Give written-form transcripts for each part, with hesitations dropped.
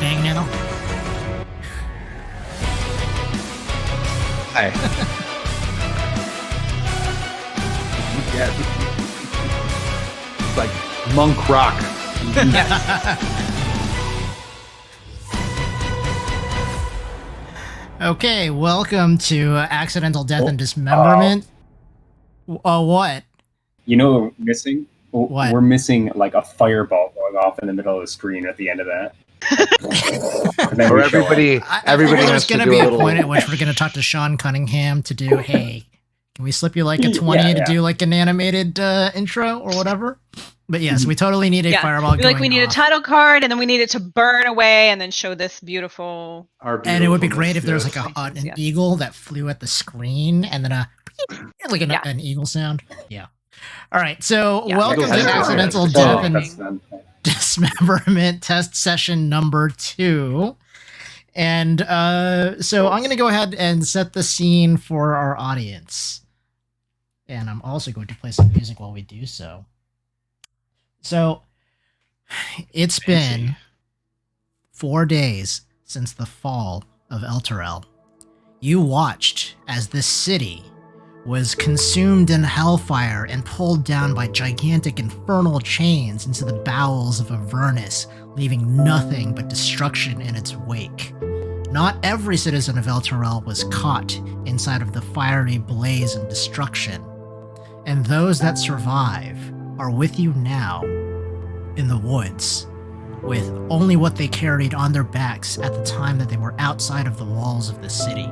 hang now? Hi. Yeah. It's like monk rock. Okay, welcome to Accidental Death and Dismemberment. What? You know what we're missing? What? We're missing like a fireball going off in the middle of the screen at the end of that. Or everybody There's has to going to do be a a little. point at which we're going to talk to Sean Cunningham to do, hey, can we slip you like a 20 to do like an animated intro or whatever? But yes, we totally need a fireball going we need off. a title card, and then we need it to burn away and then show this beautiful... And it would be great if there was like an eagle that flew at the screen and then an eagle sound. Yeah. All right, so welcome to Accidental Death and Dismemberment Test Session number 2. And so I'm going to go ahead and set the scene for our audience. And I'm also going to play some music while we do so. So it's been 4 days since the fall of Elturel. You watched as this city was consumed in hellfire and pulled down by gigantic infernal chains into the bowels of Avernus, leaving nothing but destruction in its wake. Not every citizen of Elturel was caught inside of the fiery blaze of destruction, and those that survive are with you now in the woods, with only what they carried on their backs at the time that they were outside of the walls of the city.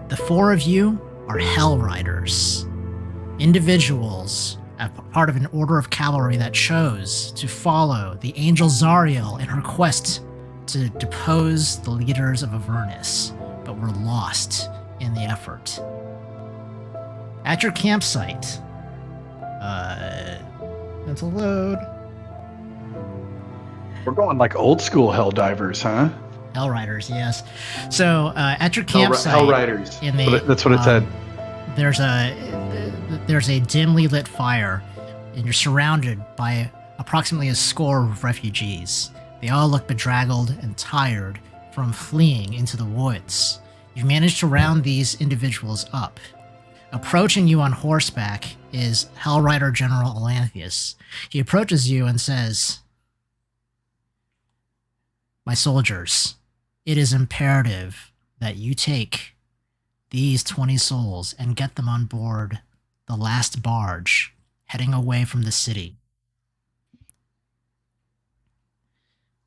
The 4 of you are Hellriders, individuals, a part of an order of cavalry that chose to follow the angel Zariel in her quest to depose the leaders of Avernus, but were lost in the effort. At your campsite, it's a load. We're going like old school Helldivers, huh? Hellriders, yes. So at your campsite, Hellriders. That's what it said. There's a dimly lit fire, and you're surrounded by approximately a score of refugees. They all look bedraggled and tired from fleeing into the woods. You've managed to round these individuals up. Approaching you on horseback is Hellrider General Elanthius. He approaches you and says, "My soldiers, it is imperative that you take these 20 souls and get them on board the last barge heading away from the city."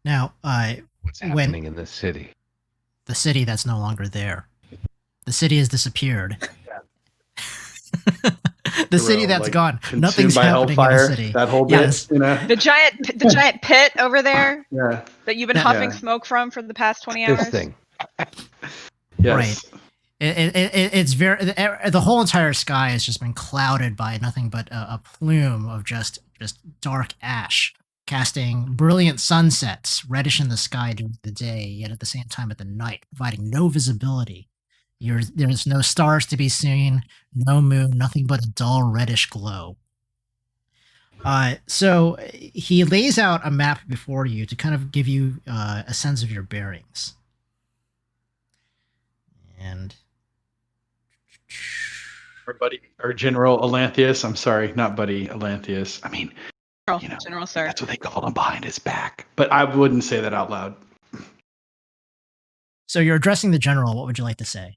Now, What's happening in this city? The city that's no longer there. The city has disappeared. The city that's gone. Nothing's happening in the city. That whole bit, you know? The giant pit over there that you've been huffing smoke from for the past 20 hours. This thing. Yes. Right. It's very, the whole entire sky has just been clouded by nothing but a plume of just dark ash, casting brilliant sunsets reddish in the sky during the day, yet at the same time at the night, providing no visibility. There's no stars to be seen, no moon, nothing but a dull reddish glow. So he lays out a map before you to kind of give you a sense of your bearings. And our General Elanthius. I'm sorry, not Buddy Elanthius. I mean, General, sir. That's what they call him behind his back. But I wouldn't say that out loud. So you're addressing the general. What would you like to say?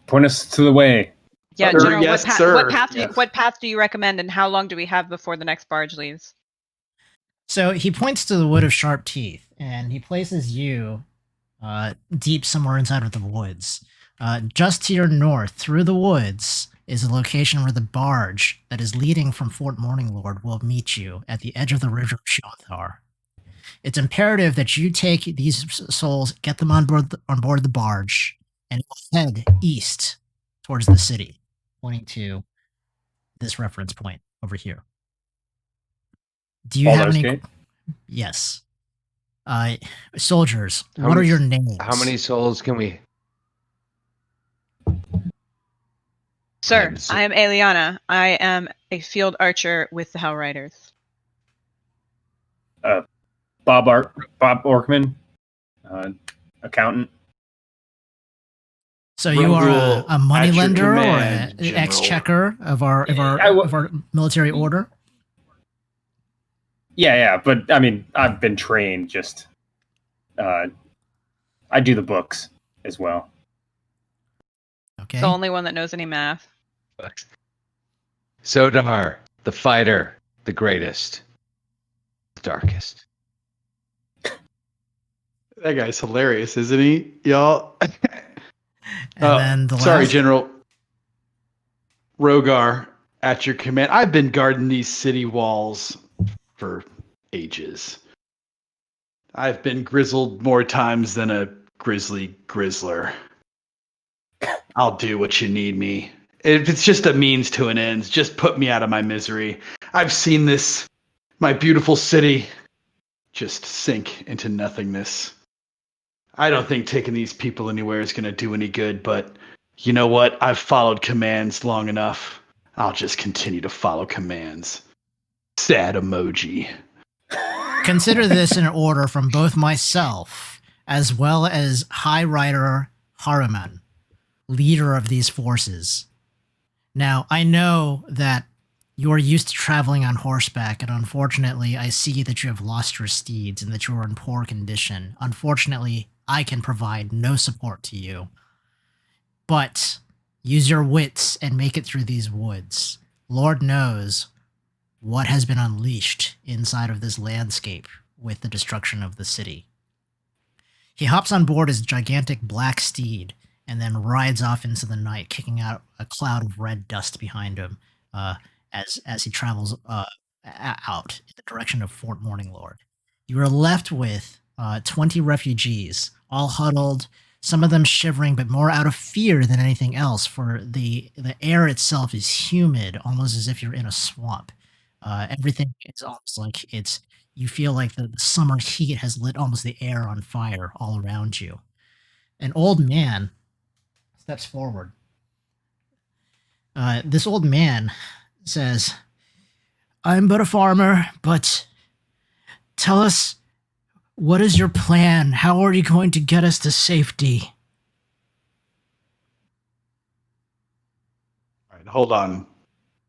Point us to the way. Yeah, General. Yes, What path do you recommend, and how long do we have before the next barge leaves? So he points to the Wood of Sharp Teeth, and he places you deep somewhere inside of the woods. Just to your north, through the woods, is a location where the barge that is leading from Fort Morninglord will meet you at the edge of the River of Shothar. It's imperative that you take these souls, get them on board the barge, and head east towards the city, pointing to this reference point over here. Do you have any? Gate? Yes. Soldiers, what are your names? How many souls can we? Sir, I am Eliana. I am a field archer with the Hellriders. Bob Orkman, accountant. So you are Rule a money at your lender or command, an General. exchequer of our military order? Yeah, but I mean, I've been trained. Just, I do the books as well. Okay. The only one that knows any math. Sodar, the fighter, the greatest, the darkest. That guy's hilarious, isn't he, y'all? And then the sorry, last. General. Rogar, at your command. I've been guarding these city walls for ages. I've been grizzled more times than a grizzly grizzler. I'll do what you need me. If it's just a means to an end, just put me out of my misery. I've seen this, my beautiful city, just sink into nothingness. I don't think taking these people anywhere is going to do any good, but you know what? I've followed commands long enough. I'll just continue to follow commands. Sad emoji. Consider this an order from both myself as well as High Rider Haruman, leader of these forces. Now, I know that you are used to traveling on horseback, and unfortunately, I see that you have lost your steeds and that you are in poor condition. Unfortunately, I can provide no support to you. But use your wits and make it through these woods. Lord knows what has been unleashed inside of this landscape with the destruction of the city. He hops on board his gigantic black steed and then rides off into the night, kicking out a cloud of red dust behind him as he travels out in the direction of Fort Morninglord. You are left with 20 refugees, all huddled, some of them shivering, but more out of fear than anything else, for the air itself is humid, almost as if you're in a swamp. Everything is almost like you feel like the summer heat has lit almost the air on fire all around you. An old man steps forward. This old man says, "I'm but a farmer, but tell us, what is your plan? How are you going to get us to safety?" All right, hold on,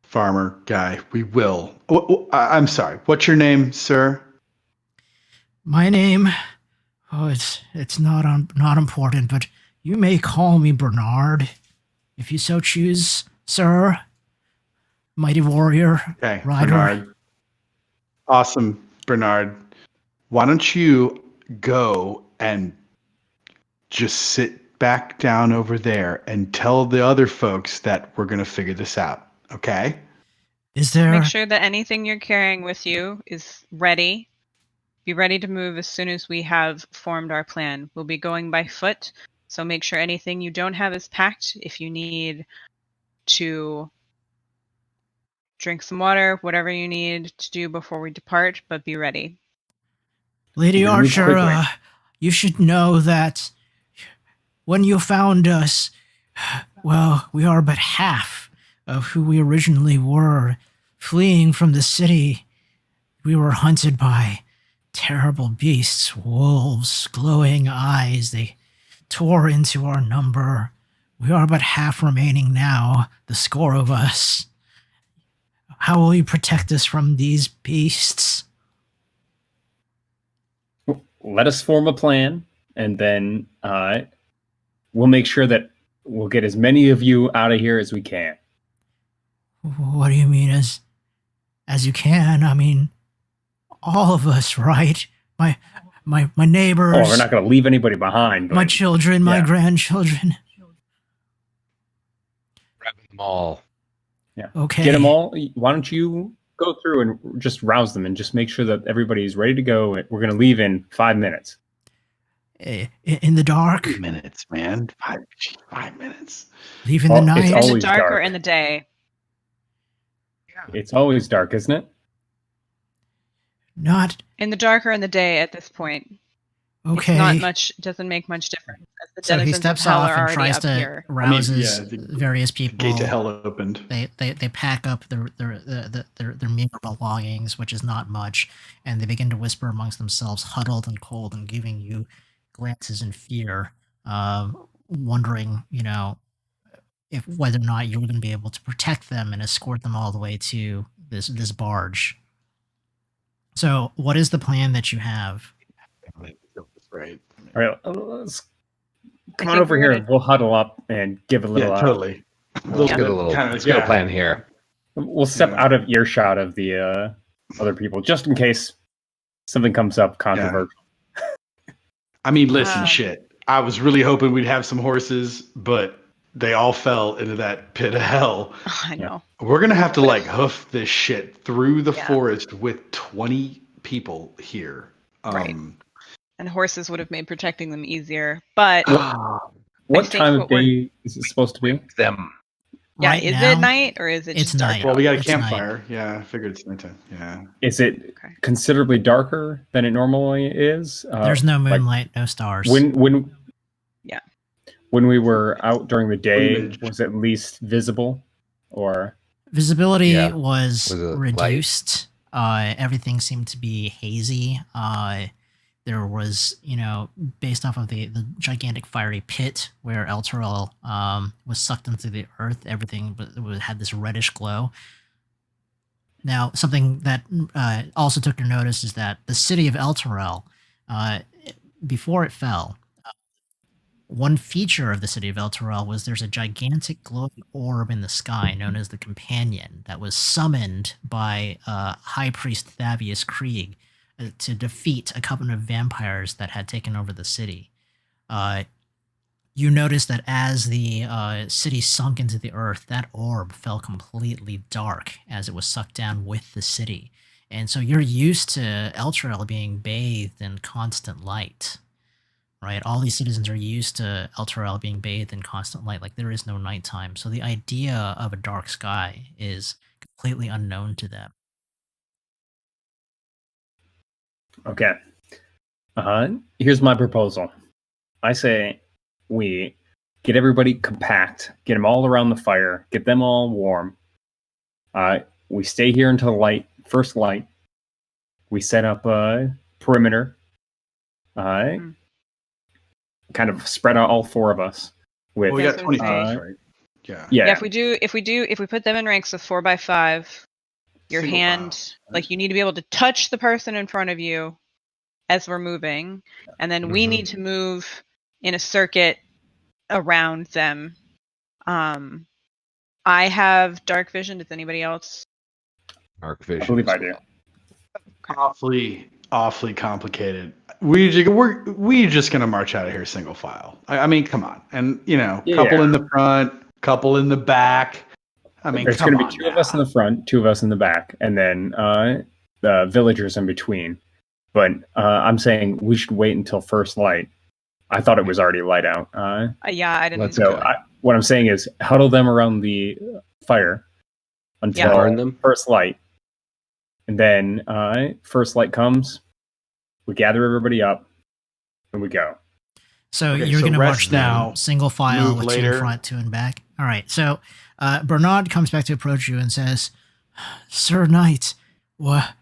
farmer guy. We will. I'm sorry. What's your name, sir? My name, it's not important, but you may call me Bernard, if you so choose, sir. Mighty warrior, Okay, rider. Bernard. Awesome, Bernard. Why don't you go and just sit back down over there and tell the other folks that we're going to figure this out, okay? Is there... Make sure that anything you're carrying with you is ready. Be ready to move as soon as we have formed our plan. We'll be going by foot, so make sure anything you don't have is packed. If you need to drink some water, whatever you need to do before we depart, but be ready. Lady Archer, you should know that when you found us, well, we are but half of who we originally were. Fleeing from the city, we were hunted by terrible beasts, wolves, glowing eyes. They tore into our number. We are but half remaining now, the score of us. How will you protect us from these beasts? Let us form a plan, and then we'll make sure that we'll get as many of you out of here as we can. What do you mean, as you can? I mean, all of us, right? My neighbors. Oh, we're not going to leave anybody behind. But, my children, my grandchildren. Grab them all. Yeah. Okay. Get them all. Why don't you go through and just rouse them and just make sure that everybody's ready to go. We're going to leave in 5 minutes. In the dark? 5 minutes, man. 5 minutes. Leave in the night? It's always in the dark dark. Or in the day? It's always dark, isn't it? Not in the dark or in the day at this point. Okay. It's not much. Doesn't make much difference. As the So he denizens steps of hell off are and already tries up to here. rouse the various people. Gate to hell opened. They pack up their meager belongings, which is not much, and they begin to whisper amongst themselves, huddled and cold, and giving you glances in fear, wondering, if whether or not you're going to be able to protect them and escort them all the way to this barge. So, what is the plan that you have? Right. All right, let's come on think over we're here. gonna- We'll huddle up and give a little. Yeah, totally. Let's get a little. Let's get a plan here. We'll step Yeah. out of earshot of the other people, just in case something comes up controversial. I mean, listen, Wow. shit. I was really hoping we'd have some horses, but they all fell into that pit of hell. I know. We're gonna have to hoof this shit through the Yeah. forest with 20 people here. Right. And horses would have made protecting them easier. But What think time of what we're- day is it supposed to be? Them. yeah, Right is now, it night or is it it's just dark? night. well, we got a It's campfire. Yeah, I figured it's nighttime. Yeah. Is it Okay. considerably darker than it normally is? There's no like, moonlight, no stars. when Yeah. when we were out during the day, Image. was it least visible, or Visibility Yeah. was Was it reduced. Everything seemed to be hazy. There was, based off of the gigantic fiery pit where Elturel was sucked into the earth, everything had this reddish glow. Now, something that also took your notice is that the city of Elturel, before it fell, one feature of the city of Elturel was there's a gigantic glowing orb in the sky known as the Companion that was summoned by High Priest Thavius Krieg to defeat a coven of vampires that had taken over the city. You notice that as the city sunk into the earth, that orb fell completely dark as it was sucked down with the city. And so you're used to Elturel being bathed in constant light. Right, all these citizens are used to Elturel being bathed in constant light, like there is no nighttime. So the idea of a dark sky is completely unknown to them. okay? Here's my proposal. I say we get everybody compact, get them all around the fire, get them all warm. We stay here until first light. We set up a perimeter. Kind of spread out all four of us with. Well, we got That's what 20 I'm saying. right? Yeah. Yeah. If we put them in ranks of 4x5, your Single hand, file. like you need to be able to touch the person in front of you as we're moving, and then we need to move in a circuit around them. I have dark vision. Does anybody else? Dark I vision. believe I do. Awfully complicated. We're just gonna march out of here single file. I mean, come on, and couple in the front, couple in the back. I mean, There's going to be two of us in the front, two of us in the back, and then the villagers in between. But I'm saying we should wait until first light. I thought it was already light out. Yeah, I didn't. Let's So go. what I'm saying is huddle them around the fire until Burn them. first light. And then first light comes, we gather everybody up, and we go. So Okay, you're so going to march rest now, now, single file move with two later. in front, two in back. All right. So Bernard comes back to approach you and says, "Sir Knight, what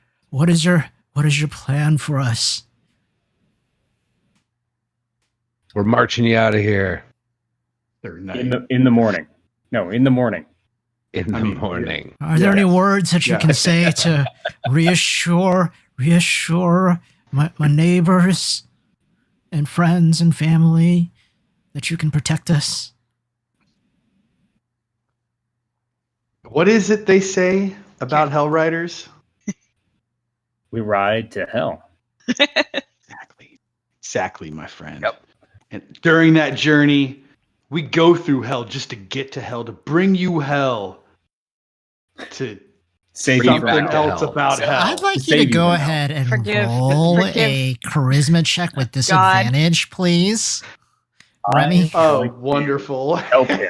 is your plan for us?" We're marching you out of here Third night. In the morning. No, in the morning. in the I mean, morning. Are there any words that you Yeah. can say to reassure my neighbors and friends and family that you can protect us? What is it they say about Hellriders? We ride to hell. Exactly, my friend. Yep. And during that journey, we go through hell just to get to hell, to bring you hell, to Save you something back from to else hell. about hell. I'd like you to Save you go from ahead and Forgive- roll forgive- a charisma check with disadvantage, please. Remy? Oh, wonderful. Help you.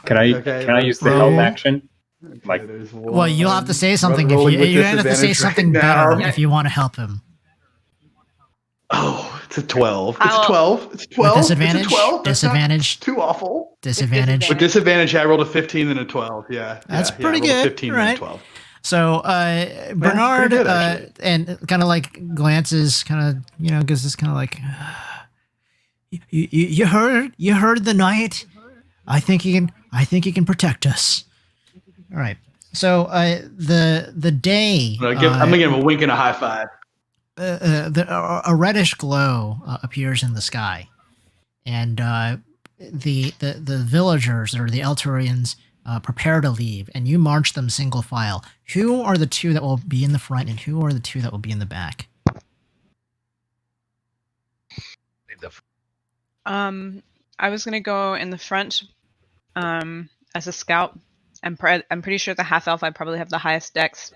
Can I use the roll. help action? Like, Well, you'll have to say something. Rolling with You're going to have to say disadvantage something right better now. if you want to help him. Oh, it's a 12. It's I'll- a 12. It's a 12. With disadvantage? It's a 12. That's not Disadvantage? too awful. Disadvantage. With disadvantage, I rolled a 15 and a 12. Yeah. That's yeah, pretty I rolled good. A 15 and Right. a 12. So Bernard pretty good, actually. and kind of like glances, kind of gives this kind of like, you heard the knight. I think he can protect us. All right. So the day. I'm gonna give him a wink and a high five. A reddish glow appears in the sky, and the villagers or the Elturians prepare to leave, and you march them single file. Who are the two that will be in the front, and who are the two that will be in the back? I was gonna go in the front, as a scout. I'm pretty sure the half elf I probably have the highest dex.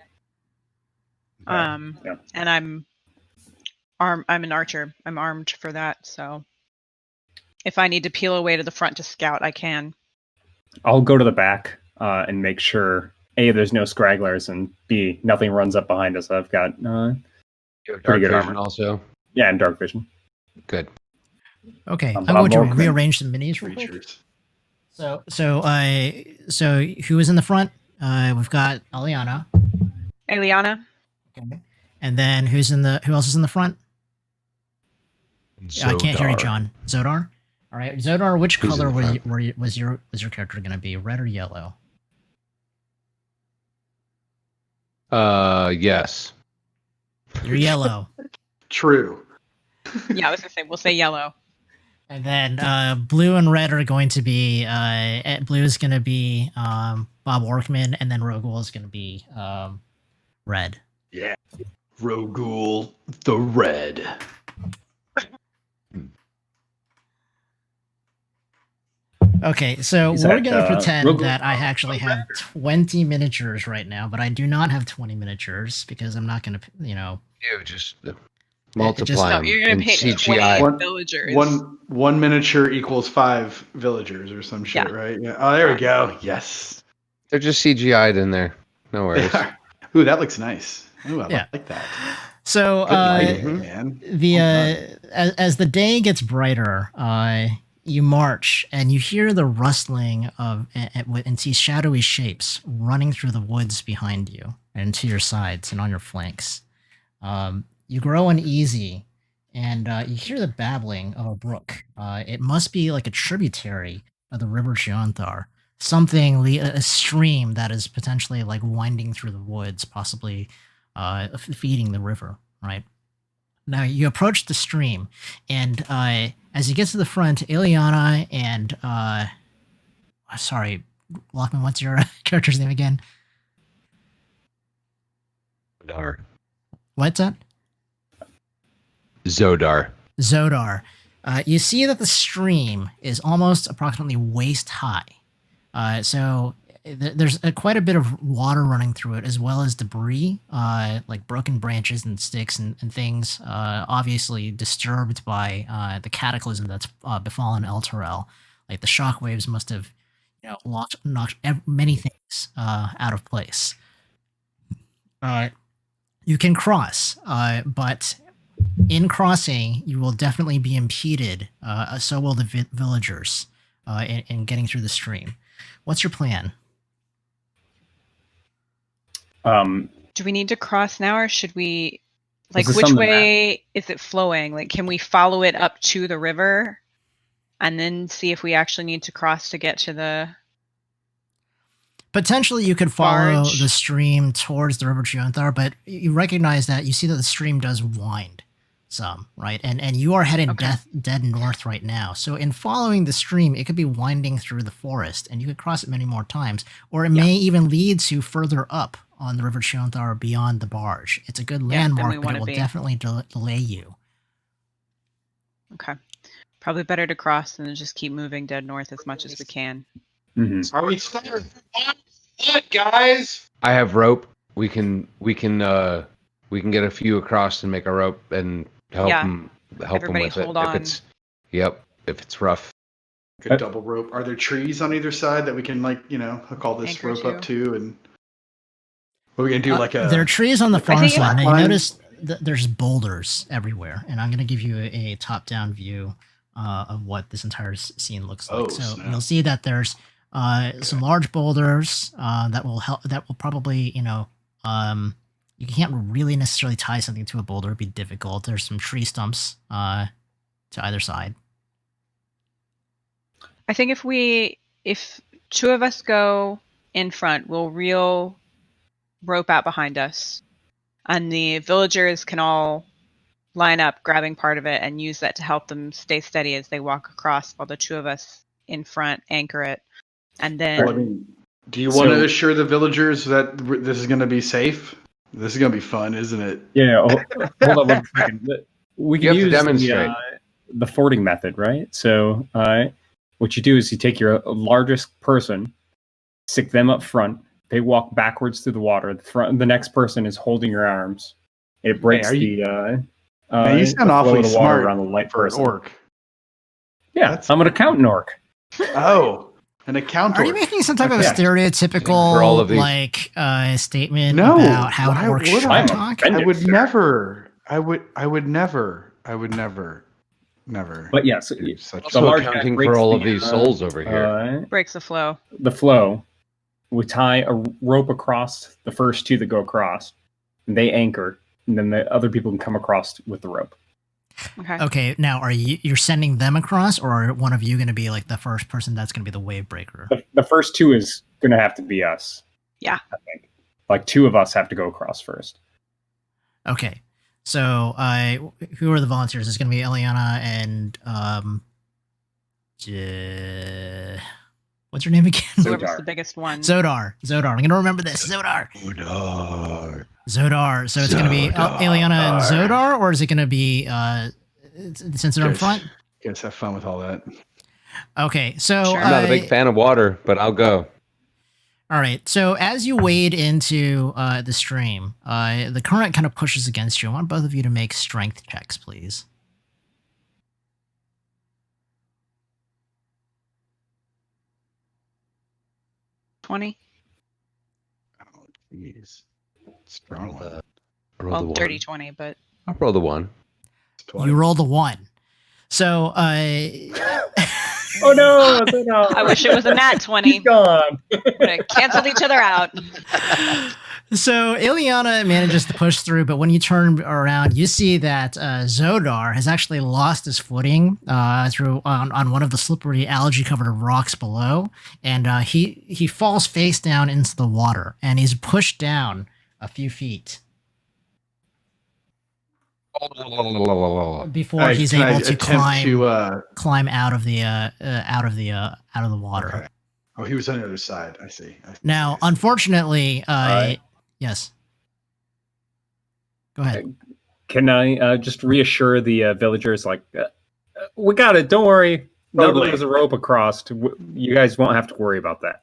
Yeah. And I'm an archer. I'm armed for that, so if I need to peel away to the front to scout, I can. I'll go to the back and make sure A, there's no scragglers, and B, nothing runs up behind us. I've got You have pretty dark good vision armor. also. Yeah, and dark vision. Good. Okay, I'm I'm going to more clear. rearrange the minis real quick. Creatures. So who is in the front? We've got Aliana. Eliana, Okay. And then who else is in the front? I can't hear you, Zodar. John. Zodar. All right, Zodar. Which Who's in color the front? was your character going to be? Red or yellow? Yes. You're yellow. True. yeah, I was gonna say we'll say yellow. And then blue and red are going to be blue is going to be Bob Workman, and then Rogul is going to be red. Yeah. Rogul the Red. Okay, so Is we're that, going to pretend Rogul? that I actually have 20 miniatures right now, but I do not have 20 miniatures because I'm not going to, You just multiply No, them you're in gonna paint CGI. 20 villagers. One miniature equals 5 villagers or some shit, Yeah. right? Yeah. Oh, there we go. Yes. They're just CGI'd in there. No worries. Ooh, that looks nice. Ooh, I Yeah. like that. So Good lighting, man. as the day gets brighter, you march and you hear the rustling of and see shadowy shapes running through the woods behind you and to your sides and on your flanks. You grow uneasy, and you hear the babbling of a brook. It must be like a tributary of the river Chionthar. A stream that is potentially like winding through the woods, possibly feeding the river, right? Now you approach the stream, and as you get to the front, Ileana and sorry, Lockman, what's your character's name again? Zodar. What's that? Zodar. Zodar. You see that the stream is almost approximately waist high. So there's quite a bit of water running through it, as well as debris, like broken branches and sticks and things, obviously disturbed by the cataclysm that's befallen Elturel. Like the shockwaves must have, knocked many things out of place. You can cross, but in crossing, you will definitely be impeded. So will the villagers in getting through the stream. What's your plan? Do we need to cross now, or should we? Like, Is this which on the way is it flowing? Like, can we follow it up to the river, and then see if we actually need to cross to get to the? Potentially, you could follow Barge. the stream towards the river Chionthar, but you recognize that you see that the stream does wind some, right? And you are heading Okay. dead north right now. So in following the stream, it could be winding through the forest, and you could cross it many more times, or it may even lead to further up on the river Chionthar beyond the barge. It's a good Yeah, then we landmark, but wanna it will be. definitely delay you. Okay, probably better to cross and then just keep moving dead north as much as we can. Mhm. Are we starting? What, guys? I have rope. We can get a few across and make a rope and help Yeah. them Everybody with it. hold If on. if it's rough. Good double rope. Are there trees on either side that we can hook all this Anchor rope up to? And what are we gonna do? Like a there are trees on the far think side. Now, you line? notice there's boulders everywhere, and I'm going to give you a top-down view of what this entire scene looks like. Oh, So snap. you'll see that there's some large boulders that will help. That will probably, you can't really necessarily tie something to a boulder; it'd be difficult. There's some tree stumps to either side. I think if two of us go in front, we'll reel rope out behind us, and the villagers can all line up, grabbing part of it, and use that to help them stay steady as they walk across, while the two of us in front anchor it. And then, Well, I mean, do you want to assure the villagers that this is going to be safe? This is going to be fun, isn't it? Yeah, hold on 1 second. We You can have to use demonstrate. the fording method, right? So what you do is you take your largest person, stick them up front. They walk backwards through the water. The next person is holding your arms. It breaks Hey, the you sound the flow awfully of the water smart around the light for an person. orc. Yeah, I'm an accountant orc. Oh, an account Are you orc. making some type of Yeah. stereotypical For all of these. statement No, about how why an orc would should I? talk? I would never. I would never. Never. But yes, do such Also large guy accounting breaks for all the, of these souls over here. breaks the flow. The flow. We tie a rope across the first two that go across, and they anchor, and then the other people can come across with the rope. Okay. Okay, now you're sending them across, or are one of you going to be like the first person that's going to be the wave breaker? The first two is going to have to be us. Yeah. I think. Like two of us have to go across first. Okay, so who are the volunteers? It's going to be Eliana and what's her name again? Whoever's Zodar. the biggest one. Zodar. I'm going to remember this. Zodar. So it's going to be Eliana and Zodar, or is it going to be since they're in front? Guys, have fun with all that. Okay, so Sure. I'm not a big fan of water, but I'll go. All right. So as you wade into the stream, the current kind of pushes against you. I want both of you to make strength checks, please. $20. Oh, jeez. Strong one. Roll Well, the dirty one. 20, but I'll roll the one. You rolled a 1. So Oh no! No. I wish it was a nat 20. He's gone. Would have canceled each other out. So Ileana manages to push through, but when you turn around, you see that Zodar has actually lost his footing on one of the slippery algae-covered rocks below, and he falls face down into the water, and he's pushed down a few feet before he's able to climb out of the water. Okay. Oh, he was on the other side. I see. Now, unfortunately, yes. Go ahead. Can I just reassure the villagers, like, we got it, don't worry. Now that Totally. there's a rope across, you guys won't have to worry about that.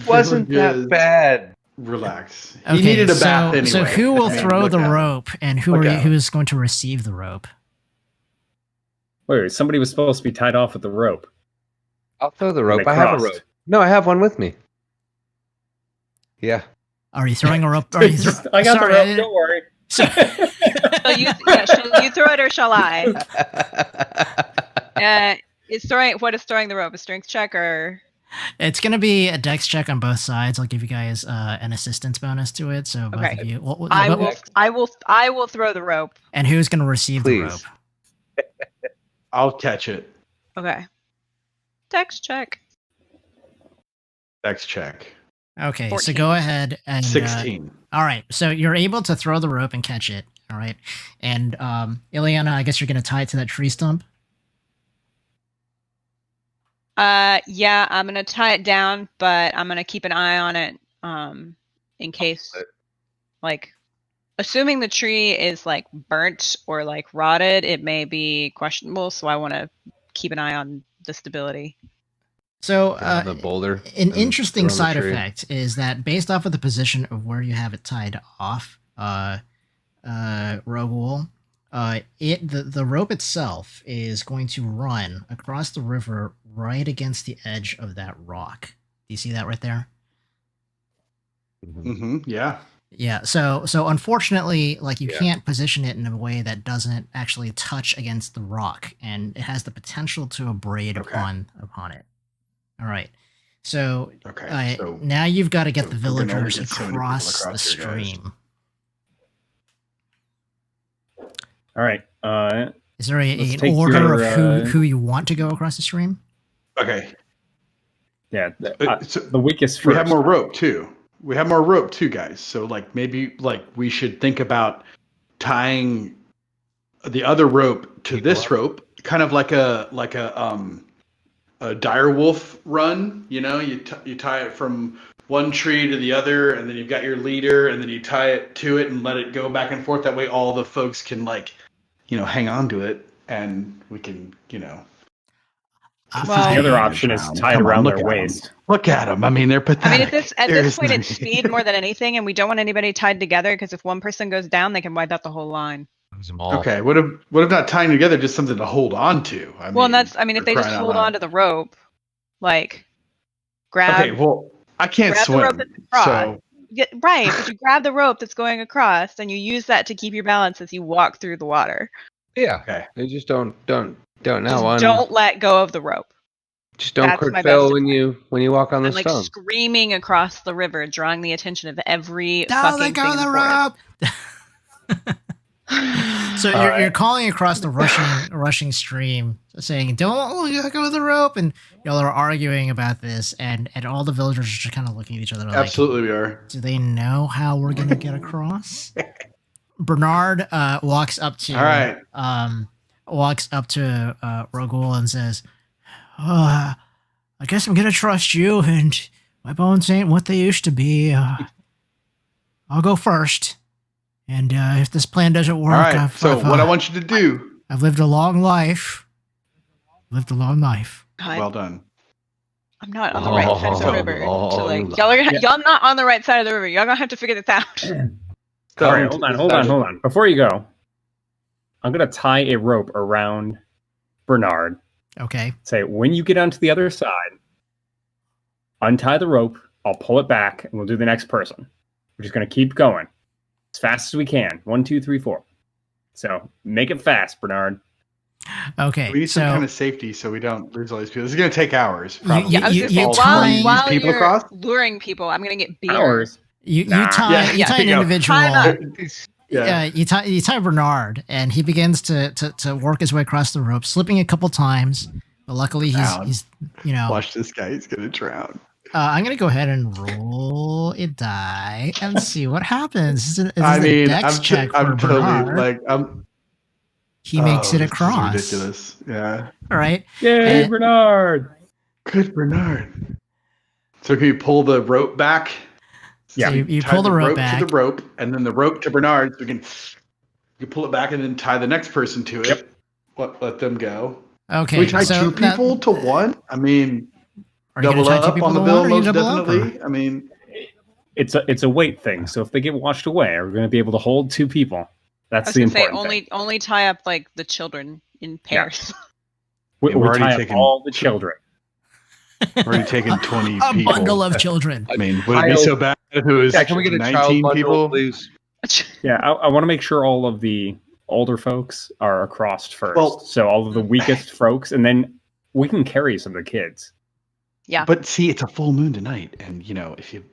Wasn't that bad? Relax. Okay, He needed a bath anyway. So who will I mean, throw look the out. rope, and who is going to receive the rope? Wait, somebody was supposed to be tied off with the rope. I'll throw the rope. They I have a crossed. rope. No, I have one with me. Yeah. Are you throwing a rope? I got the rope, don't worry. So you throw it or shall I? What is throwing the rope? A strength check or? It's going to be a dex check on both sides. I'll give you guys an assistance bonus to it. So both Okay. of you. I will throw the rope. And who's going to receive the rope? I'll catch it. Okay. Dex check. Dex check. Okay, 14. so go ahead and 16. All right, so you're able to throw the rope and catch it. All right, and Ileana, I guess you're going to tie it to that tree stump. Yeah, I'm gonna tie it down, but I'm gonna keep an eye on it, in case, like, assuming the tree is like burnt or like rotted, it may be questionable. So I want to keep an eye on the stability. So the boulder. An and interesting throw on the side tree. effect is that based off of the position of where you have it tied off, Roguel, the rope itself is going to run across the river right against the edge of that rock. Do you see that right there? Mm-hmm. Yeah. Yeah, so unfortunately, like you Yeah. can't position it in a way that doesn't actually touch against the rock, and it has the potential to abrade Okay. upon it. All right, so Okay. So now you've got to get so the we're gonna only villagers get so many people across the across here, guys. stream. All right. Is there Let's an take order your, of who you want to go across the stream? okay. yeah. So The weakest we first. have more rope too. We have more rope too, guys. So like maybe like we should think about tying the other rope to People this up. rope, kind of like a dire wolf run. You know, you tie it from one tree to the other, and then you've got your leader, and then you tie it to it and let it go back and forth. That way, all the folks can like, hang on to it, and we can, Well, the other option is tied around their waist. Look at them. I mean, they're I pathetic. mean, at this point, it's speed more than anything, and we don't want anybody tied together because if one person goes down, they can wipe out the whole line. Lose them all. Okay, what if not tying together, just something to hold on to? If they just hold on to the rope, like grab. Okay, well, I can't grab the swim, rope that's across. so Right, but you grab the rope that's going across, and you use that to keep your balance as you walk through the water. Yeah. okay. They just don't Just now. don't let go of the rope. Just don't That's crit my fail best when you walk on the I'm like stone. screaming across the river, drawing the attention of every Don't fucking let go thing of in the forest. rope. So you're calling across the rushing stream, saying, "Don't let go of the rope," and y'all are arguing about this, and all the villagers are just kind of looking at each other like, Absolutely, we are. do they know how we're gonna get across? Bernard walks up to All right. Rogul and says, I guess I'm gonna trust you, and my bones ain't what they used to be. I'll go first, and if this plan doesn't work, All right. What I want you to do. I've lived a long life. God, Well done. I'm not on the right side of the river. Oh, Y'all not on the right side of the river. Y'all gonna have to figure this out. All right, hold on. Before you go, I'm gonna tie a rope around Bernard. Okay. Say, when you get onto the other side, untie the rope. I'll pull it back, and we'll do the next person. We're just gonna keep going as fast as we can. 1, 2, 3, 4. So make it fast, Bernard. Okay. We need some kind of safety so we don't lose all these people. This is going to take hours. You- Probably. you- I was gonna say, you while, tie- while people you're across? luring people, I'm gonna get beer. Hours. You Nah. tie Yeah, an there you go. individual. Time up. Yeah. You tie Bernard, and he begins to work his way across the rope, slipping a couple times. But luckily, he's Watch this guy. He's going to drown. I'm gonna go ahead and roll a die and see what happens. This is a I mean, dex check for I'm totally Bernard. He makes it this is across. ridiculous. Yeah. All right. Yay, And- Bernard! Good Bernard. So can you pull the rope back? Yeah. So you Tie pull the rope to back. the rope, and then the rope to Bernard. So you pull it back and then tie the next person to it. Yep. Let them go. Okay. Can we tie so two people to one? I mean, are you gonna double tie two up people on the to bill, one, or you most double up, or- definitely. I mean, It's a weight thing. So if they get washed away, we're going to be able to hold 2 people. I That's was the gonna say important thing. only tie up like the children in pairs. We we're already tie up taking- all the children. we're already taking 20 a people. bundle of children. I mean, would it be so bad if it was Yeah, can we get a 19 child bundle, people? please? Yeah, I want to make sure all of the older folks are across first. Well- So all of the weakest folks, and then we can carry some of the kids. Yeah. But see, it's a full moon tonight, and if you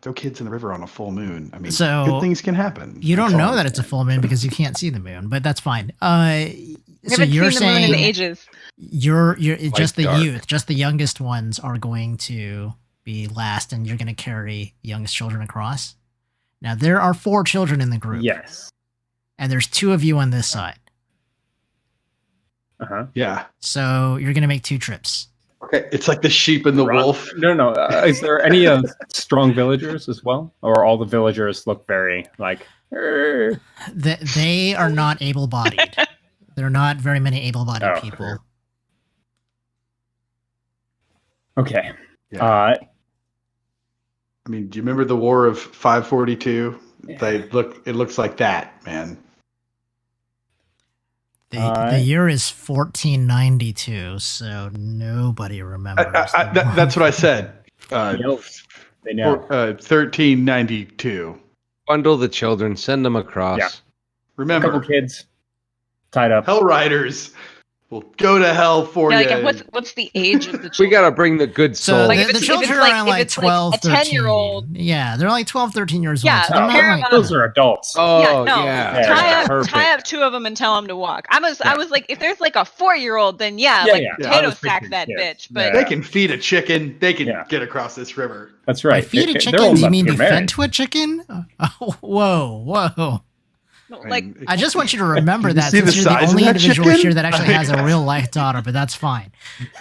throw kids in the river on a full moon, I mean, So, good things can happen. You don't That's all know I'm that it's a saying. full moon because you can't see the moon, but that's fine. We So haven't you're seen the moon in saying ages. you're just the dark. youth, just the youngest ones are going to be last, and you're going to carry the youngest children across. Now there are 4 children in the group, Yes. and there's 2 of you on this side. Uh-huh. Yeah. So you're going to make 2 trips. Okay. It's like the sheep and the wolf. No. Is there any strong villagers as well? Or all the villagers look very like... "Arr." They are not able-bodied. There are not very many able-bodied Oh. people. Okay. Yeah. I mean, do you remember the War of 542? It looks like that, man. The year is 1492, so nobody remembers. That's what I said. They know. 1392. Bundle the children, send them across. Yeah. A Remember, couple kids tied up. Hellriders will go to hell for Yeah, you. like, what's the age of the We children? gotta bring the good So soul. Like, the, if the it's- if children it's are like- around if like it's like 12, a 13. 10-year-old. Yeah, they're like 12, 13 years Yeah, old. So they're not pair like, them Those are adults. Oh, yeah, no. yeah. Yeah. Tie up 2 of them and tell them to walk. I was like, if there's like a 4-year-old, then yeah, Yeah, like yeah. I potato was sack picturing that kids. bitch. But They can feed a chicken. They can Yeah. get across this river. That's by right. feed a They're chicken, old do you enough mean to be get fed married. to a chicken? Oh, whoa. like, I just want you to remember Did you that see the since you're the size of only that individual chicken? here that actually has a real life daughter, but that's fine.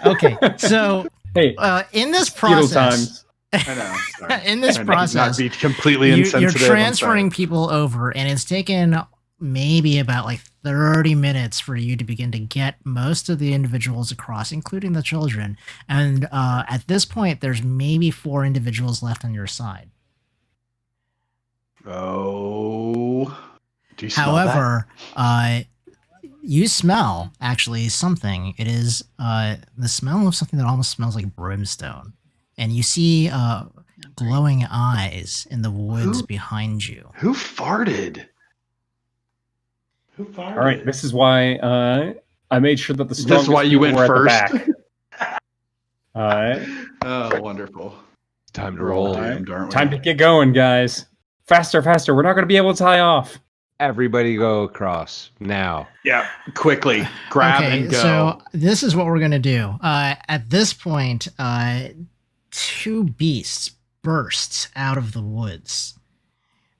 Okay, so Hey, in this feudal process, times. I know. Sorry. in this Trying to not process, be completely you're insensitive. I'm transferring sorry. people over, and it's taken maybe about like 30 minutes for you to begin to get most of the individuals across, including the children. And at this point, there's maybe 4 individuals left on your side. Oh. Do you smell However, you smell actually something. It is the smell of something that almost smells like brimstone. And you see glowing eyes in the woods Who? behind you. that? Who farted? Who farted? All right, this is why I made sure that the This is strongest why you people went were first. at the back. All right, Oh, wonderful. Time to We're all roll. doomed, aren't we? time to get going, guys. Faster. We're not going to be able to tie off. Everybody go across now. Yeah, quickly grab Okay, and go. so this is what we're gonna do. At this point, 2 beasts burst out of the woods.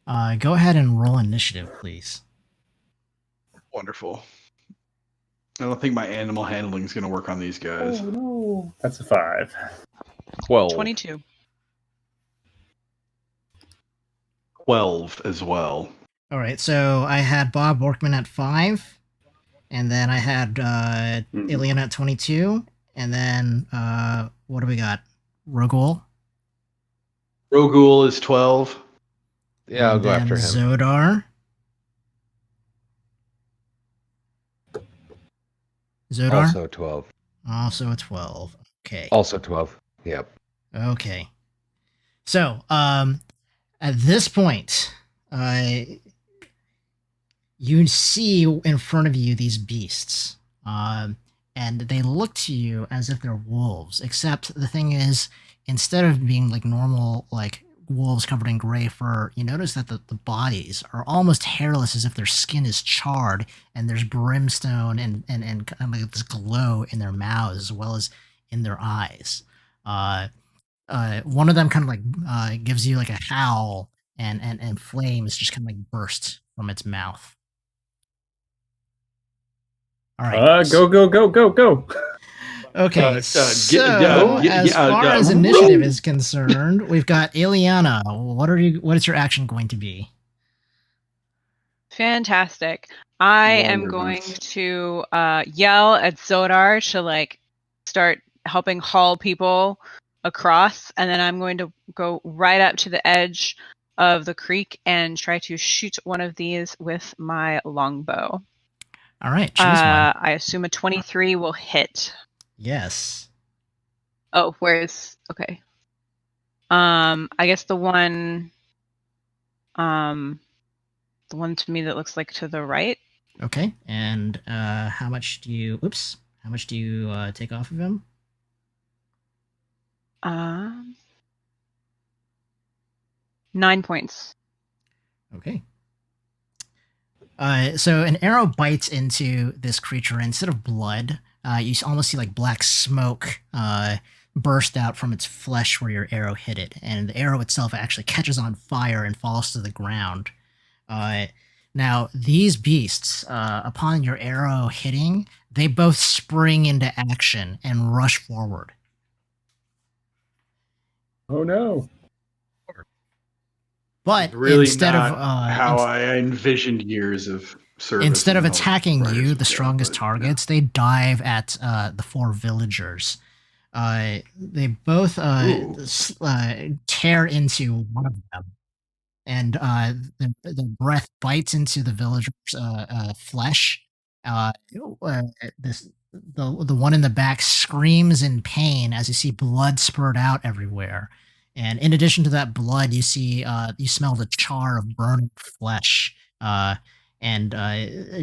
Go ahead and roll initiative, please. Wonderful. I don't think my animal handling is going to work on these guys. No, that's a 5. 12. 22. 12 as well. All right, so I had Bob Borkman at 5, and then I had Alien at 22, and then what do we got? Rogul. Rogul is 12. Yeah, I'll and go then after him. Zodar. Zodar? Also 12. Also a 12. Okay. Also 12. Yep. Okay. So, at this point, you see in front of you these beasts, and they look to you as if they're wolves. Except the thing is, instead of being like normal, like wolves covered in gray fur, you notice that the bodies are almost hairless, as if their skin is charred, and there's brimstone and kind of like this glow in their mouths as well as in their eyes. One of them kind of like gives you like a howl, and flames just kind of like burst from its mouth. All right. Go. Okay. So yeah, as far yeah. as initiative is concerned, we've got Ileana. What is your action going to be? Fantastic. I am Wonderful. going to yell at Zodar to like start helping haul people across, and then I'm going to go right up to the edge of the creek and try to shoot one of these with my longbow. All right. Choose one. I assume a 23 will hit. Yes. Oh, where's okay? I guess the one to me that looks like to the right. Okay. And how much do you? Oops. How much do you take off of him? 9 points. Okay. So an arrow bites into this creature, and instead of blood, you almost see like black smoke burst out from its flesh where your arrow hit it, and the arrow itself actually catches on fire and falls to the ground. Now, these beasts, upon your arrow hitting, they both spring into action and rush forward. Oh no. But Really instead not of how I envisioned years of service. instead of in attacking Hellriders you, would the go, strongest but, targets, they dive at the 4 villagers. They both tear into one of them, and the breath bites into the villager's flesh. The one in the back screams in pain as you see blood spurt out everywhere, And in addition to that blood, you see, you smell the char of burning flesh. And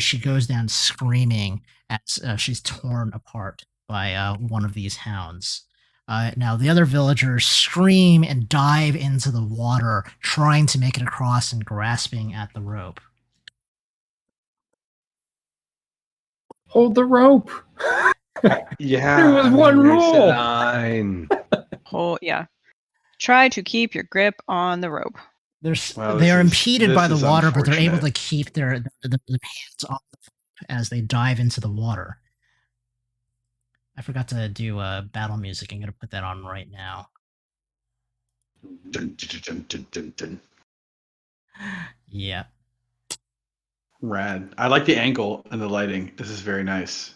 she goes down screaming as she's torn apart by one of these hounds. Now, the other villagers scream and dive into the water, trying to make it across and grasping at the rope. Hold the rope. Yeah. There was one rule. 9. Yeah. Try to keep your grip on the rope. They are impeded by the is water, but they're able unfortunate. to keep their hands off as they dive into the water. I forgot to do battle music. I'm going to put that on right now. Dun, dun, dun, dun, dun, dun. Yeah. Rad. I like the angle and the lighting. This is very nice.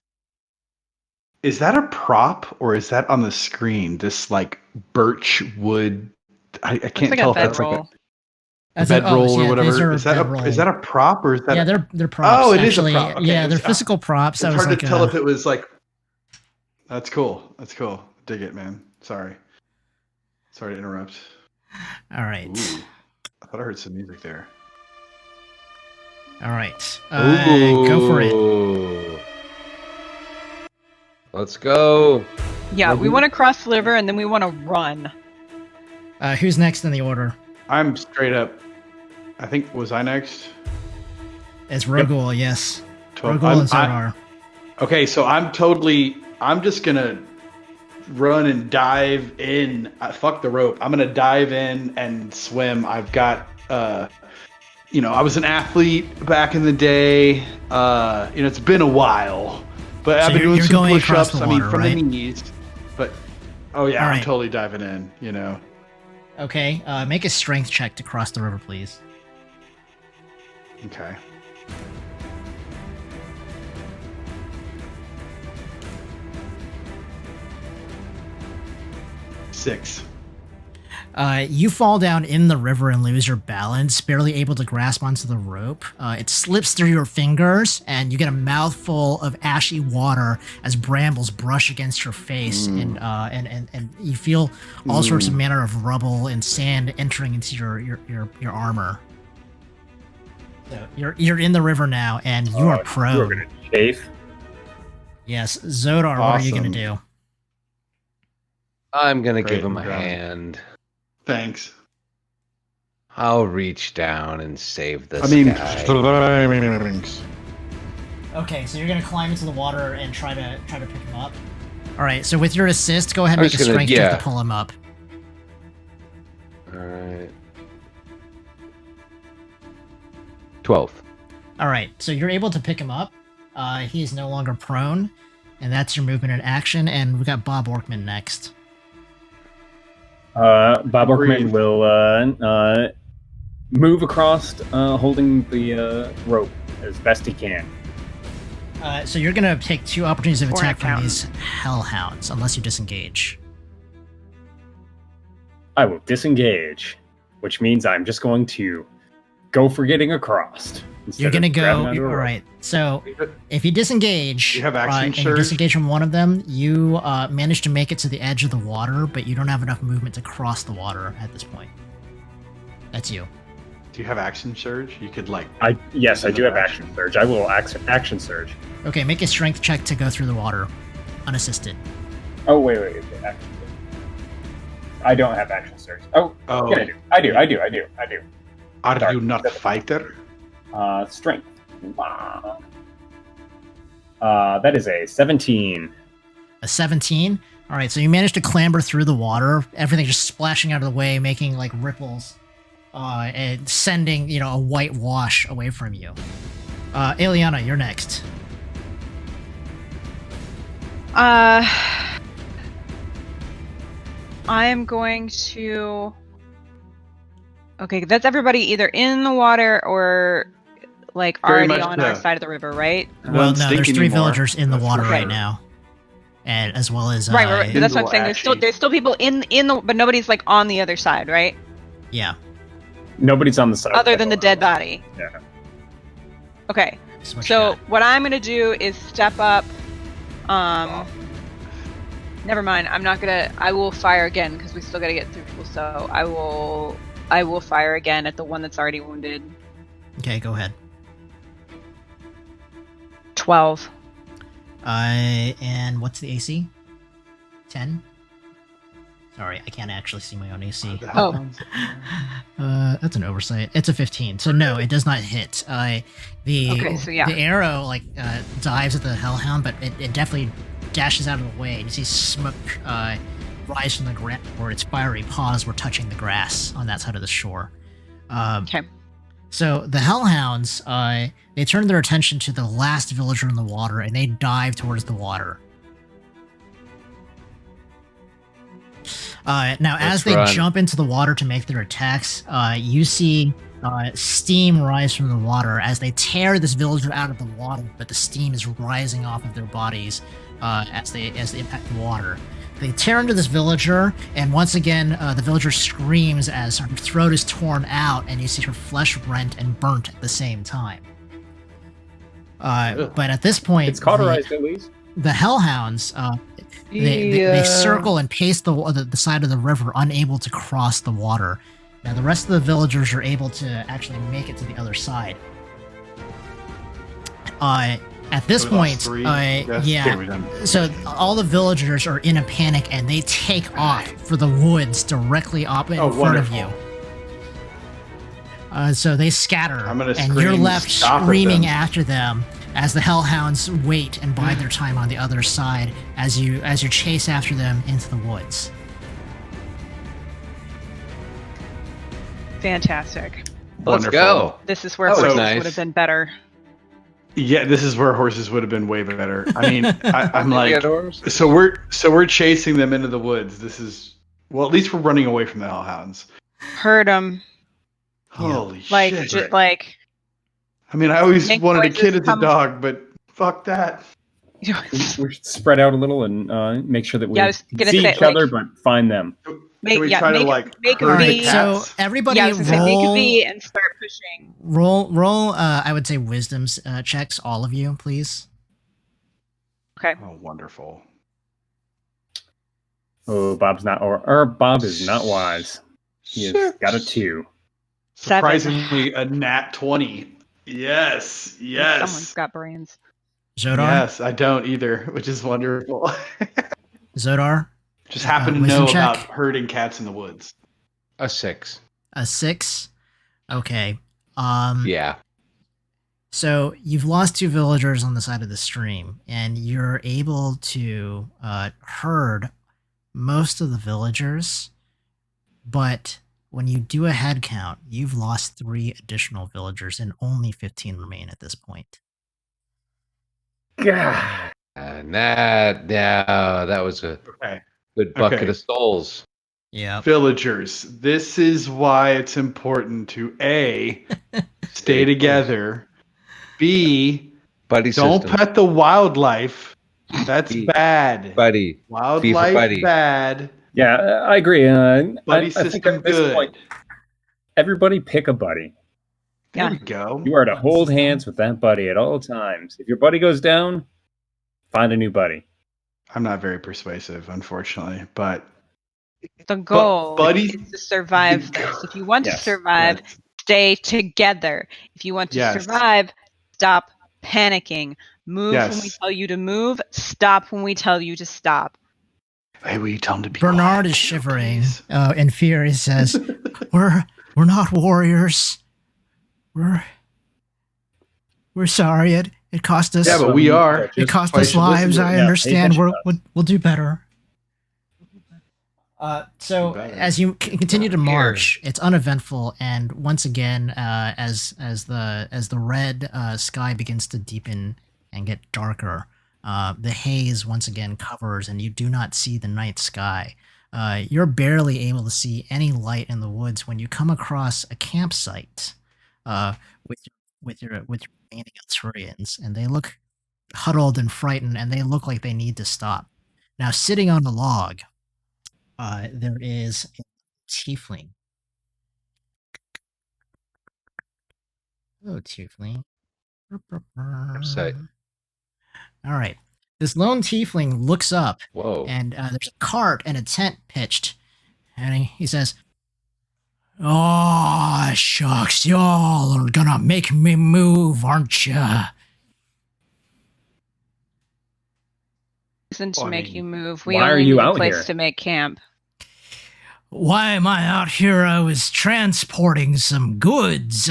Is that a prop or is that on the screen? This like birch wood. I can't like tell a if that's bedroll. like a bedroll or yeah, these whatever. are Is that a prop or is that? Yeah, they're props. Oh, it actually. is a prop. Okay, yeah, it they're was- physical props. It's That was hard to like tell if it was like. That's cool. That's cool. Dig it, man. Sorry to interrupt. All right. Ooh, I thought I heard some music there. All right. Go for it. Ooh. Let's go. Yeah, we want to cross the river and then we want to run. Who's next in the order? I'm straight up. I think was I next? It's Rogul, yes. 12. Rogul and Zodar. Okay, so I'm just gonna run and dive in. Fuck the rope. I'm gonna dive in and swim. I've got, I was an athlete back in the day. It's been a while, but So I've been doing you're some going across push-ups. the I mean, water, from right? the knees. But oh yeah, All I'm right. totally diving in. Okay. Make a strength check to cross the river, please. Okay. Six. You fall down in the river and lose your balance, barely able to grasp onto the rope. It slips through your fingers, and you get a mouthful of ashy water as brambles brush against your face, and you feel all sorts of manner of rubble and sand entering into your armor. So you're in the river now, and you are prone. You're gonna chafe. Yes, Zodar, what are you gonna Awesome. do? I'm gonna Great, give him a I'm done. hand. Thanks. I'll reach down and save this I mean, guy. Okay, so you're gonna climb into the water and try to pick him up. All right, so with your assist, go ahead and I'm make a just gonna- strength check yeah. to pull him up. All right. 12. All right, so you're able to pick him up. He is no longer prone, and that's your movement and action. And we got Bob Orkman next. Bob Breathe. Orkman will move across, holding the rope as best he can. So you're gonna take 2 opportunities of For attack an from accountant. these hellhounds, unless you disengage. I will disengage, which means I'm just going to go for getting across. You're instead gonna of grabbing go. onto a All rope. right. So if you disengage, You have action and you surge? disengage from one of them, you manage to make it to the edge of the water, but you don't have enough movement to cross the water at this point. That's you. Do you have action surge? You could like. Yes, I do have Action. action surge. I will action surge. Okay, make a strength check to go through the water, unassisted. Oh wait, action surge. I don't have action surge. Oh, Oh, yeah, I do. are Sorry. you not a fighter? Strength. Wow. That is a 17. A 17. All right, so you managed to clamber through the water, everything just splashing out of the way, making like ripples, and sending a white wash away from you. Eliana, you're next. I'm going to. Okay, that's everybody either in the water or like Very already much on our so. side of the river, right? Well, Don't no, stink there's 3 anymore, villagers in the that's water for right sure. now, and as well as Right. That's what I'm saying. Indle There's still people in the, but nobody's like on the other side, right? yeah. Nobody's on the side. Other than the dead body. Yeah. Okay. That's what you So got. what I'm gonna do is step up, Never mind. I'm not gonna. I will fire again because we still gotta get through people. So I will fire again at the one that's already wounded. Okay, go ahead. 12. And what's the AC? 10? Sorry, I can't actually see my own AC. Oh. That's an oversight. It's a 15, so no, it does not hit. Okay, so yeah. The arrow dives at the hellhound, but it definitely dashes out of the way, and you see smoke rise from the ground where its fiery paws were touching the grass on that side of the shore. Okay. So the hellhounds, they turn their attention to the last villager in the water, and they dive towards the water. Now, as they jump into the water to make their attacks, you see steam rise from the water as they tear this villager out of the water, but the steam is rising off of their bodies as they impact the water. They tear into this villager, and once again, the villager screams as her throat is torn out, and you see her flesh rent and burnt at the same time. But at this point, It's cauterized at least. the hellhounds they circle and pace the side of the river, unable to cross the water. Now the rest of the villagers are able to actually make it to the other side. At this point, so all the villagers are in a panic and they take off for the woods directly up in front of you. So they scatter, and you're left screaming after them as the hellhounds wait and bide their time on the other side as you chase after them into the woods. Fantastic. Let's go. This is where That was horses nice. would have been better. Yeah, this is where horses would have been way better. I mean, I'm like, Yeah, doors. so we're chasing them into the woods. This is, well, at least we're running away from the hellhounds. Heard them. Holy Like, shit! I I mean, I always Make wanted a noises kid as a come- dog, but fuck that. We should spread out a little and make sure that we Yeah, I was gonna see say, each other, but find them. Can we try to like make herd a the V. So cats? everybody Yeah, I was gonna say, make a roll V and start pushing. roll. I would say wisdoms checks, all of you, please. Okay. Oh, wonderful. Oh, Bob's not, or Bob is not wise. He has got a 2. Surprisingly, a nat 20. Yes, yes. Someone's got brains. Zodar, Yes, I don't either, which is wonderful. Zodar, Just happen to wisdom know about check? herding cats in the woods. A 6. a 6. Okay. Yeah. So you've lost 2 villagers on the side of the stream, and you're able to herd most of the villagers, but when you do a head count, you've lost 3 additional villagers, and only 15 remain at this point. God. And that was a Okay. good bucket Okay. of souls. Yeah. Villagers, this is why it's important to A, stay together, B, Buddy don't system. pet the wildlife. That's B. bad. Buddy. Wildlife buddy. bad. Yeah, I agree. Buddy I think system at this good. point, everybody pick a buddy. There Yeah. we go. You are to hold hands with that buddy at all times. If your buddy goes down, find a new buddy. I'm not very persuasive, unfortunately, but The goal buddy- is to survive this. If you want to Yes, survive, yes. stay together. If you want to Yes. survive, stop panicking. Move when we Yes. tell you to move. Stop when we tell you to stop. Hey, will you tell him to be Bernard quiet is too, shivering please? in fear. He says, We're not warriors. We're sorry. It cost us. Yeah, but we are. It cost Why us should listen lives. to it. I Yeah, understand. pay attention We'll do better. So Do better. as you continue to march, it's uneventful, and once again, as the red sky begins to deepen and get darker, the haze once again covers, and you do not see the night sky. You're barely able to see any light in the woods when you come across a campsite with your remaining Elturians, and they look huddled and frightened, and they look like they need to stop. Now, sitting on the log, there is a tiefling. Oh, tiefling. Website. All right. this lone tiefling looks up, Whoa. and there's a cart and a tent pitched, and he says, "Oh, shucks, y'all are gonna make me move, aren't ya?" Reason to Well, I make mean, you move. We why are only you need a out place here? to make camp. Why am I out here? I was transporting some goods,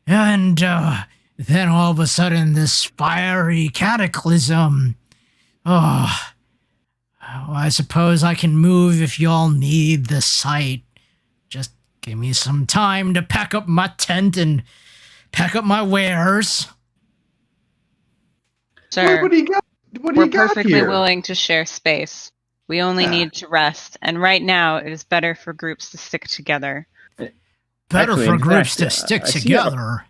and then all of a sudden this fiery cataclysm. Oh, I suppose I can move if y'all need the site. Just give me some time to pack up my tent and pack up my wares. Sir, What do you got? What do we're you got perfectly here? willing to share space. We only Yeah. need to rest, and right now it is better for groups to stick together. Better Actually, for in groups fact, to stick I see you have a- together.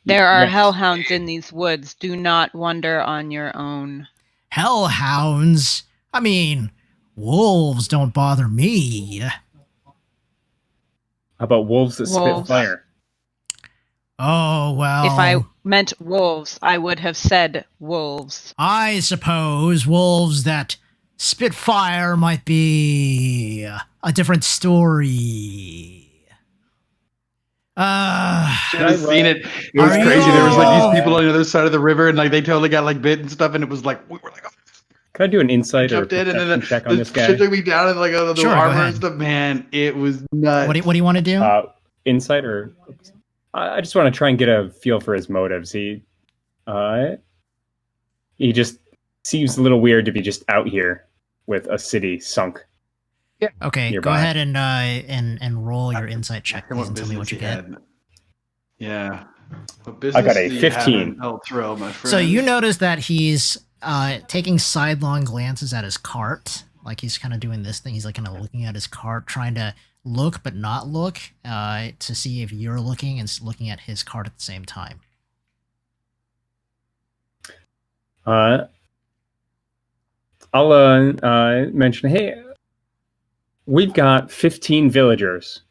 There are Yes. hellhounds in these woods. Do not wander on your own. Hellhounds? I mean, wolves don't bother me. How about wolves that spit Wolves. fire? Oh, well. If I meant wolves, I would have said wolves. I suppose wolves that spit fire might be a different story. Should have Right. seen it. It was Are crazy. There was like you- these people on the other side of the river, and like they totally got like bit and stuff, and it was like we were like, oh, Can I do an insight or jumped in, and then perception check on the this guy? shit took me down, and like the Sure, go armor ahead. and stuff. Man, it was nuts. What do you want to do? Insight or I just want to try and get a feel for his motives. He just seems a little weird to be just out here with a city sunk. Okay, go nearby. ahead and roll your insight check, And please, and tell me what you get. had. Yeah. What I got a business do you have 15. in Elturel, my friend? So you notice that he's taking sidelong glances at his cart, like he's kind of doing this thing. He's like kind of looking at his cart, trying to look but not look, to see if you're looking and looking at his cart at the same time. I'll mention, hey, we've got 15 villagers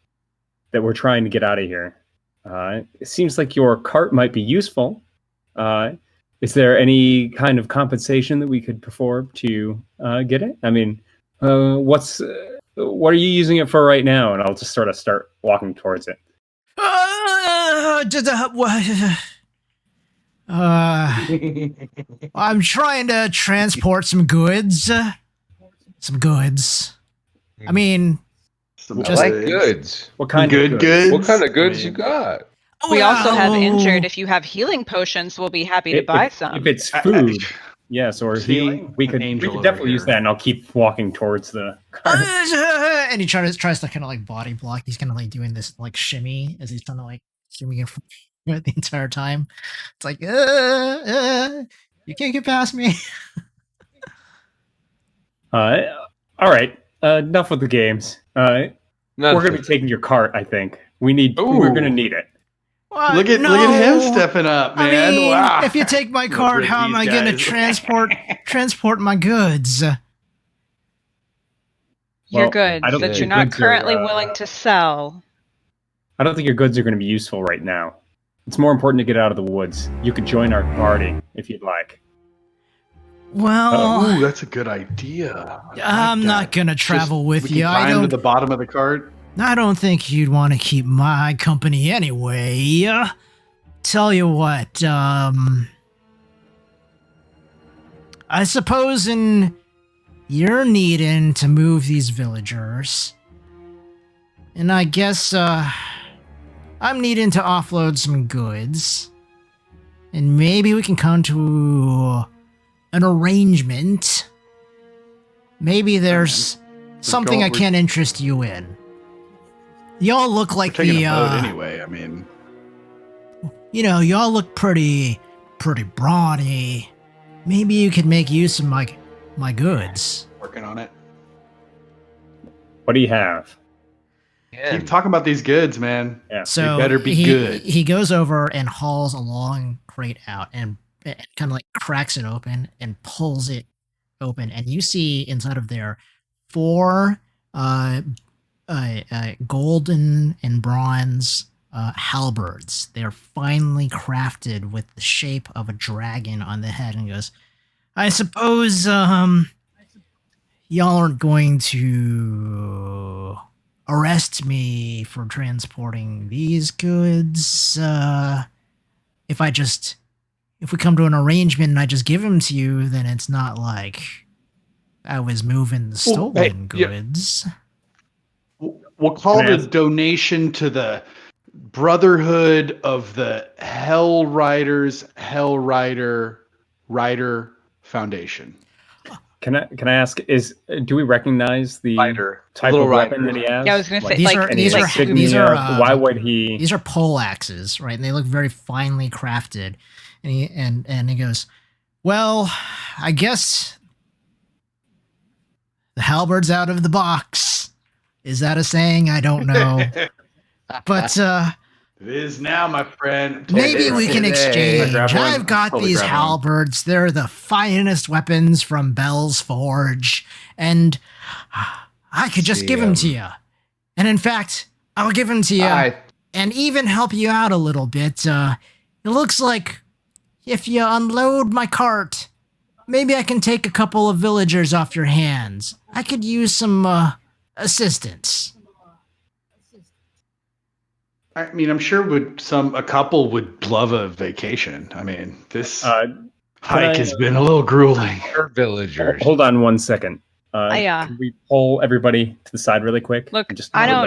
that we're trying to get out of here. It seems like your cart might be useful. Is there any kind of compensation that we could perform to get it? I mean, what are you using it for right now? And I'll just sort of start walking towards it. I'm trying to transport some goods. Some goods. I mean, Some I Just- like goods. goods. What kind Good of goods? What kind of goods I you mean, got? We also have well, injured. If you have healing potions, we'll be happy to buy some. If it's I- food, yes, or See, healing, we could Angel over definitely use here. that, and I'll keep walking towards the cart. and he tries to kind of like body block. He's kind of like doing this like shimmy as he's trying to like shimmy in front of it the entire time. It's like, you can't get past me. All right, enough with the games. We're going to be taking your cart, I think. We're going to need it. What? Look at him stepping up, I man. mean, Wow. if you take my cart, with how am I these going to guys. transport my goods? Your Well, goods I don't that think you're your not goods are, currently willing to sell. I don't think your goods are going to be useful right now. It's more important to get out of the woods. You could join our party if you'd like. Well, Ooh, that's a good idea. I like I'm that. not going to travel Just- with we can you. climb to the bottom of the cart. I don't think you'd want to keep my company anyway. Tell you what, I suppose you're needing to move these villagers. And I guess, I'm needing to offload some goods. And maybe we can come to an arrangement. Maybe there's something I can interest you in. Y'all look We're like taking the, a boat anyway. I mean, y'all look pretty brawny. Maybe you could make use of my goods. working on it. What do you have? Keep talking about these goods, man. Yeah. So better be he, good. He goes over and hauls a long crate out and kind of like cracks it open and pulls it open, and you see inside of there 4 golden and bronze halberds. They're finely crafted with the shape of a dragon on the head, and he goes, I suppose y'all aren't going to arrest me for transporting these goods. If we come to an arrangement and I just give them to you, then it's not like I was moving the stolen goods. We'll call it a donation to the Brotherhood of the Hellriders Rider Foundation. Can I ask? Do we recognize the type of weapon that he has? Yeah, I was gonna say why would he? These are pole axes, right? And they look very finely crafted. And he goes, well, I guess the halberd's out of the box. Is that a saying? I don't know. But it is now, my friend. Maybe we can exchange. I've got these halberds. They're the finest weapons from Bell's Forge, and I could just give them to you. And in fact, I'll give them to you and even help you out a little bit. It looks like if you unload my cart, maybe I can take a couple of villagers off your hands. I could use some assistance. I mean, I'm sure a couple would love a vacation. I mean, this hike has been a little grueling. Our villagers. Hold on 1 second. Can we pull everybody to the side really quick? Look, just I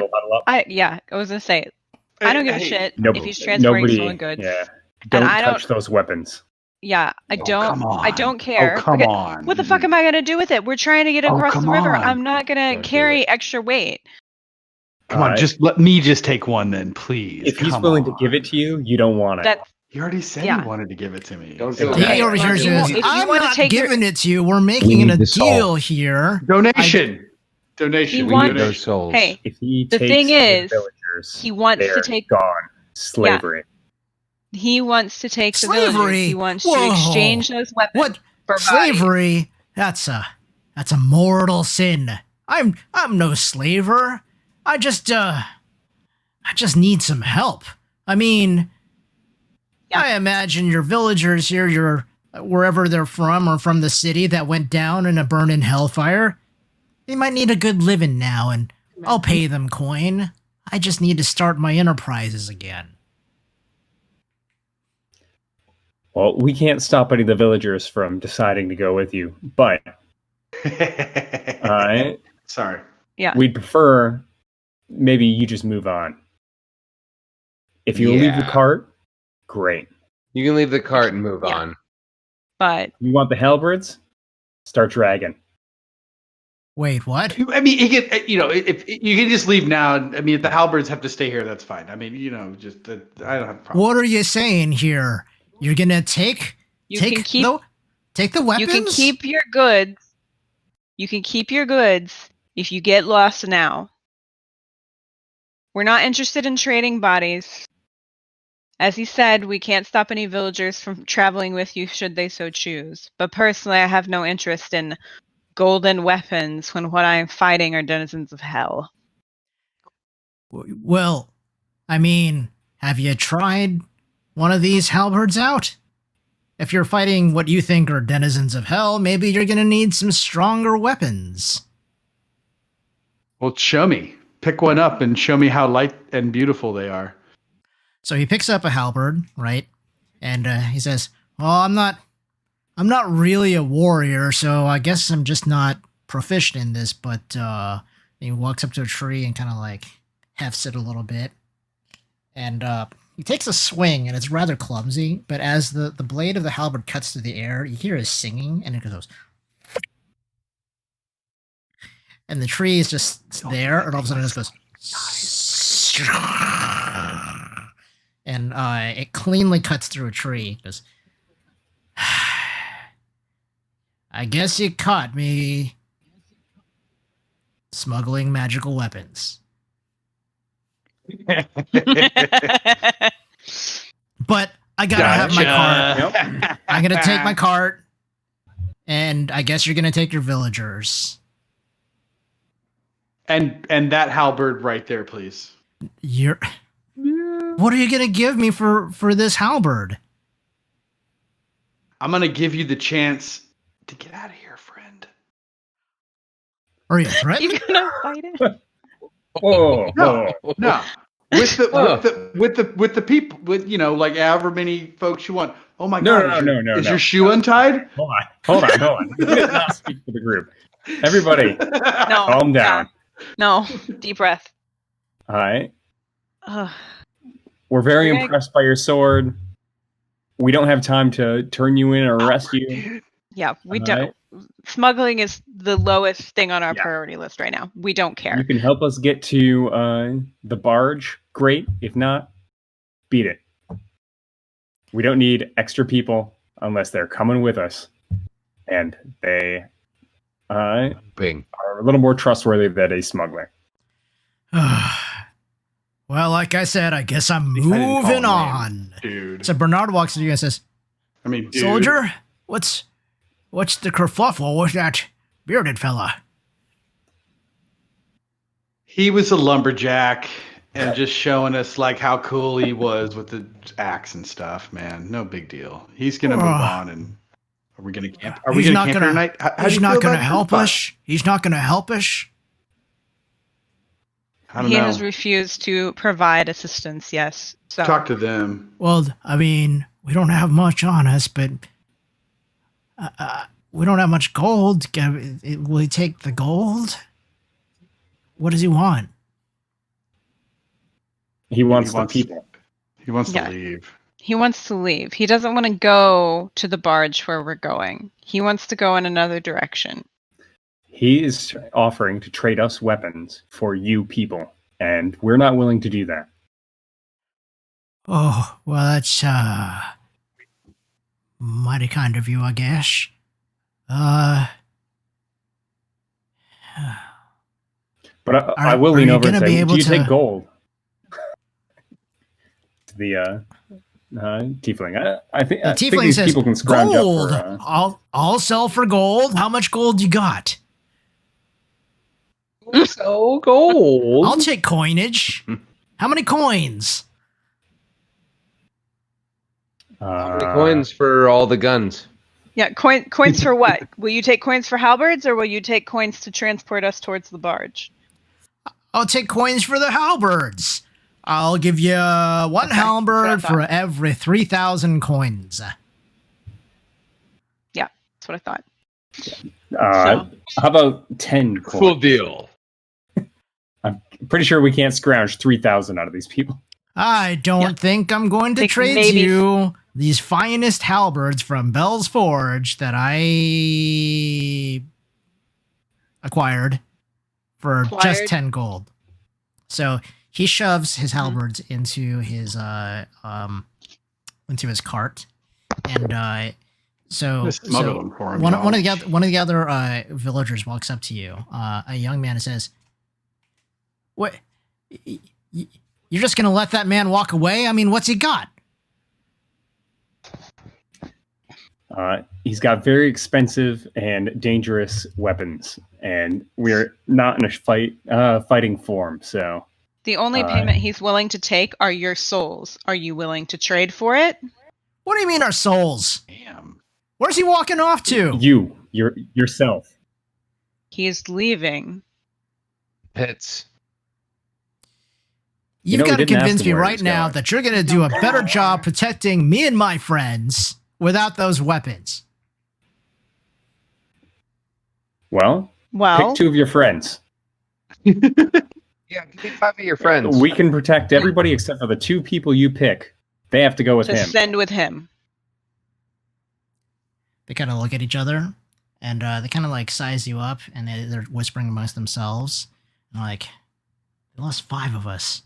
was gonna say, I don't give a shit if he's transporting stolen goods. Yeah, don't touch those weapons. Yeah, I don't care. Oh, come on. What the fuck am I gonna do with it? We're trying to get across the river. I'm not gonna carry extra weight. Come on, just let me take one then, please. If he's willing to give it to you, you don't want it. You already said you wanted to give it to me. Don't do it. Over here says, I'm not giving it to you. We're making a deal here. Donation. We need those souls. Hey, if he the takes thing is, villagers, he wants to take gone. Slavery. Yeah. He wants to take the villagers. He wants to exchange those weapons for slavery. That's a mortal sin. I'm no slaver. I just need some help. I mean, I imagine your villagers here, wherever they're from or from the city that went down in a burning hellfire, they might need a good living now, and I'll pay them coin. I just need to start my enterprises again. Well, we can't stop any of the villagers from deciding to go with you, but sorry. Yeah. We'd prefer maybe you just move on. If you leave the cart, great. You can leave the cart and move on. But you want the halberds? Start dragging. Wait, what? I mean, you can, if you can just leave now. I mean, if the halberds have to stay here, that's fine. I mean, I don't have a problem. What are you saying here? You're gonna take the weapons? You can keep your goods. You can keep your goods if you get lost now. We're not interested in trading bodies. As he said, we can't stop any villagers from traveling with you should they so choose. But personally, I have no interest in golden weapons when what I am fighting are denizens of hell. Well, I mean, have you tried one of these halberds out? If you're fighting what you think are denizens of hell, maybe you're going to need some stronger weapons. Well, show me. Pick one up and show me how light and beautiful they are. So he picks up a halberd, right? And he says, "Well, I'm not really a warrior, so I guess I'm just not proficient in this." But he walks up to a tree and kind of like hefts it a little bit, and he takes a swing, and it's rather clumsy. But as the blade of the halberd cuts through the air, you hear his singing, and it goes. And the tree is just there, and all of a sudden it just goes. And it cleanly cuts through a tree. It goes, I guess you caught me smuggling magical weapons. But I gotta have my cart. Yep. I'm gonna take my cart, and I guess you're gonna take your villagers. And that halberd right there, please. You're What are you gonna give me for this halberd? I'm gonna give you the chance to get out of here, friend. Are you threatening? You gonna fight it? Whoa, No, whoa. no. With the people, with like however many folks you want. Oh my No, God! no, Is your shoe untied? Hold on. You did not speak for the group. Everybody, No. calm down. No. Deep breath. All right. Ugh. We're very Okay. impressed by your sword. We don't have time to turn you in or arrest you. Dude. Yeah, we All don't. right. Smuggling is the lowest thing on our Yeah. priority list right now. We don't care. You can help us get to the barge. Great. If not, beat it. We don't need extra people unless they're coming with us, and they Bing. are a little more trustworthy than a smuggler. Well, like I said, I guess I'm I didn't call moving him on. Dude. So Bernard walks to you and says, I mean, dude. "Soldier, what's the kerfluffle with that bearded fella?" He was a lumberjack and just showing us like how cool he was with the axe and stuff, man. No big deal. He's gonna move on, and are we gonna camp? Are we He's gonna not camp gonna- here tonight? How do He's you not feel going to about help this? us. He's not going to help us. I don't He know. has refused to provide assistance. Yes. So Talk to them. Well, I mean, we don't have much on us, but we don't have much gold. Will he take the gold? What does he want? He wants the people. He wants Yeah. to leave. he wants to leave. He doesn't want to go to the barge where we're going. He wants to go in another direction. He is offering to trade us weapons for you people, and we're not willing to do that. Oh, well, that's mighty kind of you, I guess. But I will are lean you over and gonna be say, able do you to- take gold? The tiefling. I think The think tiefling these says, people can scrounge "Gold. up for. I'll sell for gold. How much gold you got? So gold. I'll take coinage. How many coins? How many coins for all the guns? Yeah, coins for what? Will you take coins for halberds, or will you take coins to transport us towards the barge? I'll take coins for the halberds. I'll give you one Okay, halberd that's what I for thought. every 3,000 coins. That's what I thought. How about 10 coins? Full deal. I'm pretty sure we can't scrounge 3,000 out of these people. I don't think I'm going to Think trade maybe- you these finest halberds from Bell's Forge that I acquired for just Acquired? 10 gold. So he shoves his halberds into his cart, and so Just smuggle them for him. one y'all. of the other villagers walks up to you, a young man, and says, "What? You're just gonna let that man walk away? I mean, what's he got?" He's got very expensive and dangerous weapons, and we're not in a fighting form. So The only payment he's willing to take are your souls. Are you willing to trade for it? What do you mean our souls? Damn. Where's he walking off to? yourself. He's leaving. Pits. You've know, we got to didn't ask convince him me where he right was now going. that you're going to do a better job protecting me and my friends without those weapons. Well, Well, pick 2 of your friends. Yeah, pick 5 of your friends. We can protect everybody except for the 2 people you pick. They have to go with to him. send with him. They kind of look at each other, and they kind of like size you up, and they're whispering amongst themselves. And like, they lost 5 of us.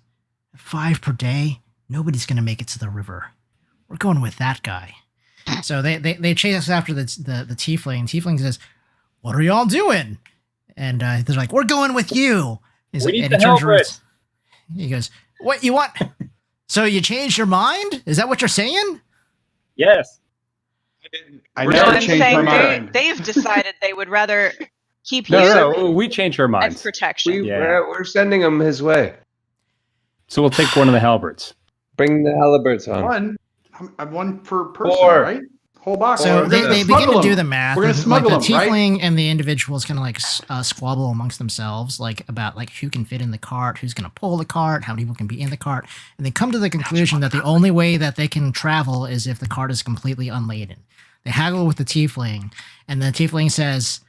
5 per day? Nobody's going to make it to the river. We're going with that guy. So they chase us after the tiefling. Tiefling says, "What are y'all doing?" And they're like, "We're going with you." He's We like, need and the he turns around. halberds. He goes, "What you want?" So you changed your mind? Is that what you're saying? Yes. I We're No, never I'm changed my saying mind. they've decided they would rather keep you No, we changed our as minds. protection. We, Yeah. we're sending him his way. So we'll take one of the halberds. Bring the halberds on. One. I'm one per person, 4. right? Whole box. So We're they gonna begin smuggle to do them. the math. We're gonna and, smuggle like the them, right? tiefling and the individuals kind of like squabble amongst themselves, like about like who can fit in the cart, who's going to pull the cart, how many people can be in the cart, and they come to the conclusion that the only way that they can travel is if the cart is completely unladen. They haggle with the tiefling, and the tiefling says,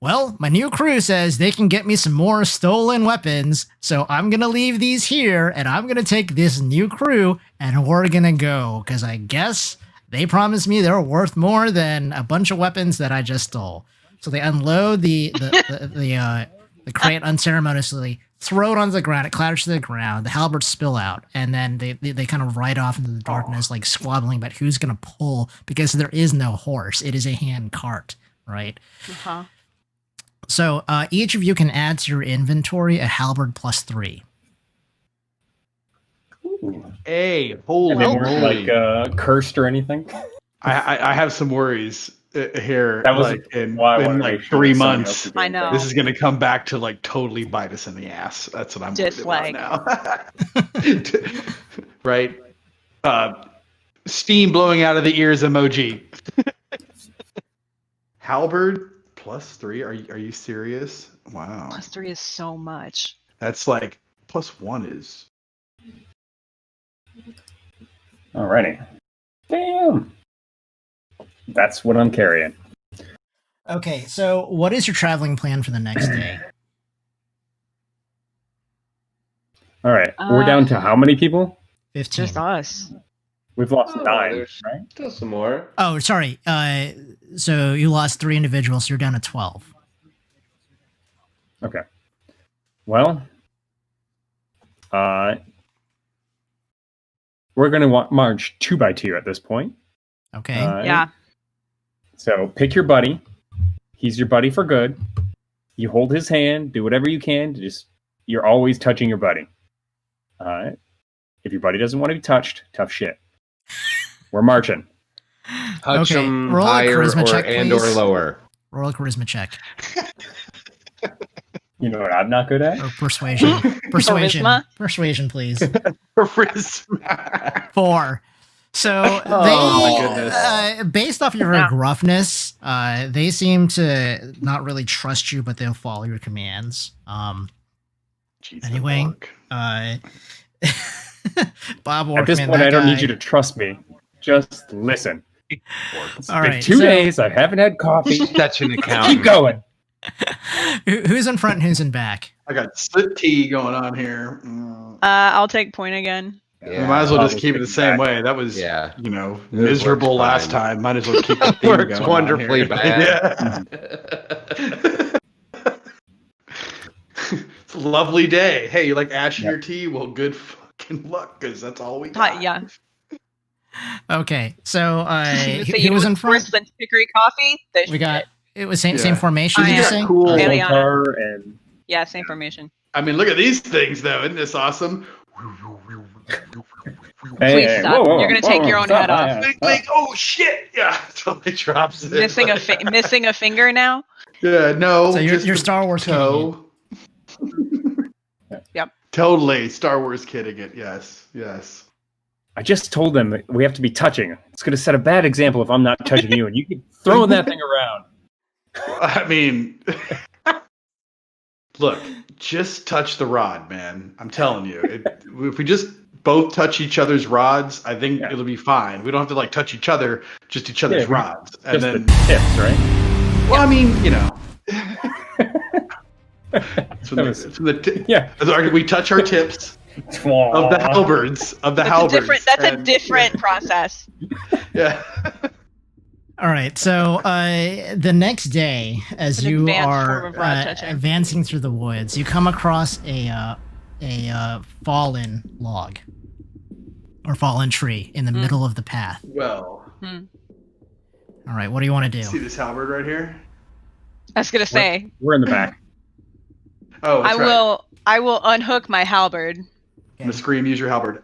well, my new crew says they can get me some more stolen weapons, so I'm going to leave these here, and I'm going to take this new crew, and we're going to go, because I guess they promised me they're worth more than a bunch of weapons that I just stole. So they unload the crate unceremoniously, throw it onto the ground, it clatters to the ground, the halberds spill out, and then they kind of ride off into the darkness, like squabbling about who's going to pull, because there is no horse. It is a hand cart, right? Uh-huh. So each of you can add to your inventory a halberd +3. Hey, And holy they weren't moly! like cursed or anything. I have some worries here. That was like in why I wanted to like make sure 3 that somebody months. else was I doing know. This is going to come back to like totally bite us in the ass. That's what I'm worried Just like- about now. Right? Steam blowing out of the ears emoji. Halberd +3. Are you serious? Wow. +3 is so much. That's like +1 is. Alrighty. Damn. That's what I'm carrying. Okay, so what is your traveling plan for the next day? All right. We're down to how many people? 15. Just us. We've lost Oh, 9, there's right? still some more. Oh, sorry. So you lost 3 individuals, so you're down to 12. Okay. Well, we're going to march 2 by 2 at this point. Okay. Yeah. So pick your buddy. He's your buddy for good. You hold his hand. Do whatever you can. You're always touching your buddy. If your buddy doesn't want to be touched, tough shit. We're marching. Touch Okay, them roll a higher charisma or, check, and or please. lower. Roll a charisma check. You know what I'm not good at? Or persuasion. Persuasion. Charisma? Persuasion, please. Charisma. 4. So Oh, they, my goodness. based off your Yeah. gruffness, they seem to not really trust you, but they'll follow your commands. Jeez, Anyway, Mark. Bob Workman. At this point, that I don't guy. need you to trust me. Just listen. It's All been right, 2 so- days. I haven't had coffee. Such an Keep accountant. going. Who's in front and who's in back? I got split tea going on here. Mm. I'll take point again. We might as well just I'll keep it the take same back. way. That was, Yeah. miserable works last fine. time. Might as well keep the theme Works going wonderfully on here. bad. Yeah. It's a lovely day. Hey, you like ash in Yep. your tea? Well, good fucking luck, because that's all we got. Yeah. Okay, so So he you know was in what's front. worse than chicory coffee? The We got shit. it was same Yeah. formation. Oh, Did you yeah. say? Cool. Aliana. Car and Yeah, same formation. I mean, look at these things, though. Isn't this awesome? Please stop. You're gonna take your own head off. Blink, blink. Oh, shit. Yeah, totally drops it. Missing a finger now. Yeah, no. So you're just the Star Wars toe. Yep. Totally Star Wars kidding it. Yes, yes. I just told them that we have to be touching. It's going to set a bad example if I'm not touching you, and you keep throwing that thing around. I mean, look, just touch the rod, man. I'm telling you. If we just both touch each other's rods, I think it'll be fine. We don't have to like touch each other, just each other's rods. And Just then, the tips, right? well, I mean, you know. We touch our tips of the halberds. That's a different process. Yeah. All right, so the next day, as An you advanced are form of rod touching. advancing through the woods, you come across a fallen log or fallen tree in the middle of the path. Well, All right, what do you want to see do? this halberd right here? I was gonna say We're in the back. Oh, that's right. I will unhook my halberd I'm gonna scream. Use your halberd.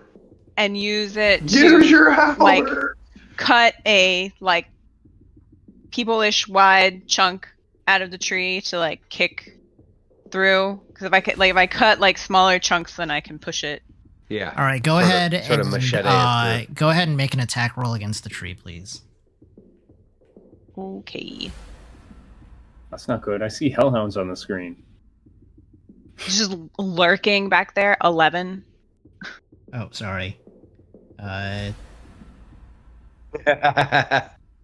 and use it Use to your halberd. cut a people-ish wide chunk out of the tree to kick through? Because if I cut like smaller chunks, then I can push it. Yeah. All right, go Sort of- ahead sort of and machete it through. go ahead and make an attack roll against the tree, please. Okay. That's not good. I see hellhounds on the screen. Just lurking back there. 11. Oh, sorry. Let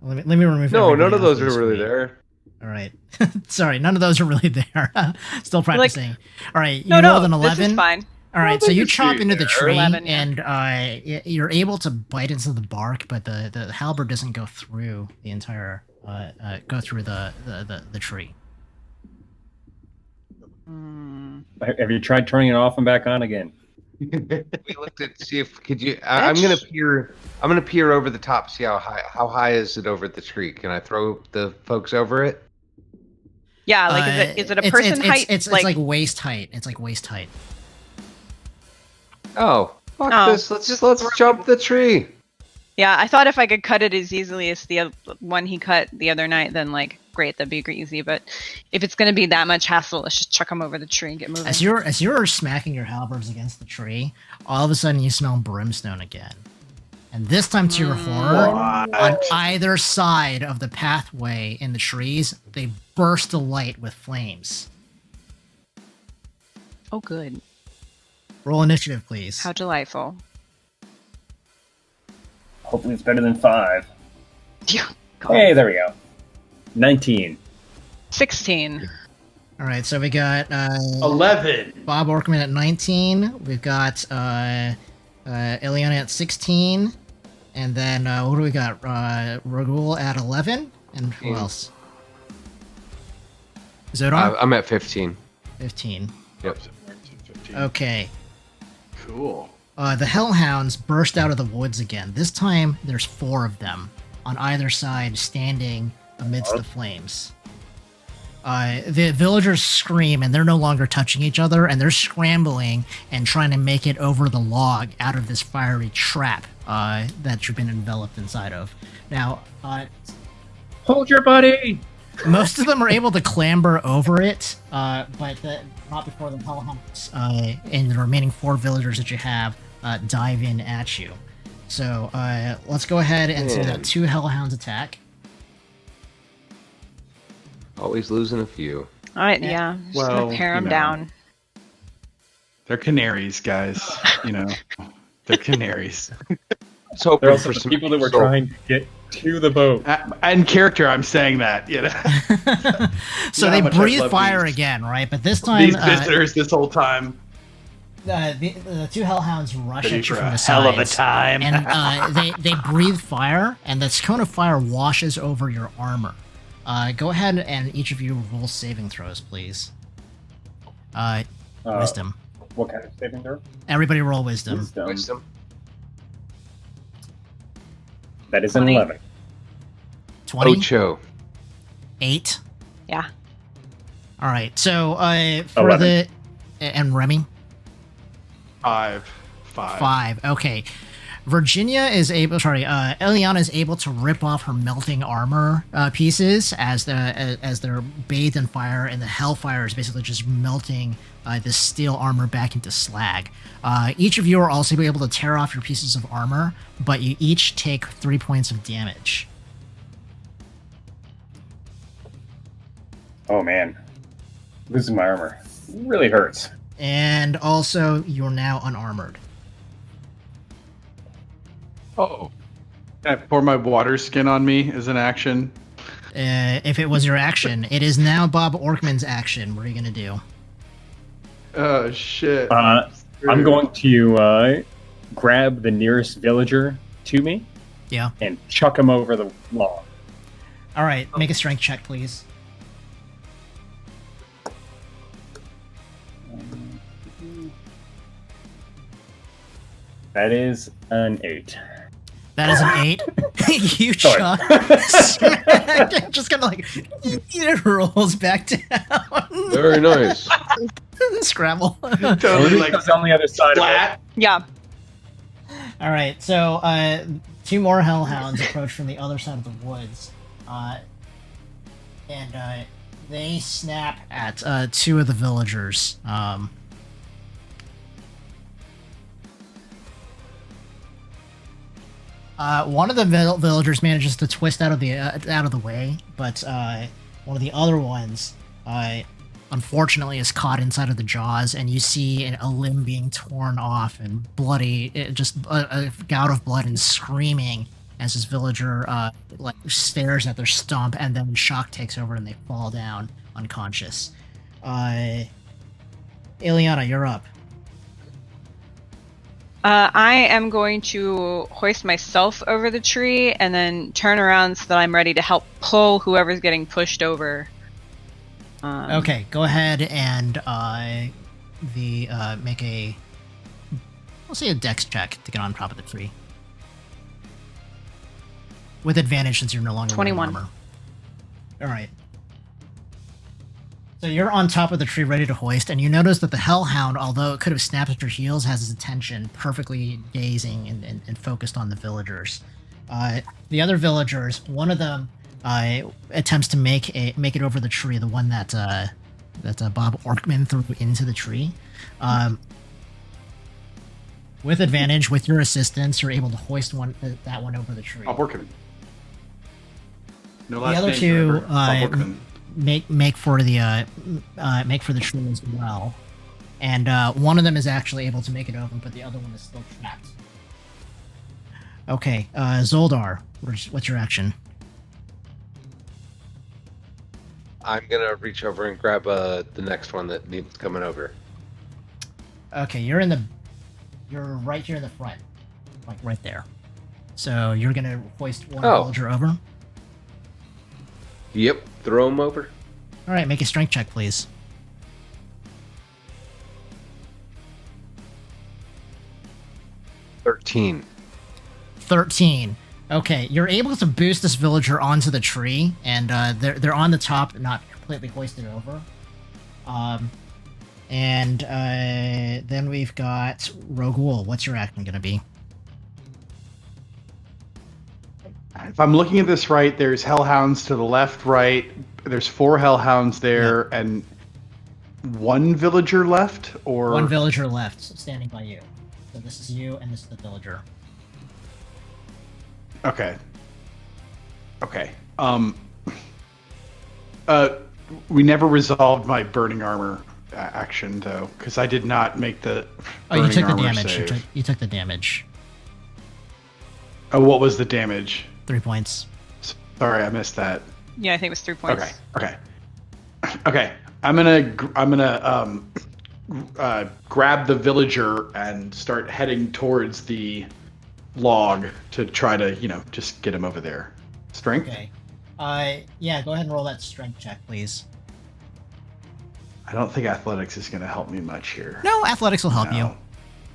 me remove. No, everybody none of off those the are really screen. there. All right. Sorry, none of those are really there. Still practicing. All right, you No, rolled an this 11. is fine. All right, so you chop into the tree, 11, yeah. and you're able to bite into the bark, but the halberd doesn't go through the entire the tree. Have you tried turning it off and back on again? We looked at see if could you. I'm gonna peer. I'm gonna peer over the top. See how high is it over the tree? Can I throw the folks over it? Yeah, like is it a person height? It's like waist height. It's like waist height. Oh, fuck Oh. this! Let's jump the tree. Yeah, I thought if I could cut it as easily as the one he cut the other night, then like great, that'd be easy. But if it's gonna be that much hassle, let's just chuck them over the tree and get moving. As you're smacking your halberds against the tree, all of a sudden you smell brimstone again. And this time, to your horror, on either side of the pathway in the trees, they burst alight with flames. Oh, good. Roll initiative, please. How delightful. Hopefully it's better than 5. Yeah. Hey, there we go. 19. 16. All right, so we got 11. Bob Orkman at 19. We've got Ileana at 16. And then what do we got? Ragul at 11. And who else? Zodar? I'm at 15. 15. Yep. Okay. Cool. The Hellhounds burst out of the woods again. This time, there's 4 of them on either side standing amidst the flames. The villagers scream, and they're no longer touching each other, and they're scrambling and trying to make it over the log out of this fiery trap that you've been enveloped inside of. Now, Hold your buddy! most of them are able to clamber over it, but not before the Hellhounds and the remaining 4 villagers that you have dive in at you. So let's go ahead and do that 2 Hellhounds attack. Always losing a few. All right, yeah. Just Well, gonna pare them you know. down. They're canaries, guys. You know, they're canaries. Let's hope They're for also the some people that were soul. trying to get to the boat. In character, I'm saying that. You know, So Yeah, they how much I breathe love fire these. again, right? But this time, these visitors this whole time. the 2 Hellhounds rush Ready at you for from a the hell of a sides, time. and they breathe fire, and this cone of fire washes over your armor. Go ahead and each of you roll saving throws, please. Wisdom. What kind of saving throw? Everybody roll wisdom. Wisdom. That is an 20. 11. 20? Ocho. 8? Yeah. All right. So for 11. and Remy? 5. 5. Okay. Virginia is able. Eliana is able to rip off her melting armor pieces as they're bathed in fire, and the hellfire is basically just melting this steel armor back into slag. Each of you are also able to tear off your pieces of armor, but you each take 3 points of damage. Oh man. Losing my armor really hurts. And also, you're now unarmored. Oh. Can I pour my water skin on me as an action? If it was your action, it is now Bob Orkman's action. What are you going to do? Oh shit! I'm going to grab the nearest villager to me. Yeah. And chuck him over the log. All right, make a strength check, please. That is an 8. That is an 8. You Sorry. chuck. Smack, just kind of like it rolls back down. Very nice. Scrabble. Totally like It's on the other side of flat. Yeah. All right, so 2 more hellhounds approach from the other side of the woods, and they snap at two of the villagers. One of the villagers manages to twist out of the way, but one of the other ones, unfortunately, is caught inside of the jaws, and you see a limb being torn off and bloody, just a gout of blood and screaming as this villager stares at their stump, and then shock takes over and they fall down unconscious. Ileana, you're up. I am going to hoist myself over the tree and then turn around so that I'm ready to help pull whoever's getting pushed over. Okay, go ahead and make a, we'll say a dex check to get on top of the tree. With advantage since you're no longer wearing 21. armor. Alright. So you're on top of the tree ready to hoist, and you notice that the Hellhound, although it could have snapped at your heels, has his attention perfectly gazing and focused on the villagers. The other villagers, one of them attempts to make it over the tree, the one that Bob Orkman threw into the tree. With advantage, with your assistance, you're able to hoist that one over the tree. Bob Orkman. No The last other name, two remember? Bob Orkman. make for the tree as well, and one of them is actually able to make it over, but the other one is still trapped. Okay, Zoldar, what's your action? I'm gonna reach over and grab the next one that needs coming over. Okay, you're right here in the front, like right there. So you're gonna hoist one villager over. Yep, throw him over. All right, make a strength check, please. $13. 13. Okay, you're able to boost this villager onto the tree, and they're on the top, not completely hoisted over. And then we've got Rogul. What's your action going to be? If I'm looking at this right, there's hellhounds to the left, right. There's 4 hellhounds there, and one villager left, or one villager left, standing by you. So this is you, and this is the villager. Okay. We never resolved my burning armor action though, because I did not make the. Oh, you took the armor damage. save. You took the damage. Oh, what was the damage? 3 points. Sorry, I missed that. Yeah, I think it was 3 points. Okay. I'm gonna grab the villager and start heading towards the log to try to, just get him over there. Strength? Okay. Yeah, go ahead and roll that strength check, please. I don't think athletics is gonna help me much here. No, athletics will help you.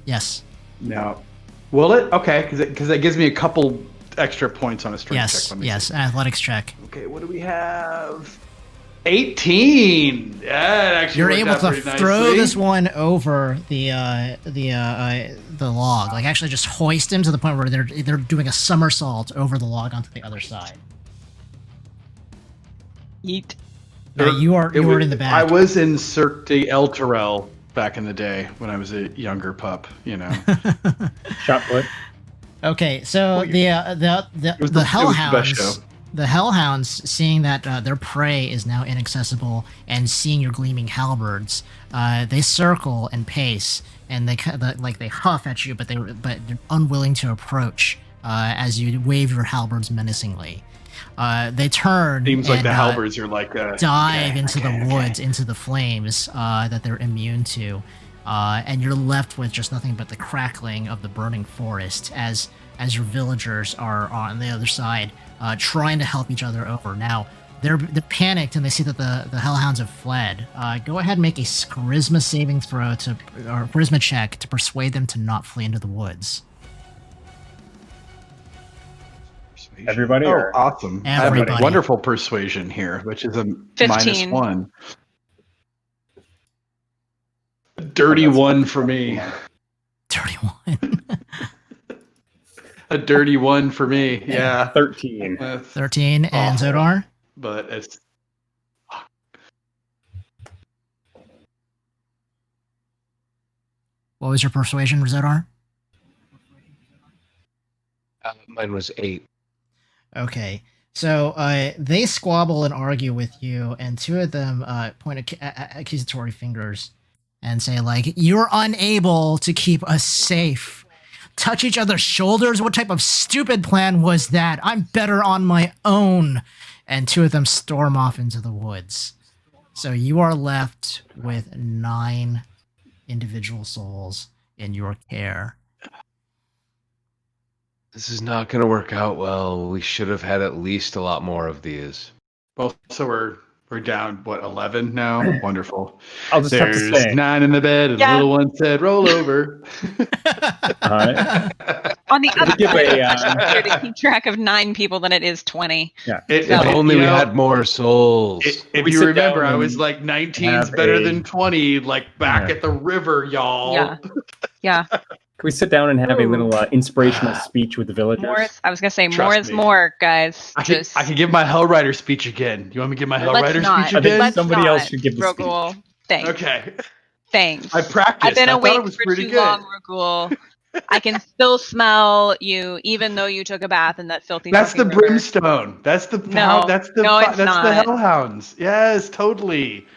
Yes. No. Will it? Okay, because that gives me a couple extra points on a strength check. Let me Yes, see. Athletics check. Okay, what do we have? 18. Yeah, it actually You're worked able out to pretty throw nicely. this one over the log, like actually just hoist him to the point where they're doing a somersault over the log onto the other side. Yeet. You are in the back. I was in Cirque de Elturel back in the day when I was a younger pup. Shot put. Okay, so It was the best show. The Hellhounds, seeing that their prey is now inaccessible and seeing your gleaming halberds, they circle and pace, and they huff at you, but they're unwilling to approach as you wave your halberds menacingly. They turn. Seems like and, the halberds are like dive into the woods, into the flames that they're immune to, and you're left with just nothing but the crackling of the burning forest as your villagers are on the other side, trying to help each other over. Now they're panicked and they see that the Hellhounds have fled. Go ahead and make a charisma saving throw or charisma check to persuade them to not flee into the woods. Everybody? Oh, Or? awesome. I have Everybody. a wonderful persuasion here, which is a 15. -1. A dirty one for me. 31. A dirty one for me. Yeah. 13. 13. And Awful. Zodar? But it's What was your persuasion, Zodar? Mine was 8. Okay. So they squabble and argue with you, and two of them point accusatory fingers and say, like, you're unable to keep us safe. Touch each other's shoulders? What type of stupid plan was that? I'm better on my own. And two of them storm off into the woods. So you are left with 9 individual souls in your care. This is not going to work out well. We should have had at least a lot more of these. Well, so we're down, what, 11 now? Wonderful. I'll just have There's to say, 9 in the bed, and the little one said, roll over. On the other give side, a, it's much easier to keep track of 9 people than it is 20. yeah. If only we had more souls. If We you sit remember, down I was and like 19's have better than 20, like back Yeah. at the river, y'all. Yeah. Yeah. Can we sit down and have a little inspirational speech with the villagers? I was going to say, Trust more is me. more, guys. I can give my Hellrider speech again. You want me to give my Let's Hellrider not. speech I think again? Let's somebody not, else should give the Rogul. Thanks. Okay. Thanks. I practiced. I've been I thought it awake was for pretty too good. long, Rogul. I can still smell you, even though you took a bath in that filthy. That's the fucking river. brimstone. That's the No. that's the No, it's that's not. the hellhounds. Yes, totally.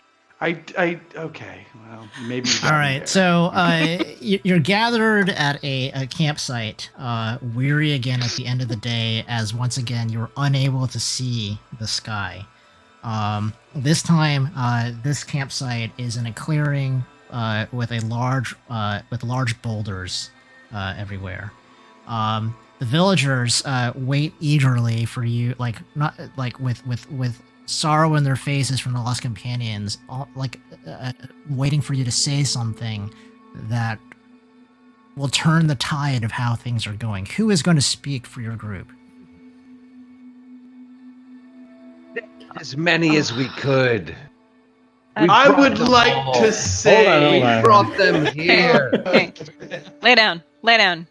I okay. Well, maybe. you got All me right, there. so you're gathered at a campsite, weary again at the end of the day, as once again you're unable to see the sky. This time, this campsite is in a clearing with large boulders everywhere. The villagers wait eagerly for you, like not like with sorrow in their faces from the lost companions, waiting for you to say something that will turn the tide of how things are going. Who is going to speak for your group? As many as we could. I would like all. to say Hold on. We brought them here. Okay. Lay down. Lay down.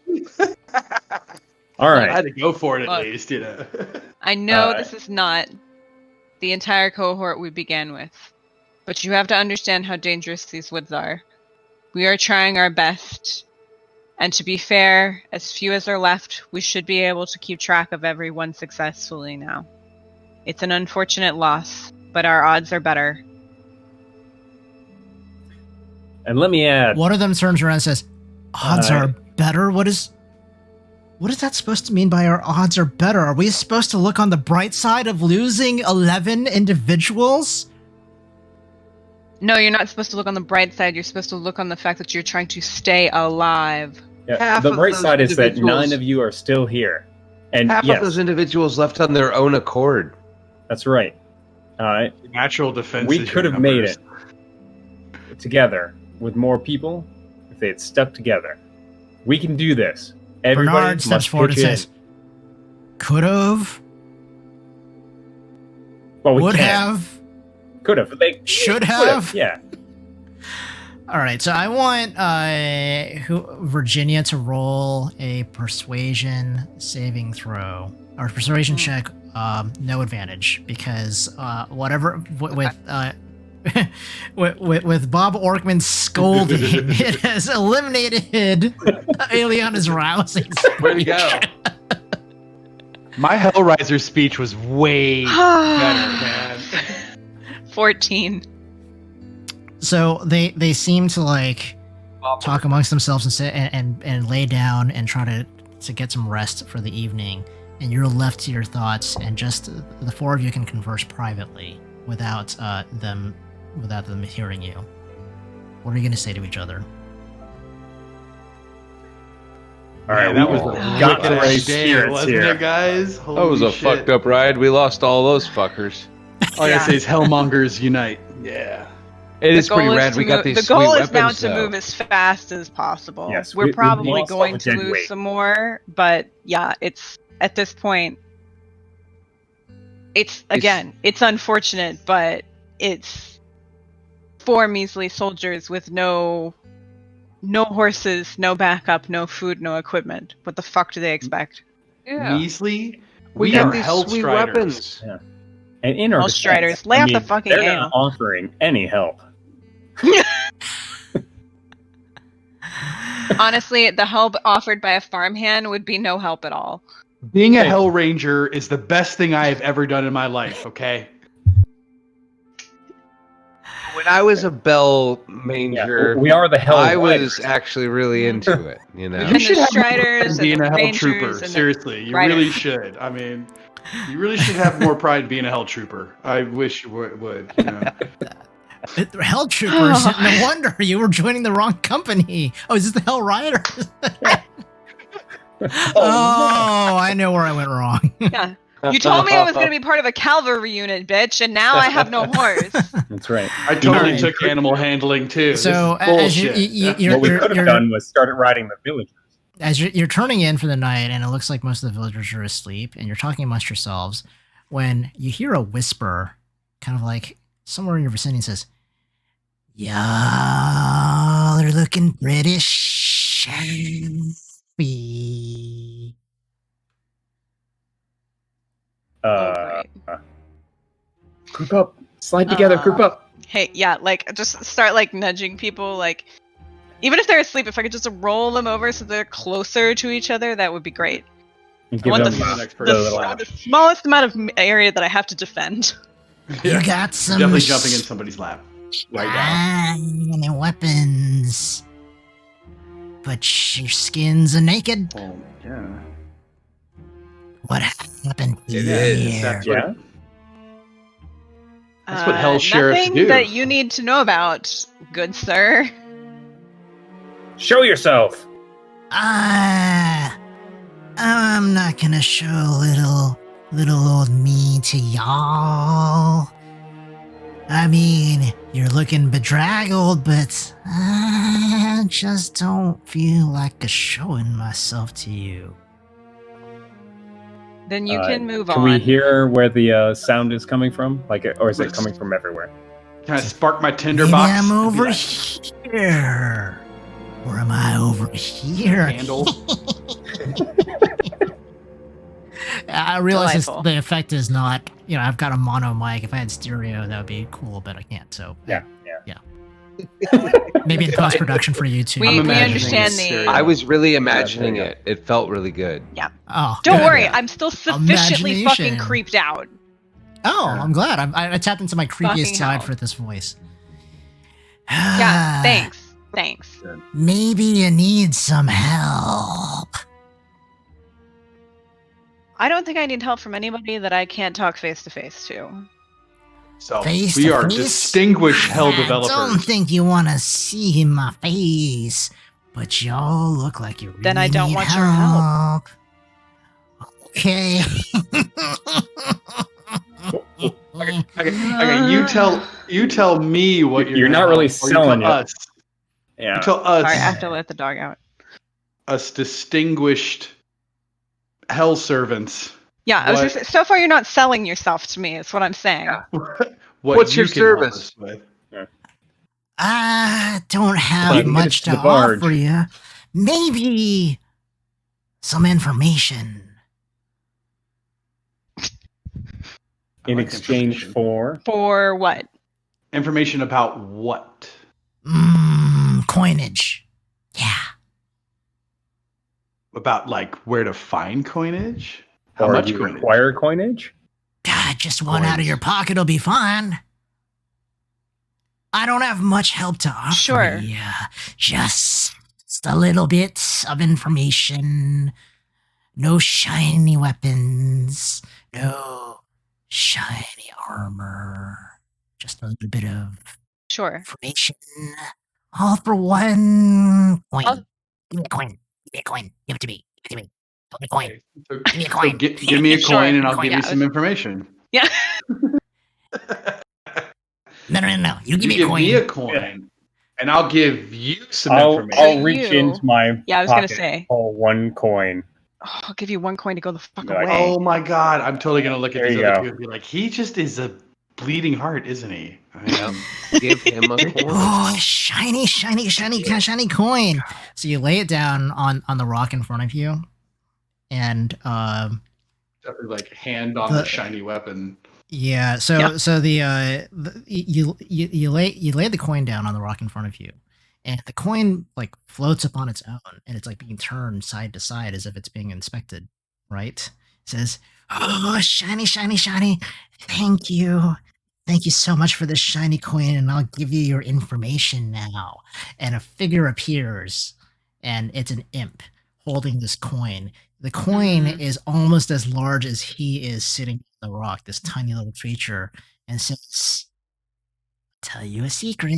All I right. had to go for it at Look. least, you know. I know this is not the entire cohort we began with, but you have to understand how dangerous these woods are. We are trying our best, and to be fair, as few as are left, we should be able to keep track of everyone successfully now. It's an unfortunate loss, but our odds are better. And let me add, One of them turns around and says, "Odds are better." What is that supposed to mean by our odds are better? Are we supposed to look on the bright side of losing 11 individuals? No, you're not supposed to look on the bright side. You're supposed to look on the fact that you're trying to stay alive. Half the of bright those side is that individuals- 9 of you are still here. And Half yes, of those individuals left on their own accord. that's right. Natural defense. We is could your have made numbers. it together with more people if they had stuck together. We can do this. Everybody Bernard steps must forward and pitch in. says, "Could have, Well, we would can. have." Could have. Should could have? Yeah. All right, so I want Virginia to roll a persuasion saving throw or persuasion check. No advantage because whatever with Bob Orkman scolding, it has eliminated Eliana's rousing. Way to go. My Hellraiser speech was way better, man. 14. So they seem to like talk amongst themselves and say and lay down and try to get some rest for the evening, and you're left to your thoughts, and just the four of you can converse privately without them hearing you. What are you going to say to each other? All right, Man, that we was a got wicked to raise day, spirits wasn't here. it, guys? That was Holy a shit. fucked up ride. We lost all those fuckers. All I gotta say is Hellmongers unite. Yeah. It is The pretty goal rad. to We got move- these The goal sweet is now weapons, to though. move as fast as possible. Yes, we're we probably lost all going the to dead lose weight. some more, but yeah, it's at this point. It's unfortunate, but it's 4 measly soldiers with no horses, no backup, no food, no equipment. What the fuck do they expect? Yeah. Measly? We are got these Hell sweet Striders. weapons. And in our All defense, Striders, lay I off the mean, fucking they're ale. not offering any help. Honestly, the help offered by a farmhand would be no help at all. Being a Hell Ranger is the best thing I have ever done in my life, okay? When I was a bell manger, we are the Hell I Riders. was actually really into it. You know, And the have more Striders pride and being the a Hell Rangers Trooper. and the Seriously, you Riders. really should. I mean, you really should have more pride being a Hell Trooper. I wish you would. You know? Hell Troopers. No wonder you were joining the wrong company. Oh, is this the Hell Riders? Oh, I know where I went wrong. Yeah. You told me I was going to be part of a cavalry unit, bitch, and now I have no horse. That's right. I totally Right. took animal handling too. So this as is bullshit. you're, What we could have you're- done was started riding the villagers. as you're turning in for the night, and it looks like most of the villagers are asleep, and you're talking amongst yourselves, when you hear a whisper, kind of like somewhere in your vicinity says, "Y'all are looking pretty shabby." Great. Group up. Slide together. Group up. Hey, yeah, like, just start, like, nudging people, like, even if they're asleep, if I could just roll them over so they're closer to each other, that would be great. And I give want them the next the, person. the smallest amount of area that I have to defend. Yeah. You got some Definitely jumping in somebody's lap. Right now. and weapons, but your skin's naked. Oh, yeah. What happened It is. here? That's Yeah. That's what Hell Sheriffs Nothing do. that you need to know about, good sir. Show yourself. I'm not gonna show little old me to y'all. I mean, you're looking bedraggled, but I just don't feel like showing myself to you. Then you can move Can on. we hear where the sound is coming from? Like, or is it coming from everywhere? Can I spark my tinder Maybe box? I'm and be over like, here. Or am I over here? Candle. I realize Delightful. the effect is not, I've got a mono mic. If I had stereo, that would be cool, but I can't. So Yeah. maybe in post production for YouTube. We imagining understand a the. stereo. I was really imagining there you it. It felt really good. Oh, Don't good. worry, I'm still sufficiently fucking Imagination. creeped out. Oh, I'm glad. I tapped into my creepiest Fucking side hell. for this voice. Yeah, thanks. Maybe you need some help. I don't think I need help from anybody that I can't talk face to face to. So Face we to are face? distinguished Hell I don't developers. think you want to see my face, but y'all look like you really Then I don't need want your help. Okay. Okay, you tell me what You're gonna not really help, or you selling tell it. us. Yeah. You tell us, Sorry, I have to let the dog out. us distinguished Hell servants. Yeah, I was What- just saying, so far you're not selling yourself to me, is what I'm saying. what What's you your can help service? us with. I don't have Like, much it's to the barge. offer you. Maybe some information. I In like exchange information. for For what? Information about what? Coinage. Yeah. About like where to find coinage? How or much you coinage? require coinage? God, just one out of Coins. your pocket will be fine. I don't have much help to offer Sure. you. Just a little bit of information. No shiny weapons. No shiny armor. Just a little bit of Sure. information. All for one coin. I'll- Give me a coin. Give me a coin. Give it to me. Give it to me. Give me a coin. So, Give me a so coin. give me a Sure, coin and I'll coin, give yeah, you some information. Yeah. No. You give You me a give coin. me a coin, and I'll give you some I'll information. reach You- into my Yeah, I was gonna pocket say. and pull one coin. Oh, I'll give you one coin to go the fuck You're like, away. Oh my god, I'm totally gonna look at There these you other go. people and be like, he just is a bleeding heart, isn't he? I mean, Give him a coin. Oh, shiny coin. So you lay it down on the rock in front of you, and definitely like hand on the shiny weapon. yeah. So Yeah. so you lay the coin down on the rock in front of you, and the coin like floats up on its own, and it's like being turned side to side as if it's being inspected. Right? It says, "Oh, shiny, shiny, shiny! Thank you." Thank you so much for this shiny coin, and I'll give you your information now. And a figure appears, and it's an imp holding this coin. The coin is almost as large as he is sitting on the rock, this tiny little creature, and says, "Tell you a secret.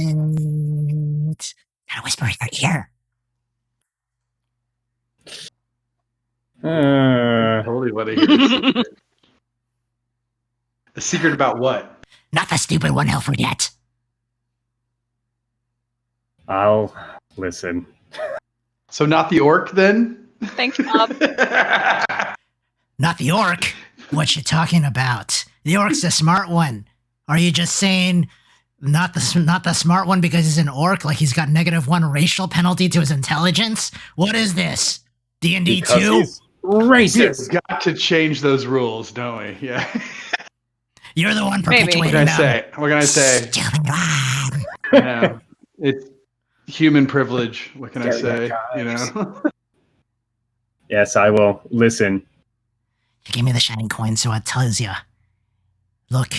Gotta whisper in your ear. Totally want to hear the secret. A secret about what? Not the stupid one he'll forget." I'll listen. So not the orc then? Thanks, Bob. Not the orc. What you talking about? The orc's the smart one. Are you just saying not the smart one because he's an orc, like he's got -1 racial penalty to his intelligence? What is this? D&D 2? Racist. We've got to change those rules, don't we? Yeah. You're the one Maybe. perpetuating What can I them. say? What can I say? Stupid one. You know, it's human privilege. What can I Damn say? it, You guys. know. Yes, I will listen. You gave me the shining coin, so it tells you. Look,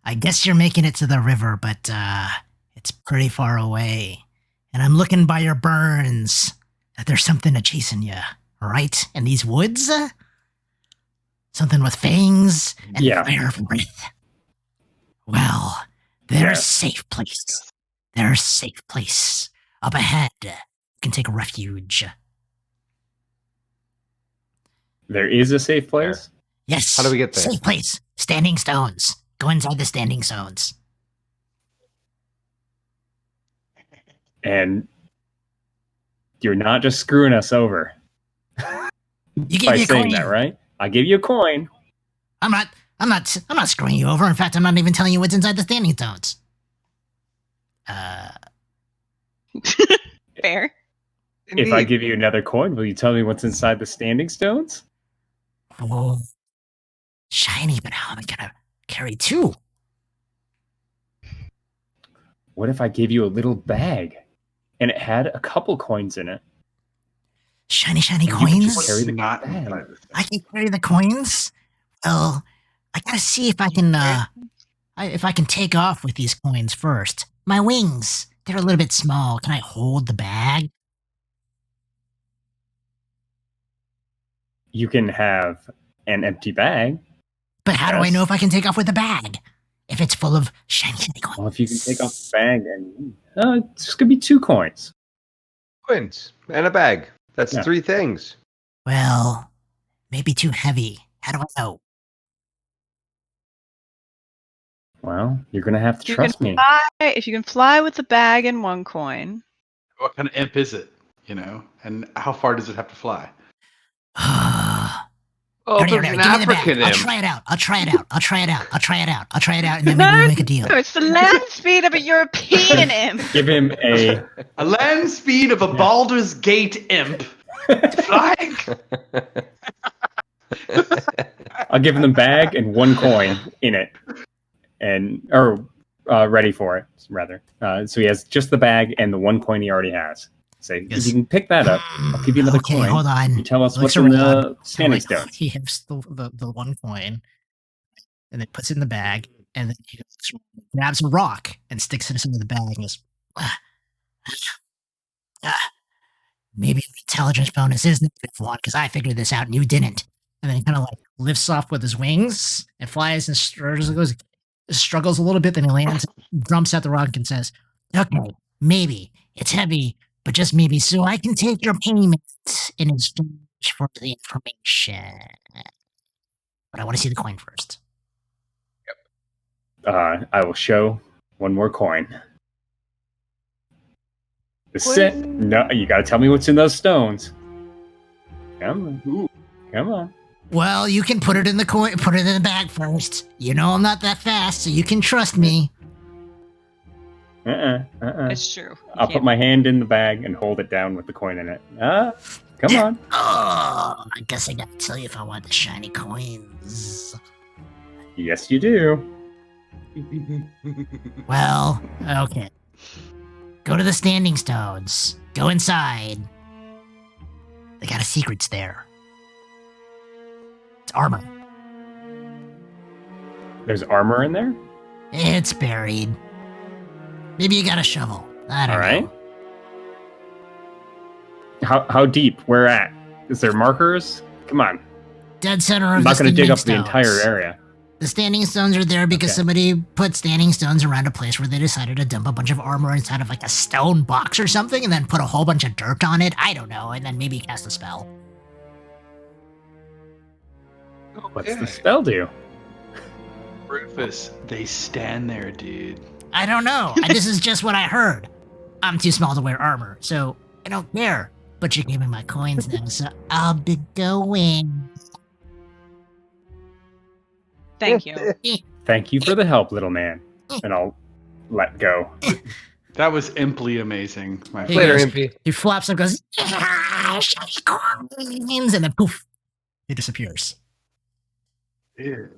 I guess you're making it to the river, but it's pretty far away. And I'm looking by your burns that there's something a chasing you, right? In these woods? Something with fangs and Yeah. fire breath. Well, there's a safe place. There's a safe place. Up ahead, you can take refuge. There is a safe place? Yes. How do we get there? Safe place. Standing stones. Go inside the standing stones. And you're not just screwing us over You give by me a saying coin. that, right? I give you a coin. I'm not screwing you over. In fact, I'm not even telling you what's inside the standing stones. Fair. If I give you another coin, will you tell me what's inside the standing stones? Oh, shiny, but how am I gonna carry 2? What if I gave you a little bag and it had a couple coins in it? Shiny, shiny And you could just coins? carry the Not bag. inside the thing. I can carry the coins? Well, I gotta see if I can, if I can take off with these coins first. My wings, they're a little bit small. Can I hold the bag? You can have an empty bag. But how do I Yes. know if I can take off with the bag? If it's full of shiny, shiny coins. Well, if you can take off the bag, and it's just gonna be 2 coins. Coins and a bag. That's Yeah. 3 things. Well, maybe too heavy. How do I know? Well, you're gonna have to If you trust can me. fly, if you can fly with the bag and 1 coin, What kind of imp is it? You know, and how far does it have to fly? Oh, Here, if here, it's here, an give me the bag. African I'll imp. try it out. I'll try it out. I'll try it out. I'll try it out. I'll try it out. And then maybe we'll make a deal. no, it's the land speed of a European imp. Give him a A land speed of a Baldur's Gate imp flying. I'll give him the bag and 1 coin in it, ready for it rather. So he has just the bag and the 1 coin he already has. Say, Yes. if you can pick that up, I'll give you another Okay, coin. hold on. You tell us Looks what's in around. the standing So, like, stones. he has the 1 coin, and then puts it in the bag, and then he grabs a rock and sticks it into the bag and goes, maybe the intelligence bonus is -1 because I figured this out and you didn't. And then he kind of like lifts off with his wings and flies and struggles a little bit. Then he lands, jumps at the rock and says, "Okay, maybe it's heavy, but just maybe, so I can take your payment in exchange for the information. But I want to see the coin first." I will show 1 more coin. Descent. No, you gotta tell me what's in those stones. Come on. Come on. Well, you can put it in the bag first. You know I'm not that fast, so you can trust me. It's true. I'll put my hand in the bag and hold it down with the coin in it. Come on. Oh, I guess I gotta tell you if I want the shiny coins. Yes, you do. Well, okay. Go to the Standing Stones. Go inside. They got a secrets there. It's armor. There's armor in there? It's buried. Maybe you got a shovel. I don't All right. know. How deep? Where at? Is there markers? Come on. Dead center of I'm the not going to dig Standing up the Stones. entire area. The Standing Stones are there because Okay. somebody put Standing Stones around a place where they decided to dump a bunch of armor inside of like a stone box or something and then put a whole bunch of dirt on it. I don't know. And then maybe cast a spell. What's the spell do? Rufus, they stand there, dude. I don't know. This is just what I heard. I'm too small to wear armor, so I don't care. But you gave me my coins now, so I'll be going. Thank you. Thank you for the help, little man. And I'll let go. That was imply amazing, my He friend. Later, goes- MP. He flaps and goes, coins, and then poof, he disappears. Dude.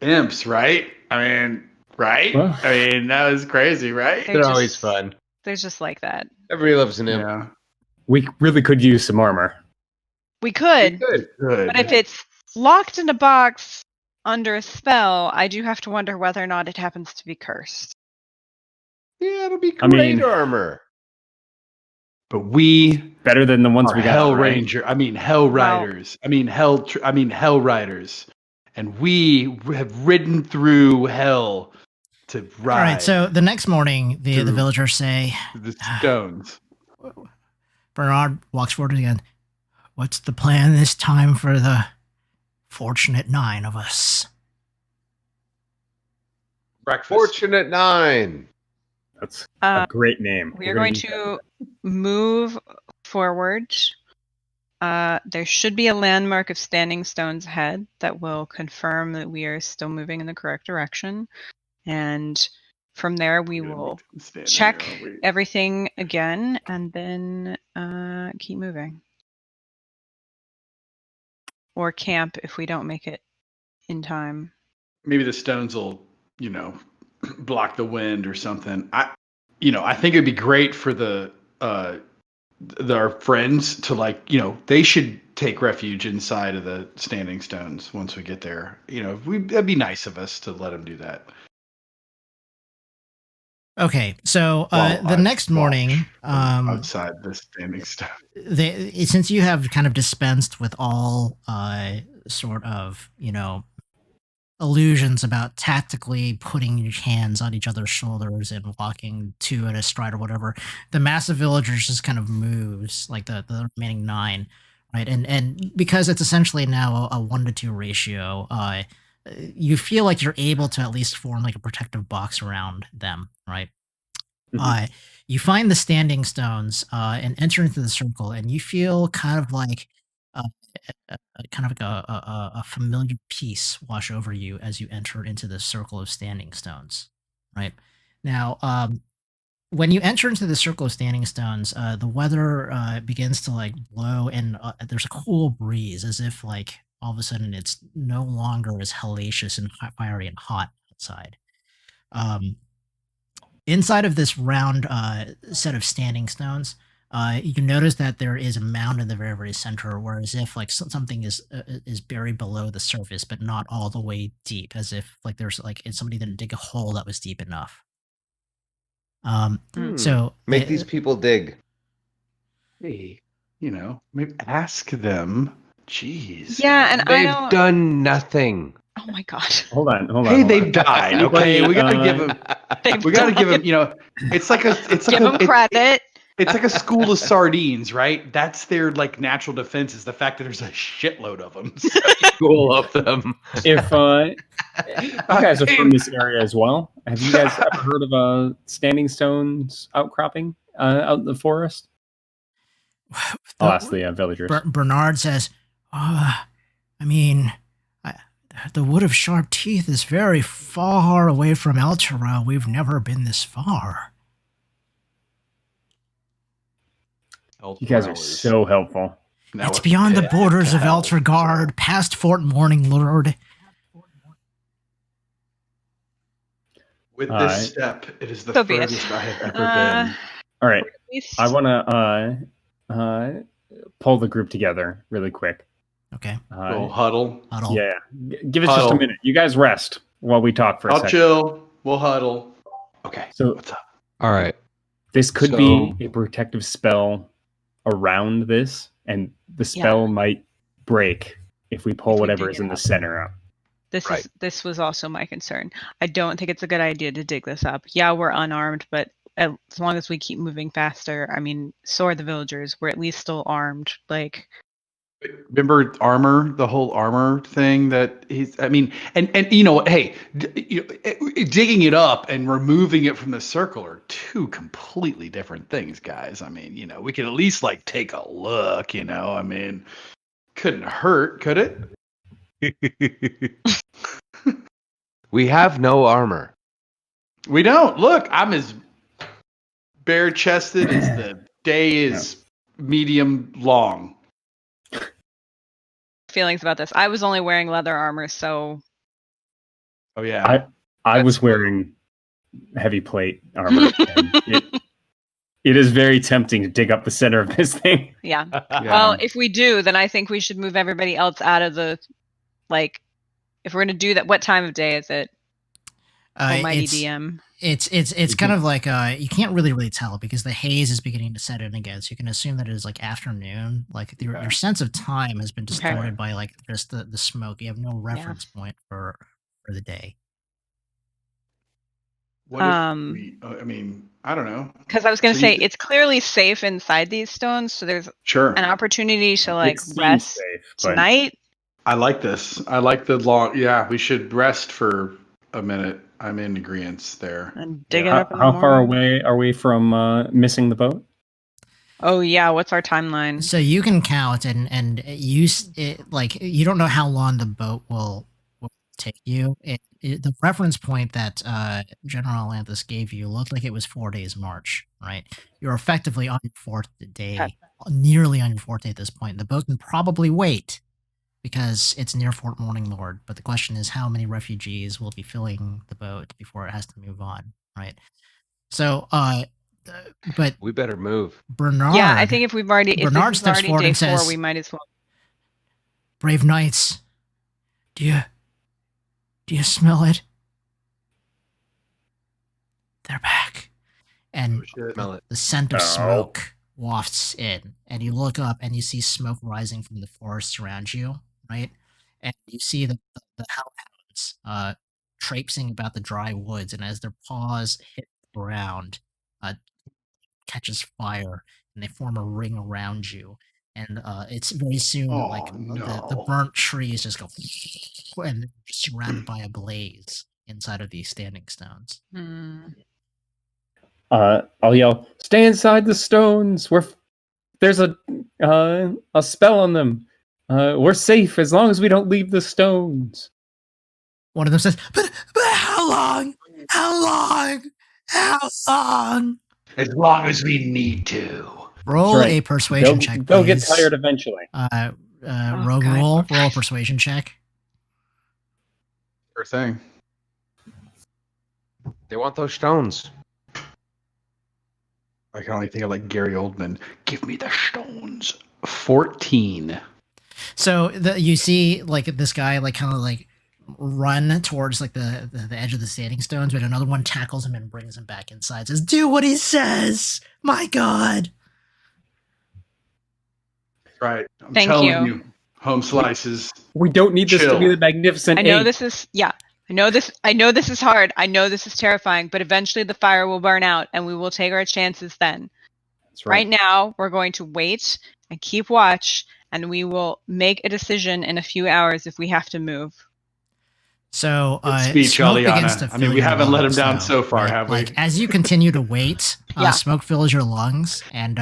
Imps, right? I mean, right? Well- I mean, that was crazy, right? They're They're just- always fun. They're just like that. Everybody loves an imp. Yeah. We really could use some armor. We could, Good. Good. but if it's locked in a box under a spell, I do have to wonder whether or not it happens to be cursed. Yeah, it'll be I great mean- armor. But we Better than the ones are we got. Hell right? Ranger. I mean, Hell Riders. I mean, Hell Riders. And we have ridden through hell to ride All right, so the next morning, the Through- villagers say, the stones. Bernard walks forward again. What's the plan this time for the fortunate 9 of us? Breakfast. Fortunate 9. That's Uh, a great name. We are We're going use that. to move forward. There should be a landmark of standing stones ahead that will confirm that we are still moving in the correct direction. And from there, we will check everything again and then keep moving. Or camp if we don't make it in time. Maybe the stones will, block the wind or something. I think it'd be great for our friends to they should take refuge inside of the standing stones once we get there. That'd be nice of us to let them do that. Okay, so While the I next morning, watch outside the standing stone. since you have kind of dispensed with all sort of, illusions about tactically putting your hands on each other's shoulders and walking 2 at a stride or whatever, the mass of villagers just kind of moves, like the remaining 9, right? And because it's essentially now a 1-to-2 ratio, you feel like you're able to at least form like a protective box around them, right? Mhm. You find the standing stones and enter into the circle, and you feel kind of like a familiar peace wash over you as you enter into the circle of standing stones, right? Now, when you enter into the circle of standing stones, the weather begins to like blow, and there's a cool breeze, as if like all of a sudden it's no longer as hellacious and fiery and hot outside. Inside of this round set of standing stones, you notice that there is a mound in the very, very center, where as if like something is buried below the surface, but not all the way deep, as if like there's like somebody didn't dig a hole that was deep enough. So Make these people dig. Hey, maybe ask them. Jeez. Yeah, and I They've don't. done nothing. Oh my god. Hold on. Hey, they've died. Okay, we gotta give them. They've We gotta give died. them. It's like Give them credit. It's like a school of sardines, right? That's their like natural defense, is the fact that there's a shitload of them. Cool of them. If you guys are from this area as well, have you guys ever heard of standing stones outcropping out in the forest? I'll ask the villagers. Bernard says, the Wood of Sharp Teeth is very far away from Elturel. We've never been this far. You guys are so helpful. It's beyond the borders of Elturgard, past Fort Morning Lord. With this step, it is the So be it. furthest I have ever been. All right. At least- I want to pull the group together really quick. Okay. We'll huddle. Huddle. Yeah. Give us just a Huddle. minute. You guys rest while we talk for a I'll second. chill. We'll huddle. Okay. So What's up? All right. this could So- be a protective spell around this, and the spell might break if we pull If we whatever dig is it in the up. center up. This was also my concern. I don't think it's a good idea to dig this up. Yeah, we're unarmed, but as long as we keep moving faster, I mean, so are the villagers. We're at least still armed. Like, Remember armor, the whole armor thing that he's, I mean, and you know, hey, digging it up and removing it from the circle are two completely different things, guys. I mean, you know, we could at least like take a look, you know, I mean, couldn't hurt, could it? We have no armor. We don't. Look, I'm as bare chested as the day is medium long. feelings about this. I was only wearing leather armor, so Oh yeah. I was wearing heavy plate armor. And it is very tempting to dig up the center of this thing. yeah. Yeah. Well, if we do, then I think we should move everybody else out of the, like, if we're going to do that, what time of day is it? Almighty DM. It's kind of like you can't really tell because the haze is beginning to set in again. So you can assume that it is like afternoon. Like your sense of time has been distorted by like just the smoke. You have no reference point for the day. What if we, I mean, I don't know. Because I was going to So say, you- it's clearly safe inside these stones, so there's Sure. an opportunity to like It seems rest safe, but- tonight. I like this. I like the long. Yeah, we should rest for a minute. I'm in agreement there. And dig it Yeah. up in the How far morning. away are we from missing the boat? Oh yeah, what's our timeline? So you can count and use it like you don't know how long the boat will take you. The reference point that General Atlantis gave you looked like it was 4 days march, right? You're effectively on your fourth day, nearly on your fourth day at this point. The boat can probably wait because it's near Fort Morning Lord, but the question is how many refugees will be filling the boat before it has to move on, right? So, but We better move. Bernard, Yeah, I think if we've already, if Bernard this is steps already forward day and 4, says- we might as well. brave knights, do you smell it? They're back. And Smell it. the scent of Oh. smoke wafts in, and you look up and you see smoke rising from the forest around you, right? And you see the hellhounds traipsing about the dry woods, and as their paws hit the ground, catches fire, and they form a ring around you. And it's very soon Oh, like the no. burnt trees just go and they're surrounded by a blaze inside of these standing stones. I'll yell, "Stay inside the stones! There's a spell on them. We're safe as long as we don't leave the stones." One of them says, "But how long? How long? How long?" As long as we need to. Roll That's right. a persuasion check. They'll get please. tired eventually. Rogue God. roll a persuasion check. Sure thing. They want those stones. I can only think of like Gary Oldman. Give me the stones. 14. So you see like this guy like kind of like run towards like the edge of the standing stones, but another one tackles him and brings him back inside. Says, "Do what he says." My God. Right. I'm Thank telling you. you. Home slices. We don't need this to Chill. be the magnificent I know eight. this is I know this is hard. I know this is terrifying, but eventually the fire will burn out and we will take our chances then. That's Right now, we're going to wait and keep watch, and we will make a decision in a few hours if we have to move. So Good speech, smoke begins Aliana. to I fill mean, we your haven't let him lungs, down though, so far, right? have we? Like as you continue to wait, Yeah. smoke fills your lungs, and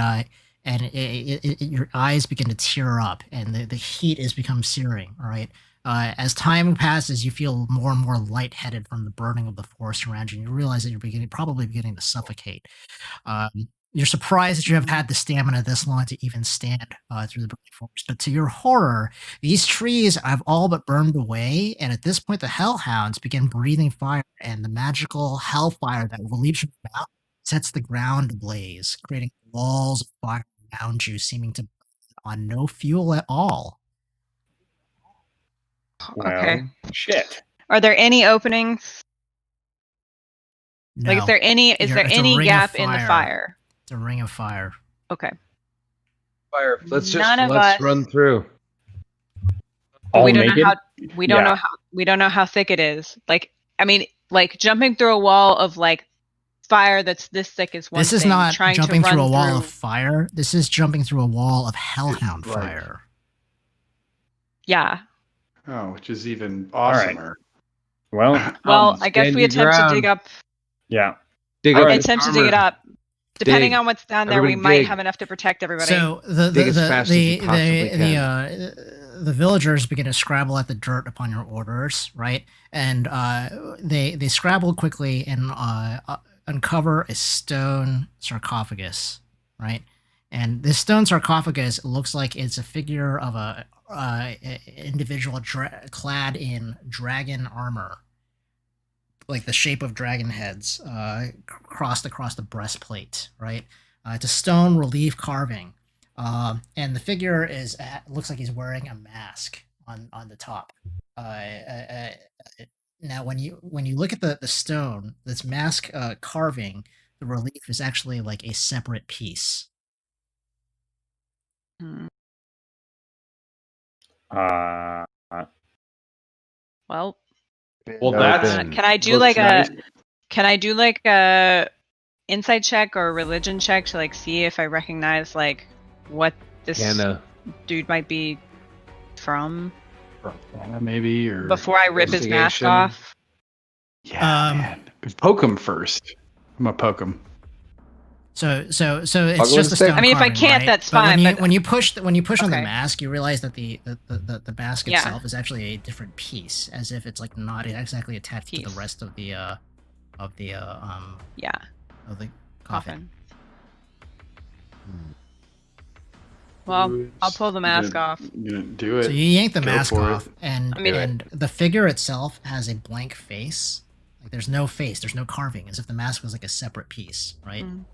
your eyes begin to tear up, and the heat has become searing. All right. As time passes, you feel more and more lightheaded from the burning of the forest around you. And you realize that you're probably beginning to suffocate. You're surprised that you have had the stamina this long to even stand through the burning forest. But to your horror, these trees have all but burned away, and at this point, the hellhounds begin breathing fire, and the magical hellfire that relieves from your mouth sets the ground ablaze, creating walls of fire around you, seeming to burn on no fuel at all. Okay. Well, shit. Are there any openings? No, Like, is there any it's a any ring of gap in the fire? It's a ring of fire. Okay. Fire. Let's None of let's us- run through. But All we don't naked? know how we don't know how thick it is. Like, I mean, like jumping through a wall of like fire that's this thick is one This is thing. not Trying jumping to through a run wall through- of fire. This is jumping through a wall of hellhound It's like- fire. Yeah. Oh, which is even right. awesomer. Well, Well, I guess stand we your attempt to ground. dig up. yeah. Dig All up right. the Attempt to dig it armor. up. Depending Dig. on what's down there, we Everybody might dig. have enough to protect everybody. So Dig as fast as you possibly the villagers begin to scrabble at the dirt upon your orders, right? And they scrabble quickly and uncover a stone sarcophagus, right? And this stone sarcophagus looks like it's a figure of a individual clad in dragon armor, like the shape of dragon heads crossed across the breastplate, right? It's a stone relief carving, and the figure looks like he's wearing a mask on the top. Now, when you look at the stone, this mask carving, the relief is actually like a separate piece. Hmm. Well, Well, that's Open. can I do looks like nice. a insight check or a religion check to like see if I recognize like what this dude might be from maybe or before I rip his mask Investigation. off? yeah, man. Poke him first. I'm gonna poke him. So it's I'll go just with a the stone stick. I mean, if I carving, can't, right? that's But fine, but- when you push on the Okay. mask, you realize that the mask Yeah. itself is actually a different piece, as if it's like not exactly attached to Piece. the rest of the Yeah, coffin. coffin. Well, I'll pull the mask off. You gonna do it? So you yank the Go mask for it. off, and I mean- and the figure itself has a blank face. Like there's no face, there's no carving, as if the mask was like a separate piece, right? Mm.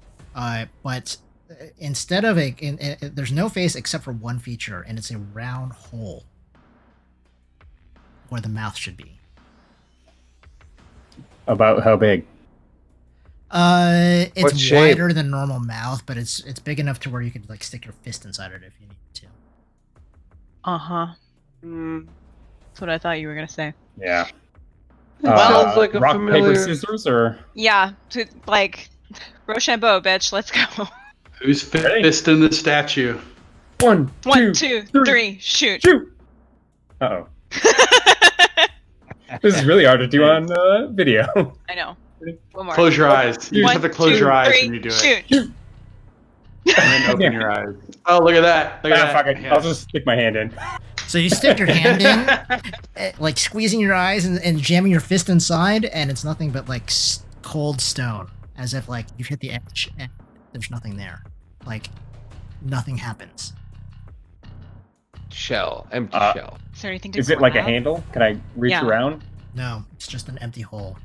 But instead of there's no face except for one feature, and it's a round hole where the mouth should be. About how big? What It's shape? wider than normal mouth, but it's big enough to where you could like stick your fist inside it if you need to. Uh-huh. That's what I thought you were gonna say. Yeah. Sounds like a rock, familiar- paper, scissors, or Yeah, to like Rochambeau, bitch. Let's go. Who's Ready? fist in the statue? one, 1, 2, 3, shoot. shoot. Uh oh. This is really hard to do on video. I know. One more. Close your eyes. You just 1, have to close 2, your eyes 3, when you do it. shoot. And then open your eyes. Oh, look at that. Look at Ah, that. fuck it. Yeah. I'll just stick my hand in. So you stick your hand in, like squeezing your eyes and jamming your fist inside, and it's nothing but like cold stone, as if like you've hit the edge and there's nothing there. Like nothing happens. Shell. Empty shell. Is there anything to Is it grab? like a handle? Can I reach Yeah. around? No, it's just an empty hole.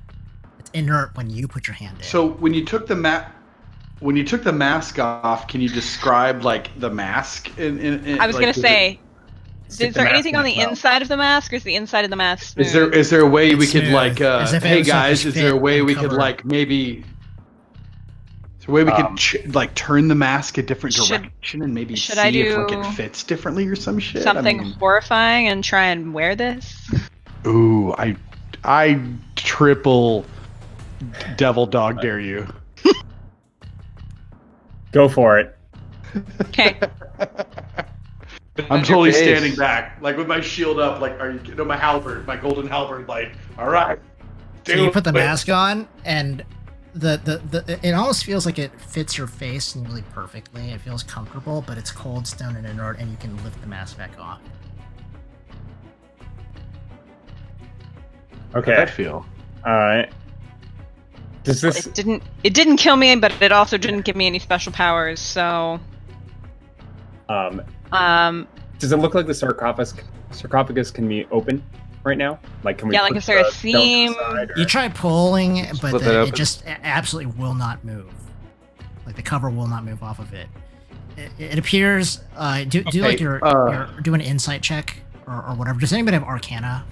It's inert when you put your hand in. So when you took the mask off, can you describe like the mask? In I was like, gonna is say, Stick is the there mask anything in on the the mouth. inside of the mask, or is the inside of the mask smooth? Is there a way we It's could smooth, like as if it hey was, like, guys, a is there a fit way and we could cover. like maybe is there a way we could like turn the mask a different Should- direction and maybe should see I if like do it fits differently or some shit? something I mean, horrifying and try and wear this? ooh, I triple devil dog dare you. Go for it. Okay. I'm totally face. standing back, like with my shield up, like my halberd, my golden halberd, like, all right. So you put the it. mask on, and the it almost feels like it fits your face nearly perfectly. It feels comfortable, but it's cold stone and inert, and you can lift the mask back off. How'd Okay. that feel? All right. Does this? It didn't kill me, but it also didn't give me any special powers. So. Does it look like the sarcophagus can be open right now? Like, can we? Yeah, like, put is there a the stone seam? aside, or- You try pulling, but Split that it open. just absolutely will not move. Like the cover will not move off of it. It appears. Do like your do an insight check or whatever. Does anybody have Arcana?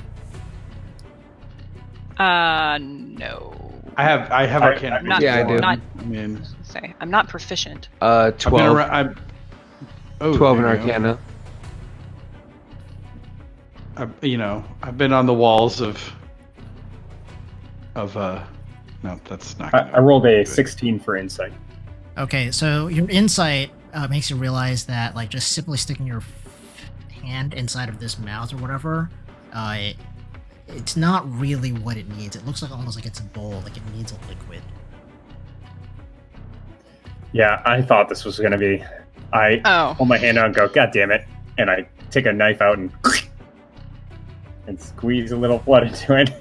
No. I have Arcana. Not, Yeah, I do. Not, I mean, say, I'm not proficient. 12. 12 12 in Arcana. I've been on the walls of no, that's not. I rolled a 16 for insight. Okay, so your insight makes you realize that like just simply sticking your hand inside of this mouth or whatever, it's not really what it needs. It looks like almost like it's a bowl, like it needs a liquid. Yeah, I thought this was gonna be. I pull my hand out and go, God damn it! And I take a knife out and squeeze a little blood into it.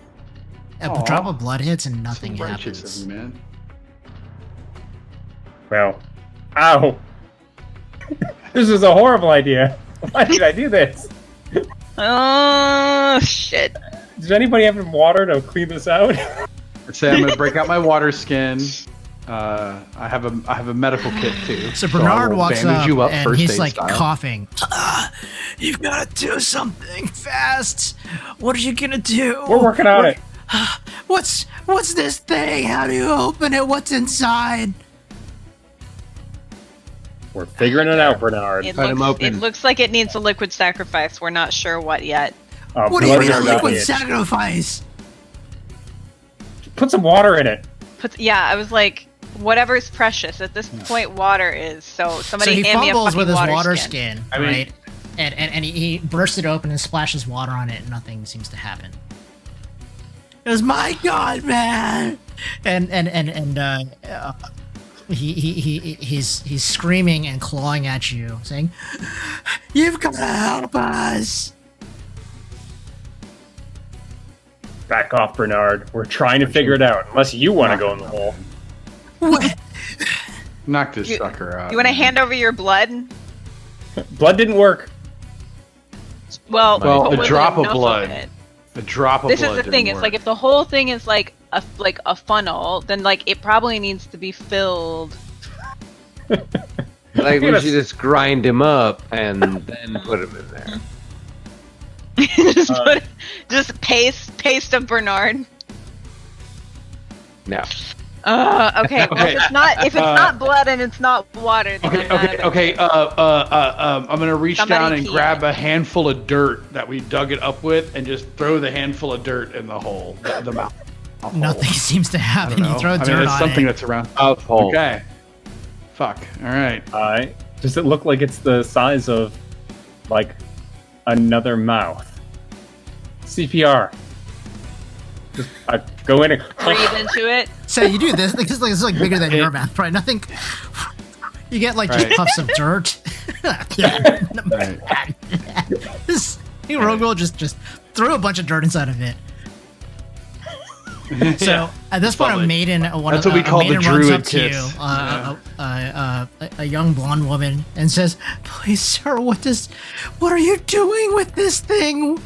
A drop of blood hits and nothing So righteous happens. of you, man. Well, ow! This is a horrible idea. Why did I do this? Oh shit! Does anybody have water to clean this out? Say I'm gonna break out my water skin. I have a medical kit too. So I Bernard will walks bandage up, you and first he's aid like style. coughing. You've got to do something fast. What are you gonna do? We're working on it. What's this thing? How do you open it? What's inside? We're figuring it out, Bernard. It Cut him looks, open. it looks like it needs a liquid sacrifice. We're not sure what yet. What do you mean a Bernard, liquid not it. sacrifice? Put some water in it. Yeah, I was like, whatever's precious at this point. Water is. So somebody So he hand me a fumbles fucking with his water skin, I mean- right? And he bursts it open and splashes water on it, and nothing seems to happen. It was my God, man! He's screaming and clawing at you, saying, "You've got to help us!" Back off, Bernard. We're trying to figure it out. Unless you want to go in the hole. What? Knock this sucker out. You want to man. hand over your blood? Blood didn't work. Well, Well, put a drop of enough blood. it. A drop of This blood. is the thing. didn't It's like work. if the whole thing is like a funnel, then like it probably needs to be filled. Like we should just grind him up and then put him in there. just paste of Bernard. No. Okay. Well, if it's not blood and it's not water. Then Okay. I'm gonna reach Somebody down and pee grab it. a handful of dirt that we dug it up with, and just throw the handful of dirt in the hole, the mouth. Nothing seems to I happen. don't know. You throw I mean, dirt it's on something it. that's around. Hole. Okay. Fuck. All right. Does it look like it's the size of, like, another mouth? CPR. Just, I go in and breathe into it. So you do this. This is like bigger than your mouth, right? Nothing. You get like just Right. puffs of dirt. Right. Rogue will just throw a bunch of dirt inside of it. So at this point, a Lovely. maiden, That's what we call the maiden runs druid up to you, kiss. a young blonde woman, and says, "Please, sir, what are you doing with this thing?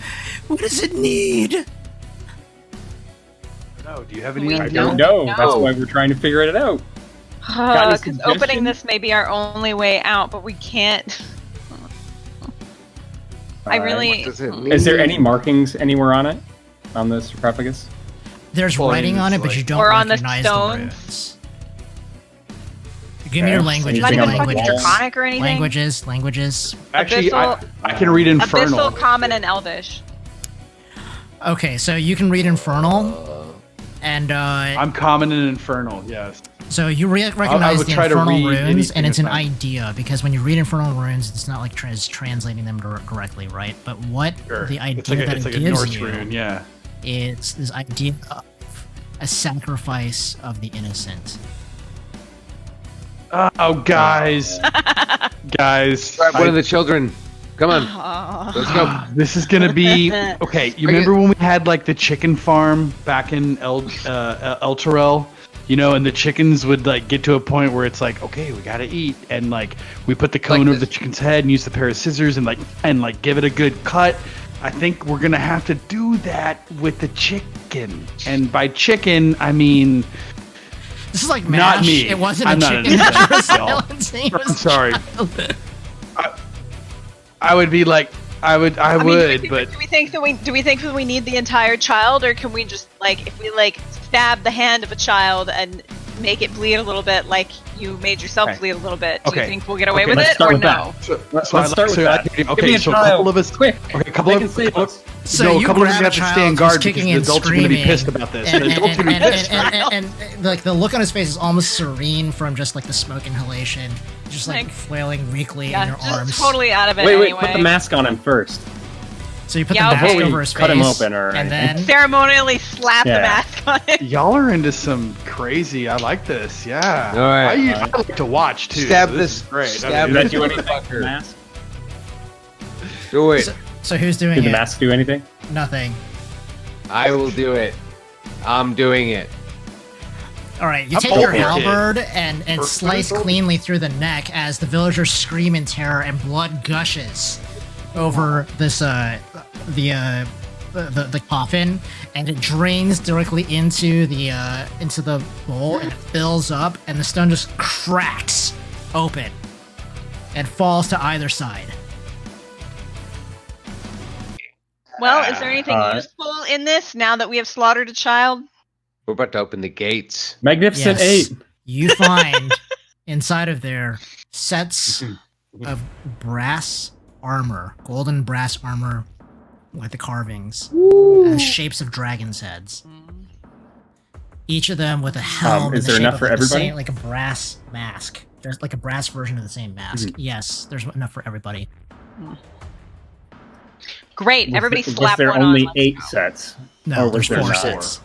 What does it need?" No, do you have any We I idea? don't know. No. That's why we're trying to figure it out. Got any Because opening suggestions? this may be our only way out, but we can't. I really. Does it mean? Is there any markings anywhere on it? On the sarcophagus? There's Points, writing on it, but you don't Or on the recognize the stones. runes. Give me your Okay. languages. Not Anything even on the fucking walls? draconic or anything. Languages. Actually, Abyssal- I can read infernal. Abyssal, Common, and Elvish. Okay, so you can read Infernal, and I'm common and infernal. Yes. so you recognize would the try to Infernal read runes, and anything it's an that's not- idea because when you read Infernal runes, it's not like translating them directly, right? But what Sure. the idea it's like that it's it like a gives Norse you rune. Yeah. is this idea of a sacrifice of the innocent. Oh, guys, guys. Grab one of the children. Come on. Oh. Let's go. This is gonna be okay. You Bring remember when we had like the chicken farm back in Elturel? you know, and the chickens would like get to a point where it's like, okay, we gotta eat, and like we put the cone over the chicken's head and use the pair of scissors and like give it a good cut. I think we're gonna have to do that with the chicken, and by chicken I mean This is like not MASH. me. It wasn't I'm a not chicken. an that was insect, y'all. silencing, it was I'm sorry. child. I would be like, I would, but do we think that we need the entire child, or can we just like if we like stab the hand of a child and make it bleed a little bit, like you made yourself bleed a little bit? Do you think we'll get away with let's it, start or with no? Let's start with that. Give me a so a child. couple of us, Quick. Okay, a couple They of can save us. So no, a you couple of us grab a have to child stand guard who's because kicking the and adults are going to be screaming, pissed about this. The adults are going to be pissed. and like the look on his face is almost serene from just like the smoke inhalation, just like flailing weakly in your just arms. totally out of it. Wait, anyway. put the mask on him first. So you put Yeah, the mask before over his face, cut him open or and anything. then ceremonially slap the Yeah. mask on it. Y'all are into some crazy. I like this. Yeah. All right. I like to watch too. Stab so this. is great. Stab I mean, this Did that do anything? fucker. Mask? Do it. So who's doing Did the it? mask do anything? Nothing. I will do it. I'm doing it. All right, you I'm take your open, kid. halberd and First slice open. cleanly through the neck as the villagers scream in terror and blood gushes over this the coffin, and it drains directly into the bowl and it fills up, and the stone just cracks open and falls to either side. Well, is there anything useful in this now that we have slaughtered a child? We're about to open the gates. Magnificent Yes. 8. You find inside of there sets of brass armor, golden brass armor with the carvings, shapes of dragons' heads. Each of them with a helm. Is in the there shape enough of, for like, the everybody? same, like a brass mask. There's like a brass version of the same mask. Yes, there's enough for everybody. Great, everybody Was slap there one only on. 8 sets? No, Or there's was there 4 not? sets.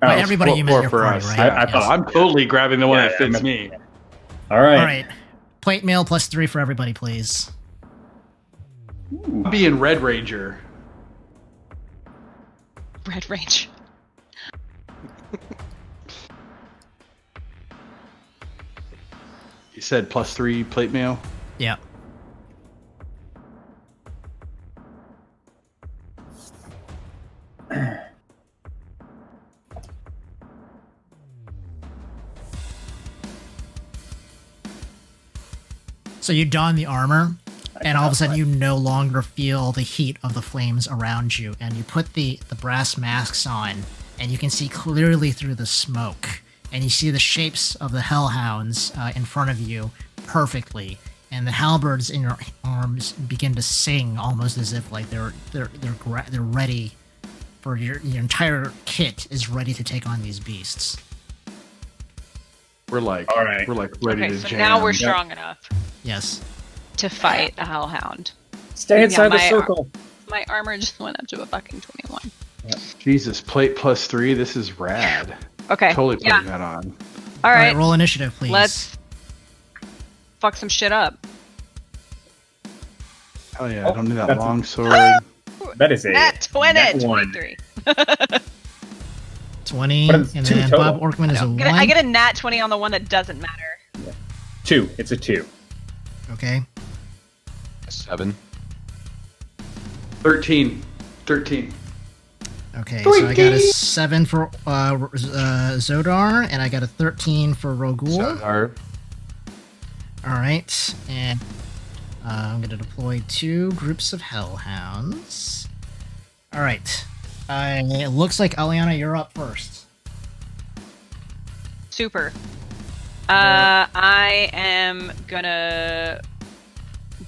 Oh, By everybody, you meant four your for party, us. right? I Yes. thought- I'm totally grabbing the one Yeah, that yeah, fits I'm- me. All right. All right. Plate meal plus 3 for everybody, please. I'm being Red Ranger. Red Range. You said plus 3 plate mail. Yeah. So you don the armor, and all of a sudden you no longer feel the heat of the flames around you, and you put the brass masks on, and you can see clearly through the smoke, and you see the shapes of the hellhounds in front of you perfectly, and the halberds in your arms begin to sing almost as if like they're ready for your entire kit is ready to take on these beasts. We're like, All right. we're like ready Okay, to so jam. now we're strong enough Yes. to fight a hellhound. Stay inside the my- circle. My armor just went up to a fucking 21. Jesus, plate plus 3. This is rad. Okay. Totally putting Yeah. that on. All right. Roll initiative, please. Let's fuck some shit up. Hell yeah! I don't need that that's- long sword. That is a Nat 20, nat one. 23. 20, But and it's 2 then total. Bob Orkman is a 1. I get a nat 20 on the one that doesn't matter. 2. It's a 2. Okay. 7. 13. 13. Okay, so I got a 7 for Zodar, and I got a 13 for Rogul. Sodar. Alright, and I'm going to deploy 2 groups of hellhounds. Alright. It looks like Aliana, you're up first. Super. I am gonna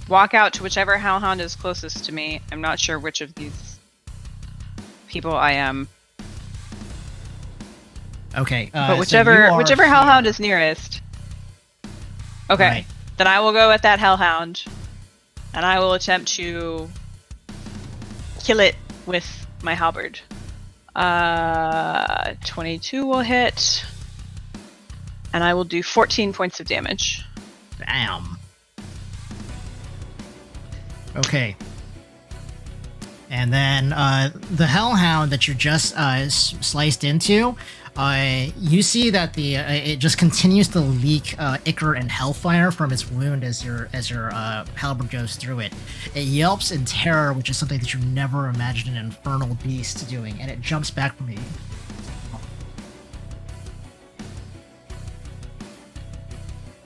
walk out to whichever hellhound is closest to me. I'm not sure which of these people I am, Okay. but so you whichever are whichever here. hellhound is nearest. Okay, Right. then I will go at that hellhound, and I will attempt to kill it with my halberd. 22 will hit, and I will do 14 points of damage. Bam. Okay. And then the Hellhound that you just sliced into, you see that it just continues to leak ichor and hellfire from its wound as your halberd goes through it. It yelps in terror, which is something that you never imagined an infernal beast doing, and it jumps back from you.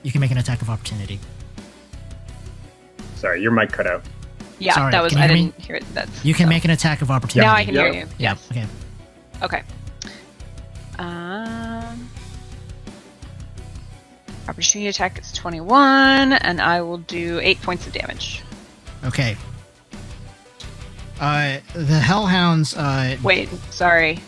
You can make an attack of opportunity. Sorry, your mic cut out. Yeah, Sorry, that was. can you I hear me? didn't hear it. That's. You can make an attack of opportunity. Now I can hear Yep. you. Yeah. Yes. Okay. Okay. Opportunity attack is 21, and I will do 8 points of damage. Okay. The Hellhounds. Wait, sorry.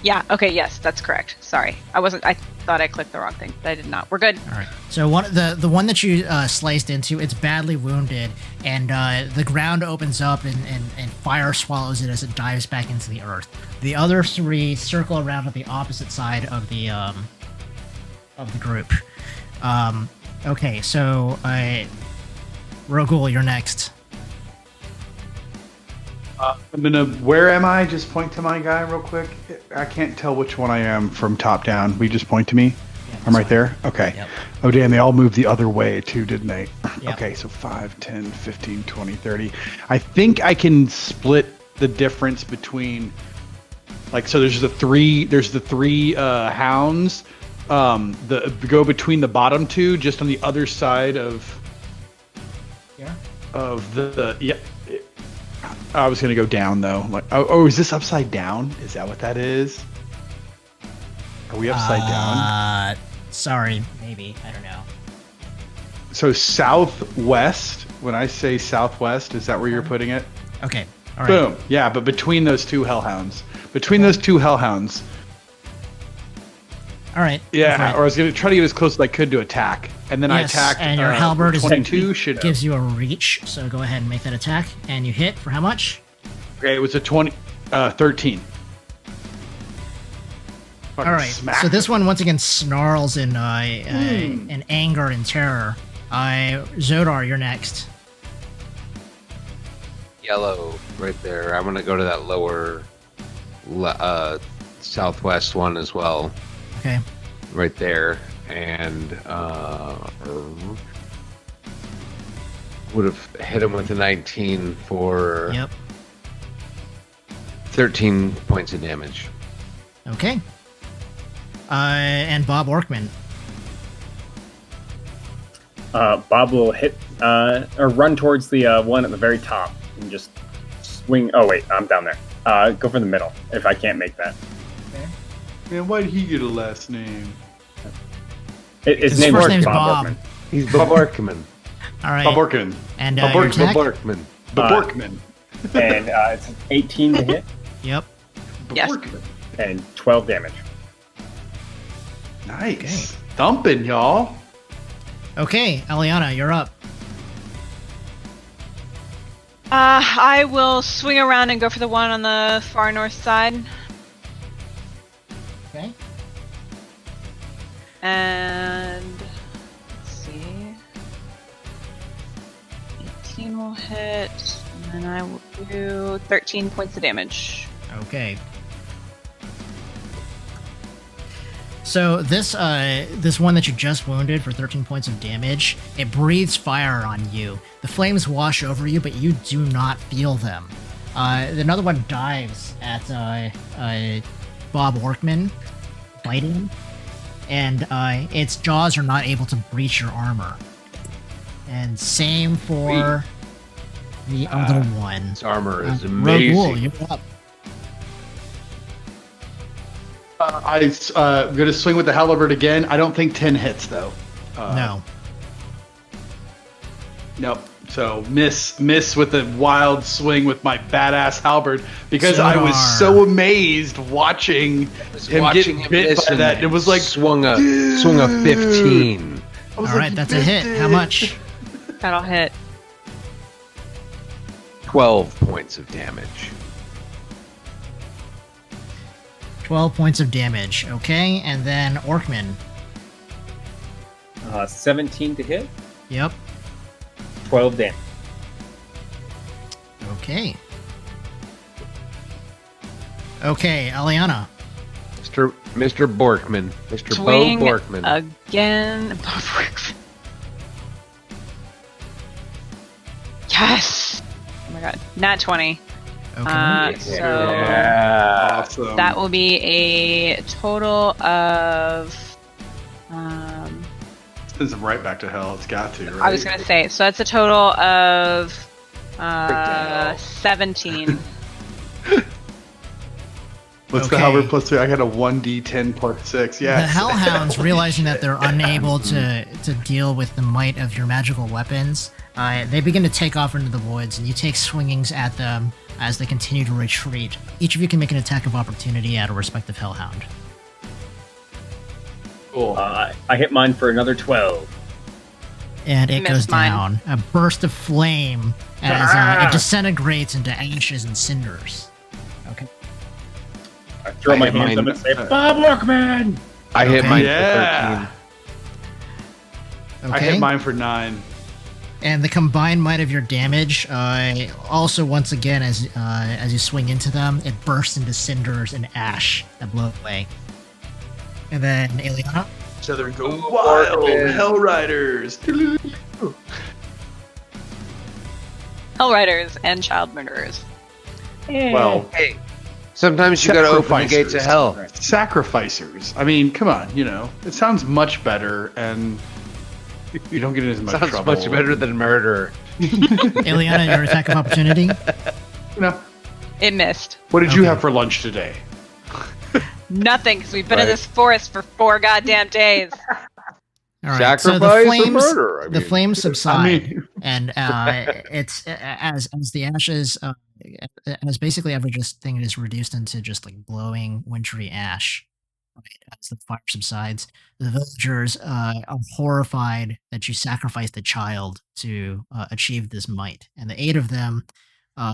Yeah. Okay. Yes, that's correct. Sorry, I thought I clicked the wrong thing, but I did not. We're good. All right. So the one that you sliced into, it's badly wounded, and the ground opens up and fire swallows it as it dives back into the earth. The other three circle around on the opposite side of the group. Okay. So Rogul, you're next. I'm gonna. Where am I? Just point to my guy real quick. I can't tell which one I am from top down. Will you just point to me? Yeah, I'm right fine. there? Okay. Yep. Oh, damn, they all moved the other way too, didn't they? Yep. Okay, so 5, 10, 15, 20, 30. I think I can split the difference between, like, so there's the three hounds. Go between the bottom two, just on the other side of Yeah. yeah. I was gonna go down though. Like, oh, is this upside down? Is that what that is? Are we upside down? Sorry, maybe. I don't know. So southwest. When I say southwest, is that where you're putting it? Okay. All right. Boom. Yeah, but between those two hellhounds. All right. Yeah, or I was gonna try to get as close as I could to attack, and then Yes, I attacked. and your halberd is 22 should. gives you a reach. So go ahead and make that attack, and you hit for how much? Okay, it was a 13. All right. Smack. So this one once again snarls in anger and terror. Zodar, you're next. Yellow, right there. I'm gonna go to that lower, southwest one as well. Okay. Right there, and would have hit him with a 19 for Yep. 13 points of damage. Okay. And Bob Orkman. Bob will hit or run towards the one at the very top and just swing. Oh wait, I'm down there. Go for the middle if I can't make that. Man, why did he get a last name? His His name first is name's Bob. Bob. Orkman. He's Bob Orkman. All right. Bob Orkin. And Bob your Orkman. attack? Bob Orkman. Borkman. And it's 18 to hit Yep. Yes. Borkman. and 12 damage. Nice. Thumping, y'all. Okay, Eliana, you're up. I will swing around and go for the one on the far north side. Okay. And let's see. 18 will hit, and then I will do 13 points of damage. Okay. So this one that you just wounded for 13 points of damage, it breathes fire on you. The flames wash over you, but you do not feel them. Another one dives at Bob Orkman, biting him, and its jaws are not able to breach your armor. And same for the other one. His armor is Rogul, amazing. you're up. I'm going to swing with the halberd again. I don't think 10 hits, though. No. Nope. So miss with a wild swing with my badass halberd because I was Zodar. so amazed watching him get bit by that. It was like swung a 15. I was All right, that's a hit. How much? That'll hit. 12 points of damage. 12 points of damage. Okay, and then Orkman. 17 to hit. Yep. 12 damage. Okay. Okay, Aliana. Mr. Borkman. Mr. Swing Bo Borkman. again. Yes! Oh my god. Nat 20. Okay. So Awesome. that will be a total of. Sends him right back to hell. It's got to, right? I was going to say, so that's a total of 17. What's Okay. the Halberd plus 3? I got a 1d10 plus 6. Yeah. The Hellhounds, realizing that they're unable to deal with the might of your magical weapons, they begin to take off into the woods, and you take swingings at them as they continue to retreat. Each of you can make an attack of opportunity at a respective Hellhound. Cool. I hit mine for another 12. And it Missed goes mine. down. A burst of flame as it disintegrates into ashes and cinders. Okay. I throw I my hit hands mine. up and say, Bob Workman! I hit Okay. mine Yeah. Okay. I hit mine for 9. And the combined might of your damage, also once again, as you swing into them, it bursts into cinders and ash that blow away. And then Eliana. So they're go Ooh, wild Borkman. Hellriders. Hellriders and child murderers. Well, Hey, sometimes you gotta open the gates of hell. Sacrificers. I mean, come on, it sounds much better, and you don't get in as much Sounds trouble. much better than murder. Eliana, your attack of opportunity. It missed. What did you Okay. have for lunch today? Nothing, because we've been in Right. this forest for 4 goddamn days. All right. So the Sacrifice or flames, murder? I the mean. flames subside, I mean, and it's as the ashes, as basically every just thing is reduced into just like glowing wintry ash. Right, as the fire subsides, the villagers are horrified that you sacrificed a child to achieve this might, and the 8 of them, they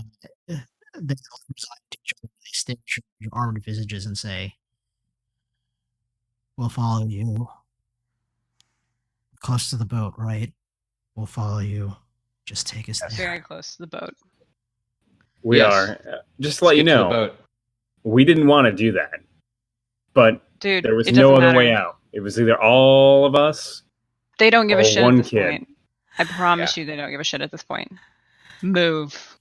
resign to each other. They stare at your armored visages and say, "We'll follow you. Close to the boat, right? We'll follow you. Just take us there." Very close to the boat. We Yes. are. Just to let you Get to the know, boat. we didn't want to do that. But Dude, there was it no doesn't other matter. way out. It was either all of us. They don't give a Or shit at one this kid. point. I promise you they don't give a shit at this point. Move.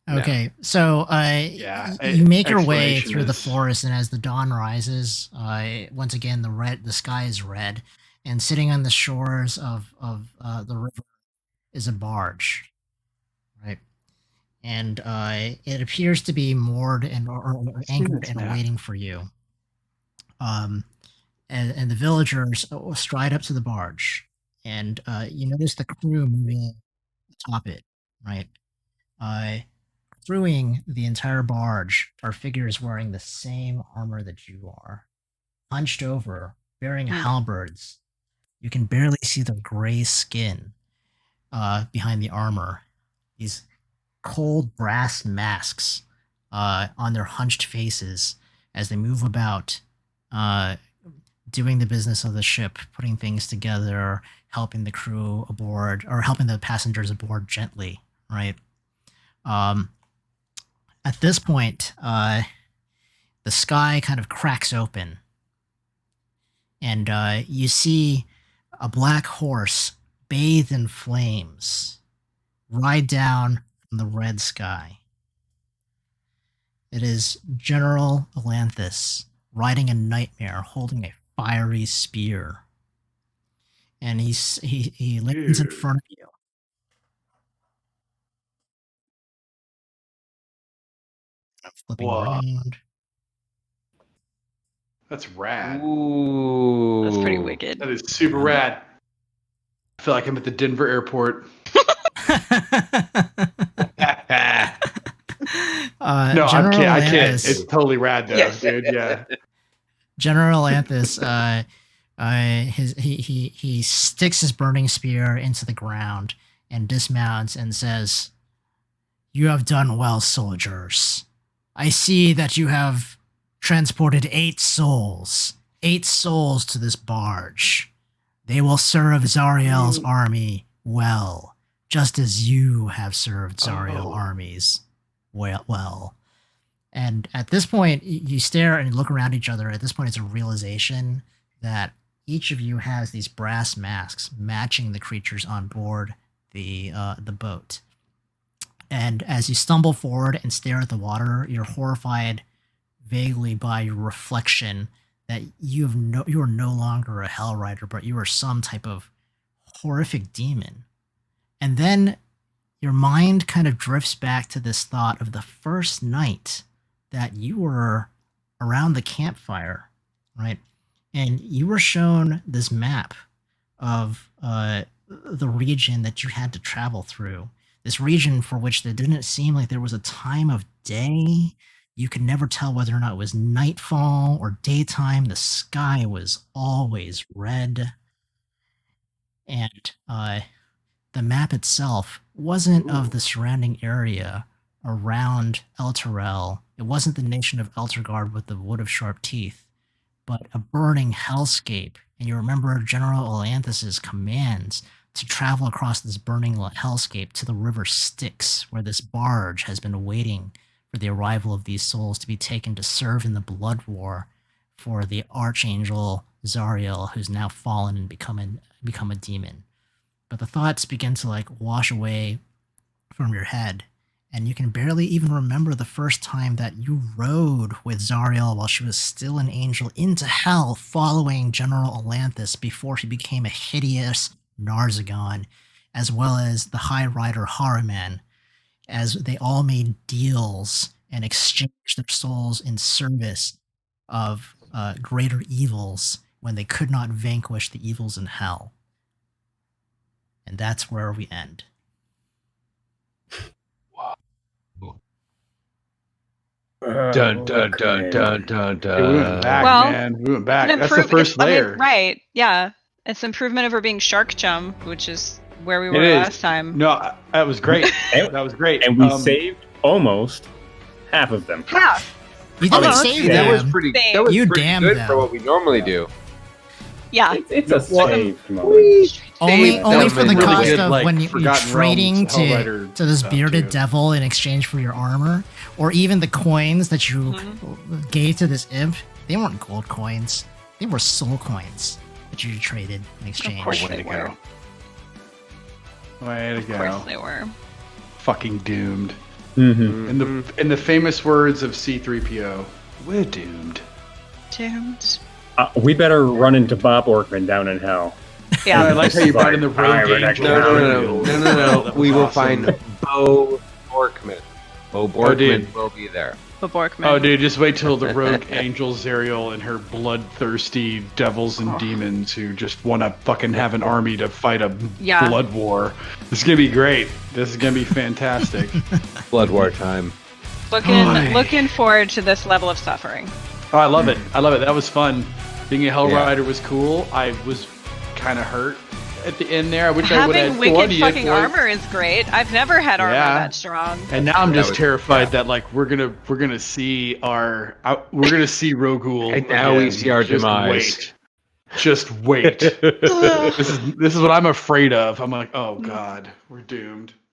Okay, so Yeah, you make your way explanation through the is- forest, and as the dawn rises, once again the sky is red, and sitting on the shores of the river is a barge, right? And it appears to be moored or anchored and waiting for you. And the villagers stride up to the barge, and you notice the crew moving atop it, right? Crewing the entire barge are figures wearing the same armor that you are, hunched over, bearing halberds. You can barely see their gray skin behind the armor. These cold brass masks on their hunched faces as they move about, doing the business of the ship, putting things together, helping the crew aboard, or helping the passengers aboard gently, right? At this point, the sky kind of cracks open, and you see a black horse bathed in flames ride down from the red sky. It is General Alanthus riding a nightmare, holding a fiery spear, and he lands in front of you. I'm flipping Whoa. around. That's rad. Ooh. That's pretty wicked. That is super rad. I feel like I'm at the Denver airport. No, General I can't. Alanthus- It's totally rad though, Yes. dude. Yeah. General Alanthus, he sticks his burning spear into the ground and dismounts and says, "You have done well, soldiers. I see that you have transported 8 souls to this barge. They will serve Zariel's army well, just as you have served Zariel armies well. And at this point, you stare and look around each other. At this point, it's a realization that each of you has these brass masks matching the creatures on board the boat. And as you stumble forward and stare at the water, you're horrified vaguely by your reflection that you are no longer a Hellrider, but you are some type of horrific demon. And then your mind kind of drifts back to this thought of the first night that you were around the campfire, right? And you were shown this map of the region that you had to travel through. This region for which there didn't seem like there was a time of day. You could never tell whether or not it was nightfall or daytime. The sky was always red. And the map itself wasn't of the surrounding area around Elturel. It wasn't the nation of Elturgard with the Wood of Sharp Teeth, but a burning hellscape. And you remember General Olanthis's commands to travel across this burning hellscape to the river Styx, where this barge has been waiting for the arrival of these souls to be taken to serve in the blood war for the Archangel Zariel, who's now fallen and become a demon. But the thoughts begin to wash away from your head, and you can barely even remember the first time that you rode with Zariel while she was still an angel into hell following General Olanthis before he became a hideous Narzagon, as well as the High Rider Haruman, as they all made deals and exchanged their souls in service of greater evils when they could not vanquish the evils in hell. And that's where we end. Dun dun dun dun dun dun. We went back, Well, man. We went back. That's the first layer. Right, yeah. It's improvement over being Shark Chum, which is where we were It is. last time. No, that was great. That was great. And we saved almost half of them. Half. You didn't Almost. save That was them. pretty. Same. That was You pretty damned good them. for what we normally do. Yeah. It's a Well, saved moment. Only That for the was really cost good, of like, when you're Forgotten trading Realms, Hellrider to this stuff, bearded too. devil in exchange for your armor, or even the coins that you gave to this imp. They weren't gold coins; they were soul coins that you traded in exchange. Of course Way they to were. go. Way to Of course go. they were. Fucking doomed. Mm-hmm. In the famous words of C-3PO, we're doomed. Doomed. We better run into Bob Orkman down in hell. Yeah. I like how you brought in the Alright, rogue we're angel. No. That We was will awesome. find Bo Borkman. Bo Borkman dude. will be there. The Borkman. Oh, dude, just wait till the rogue angel Zariel and her bloodthirsty devils and demons who just want to fucking have an army to fight a Yeah. blood war. This is going to be great. This is going to be fantastic. Blood War time. Looking forward to this level of suffering. Oh, I love it. I love it. That was fun. Being a Hellrider was cool. I was kind of hurt at the end there. I wish I would have Having had wicked 20 fucking hit points. armor is great. I've never had armor Yeah. that strong. And now I'm That just was- terrified that we're gonna see Rogul. And now we again. see our Just demise. Wait. Just wait. This is what I'm afraid of. I'm like, oh god, we're doomed.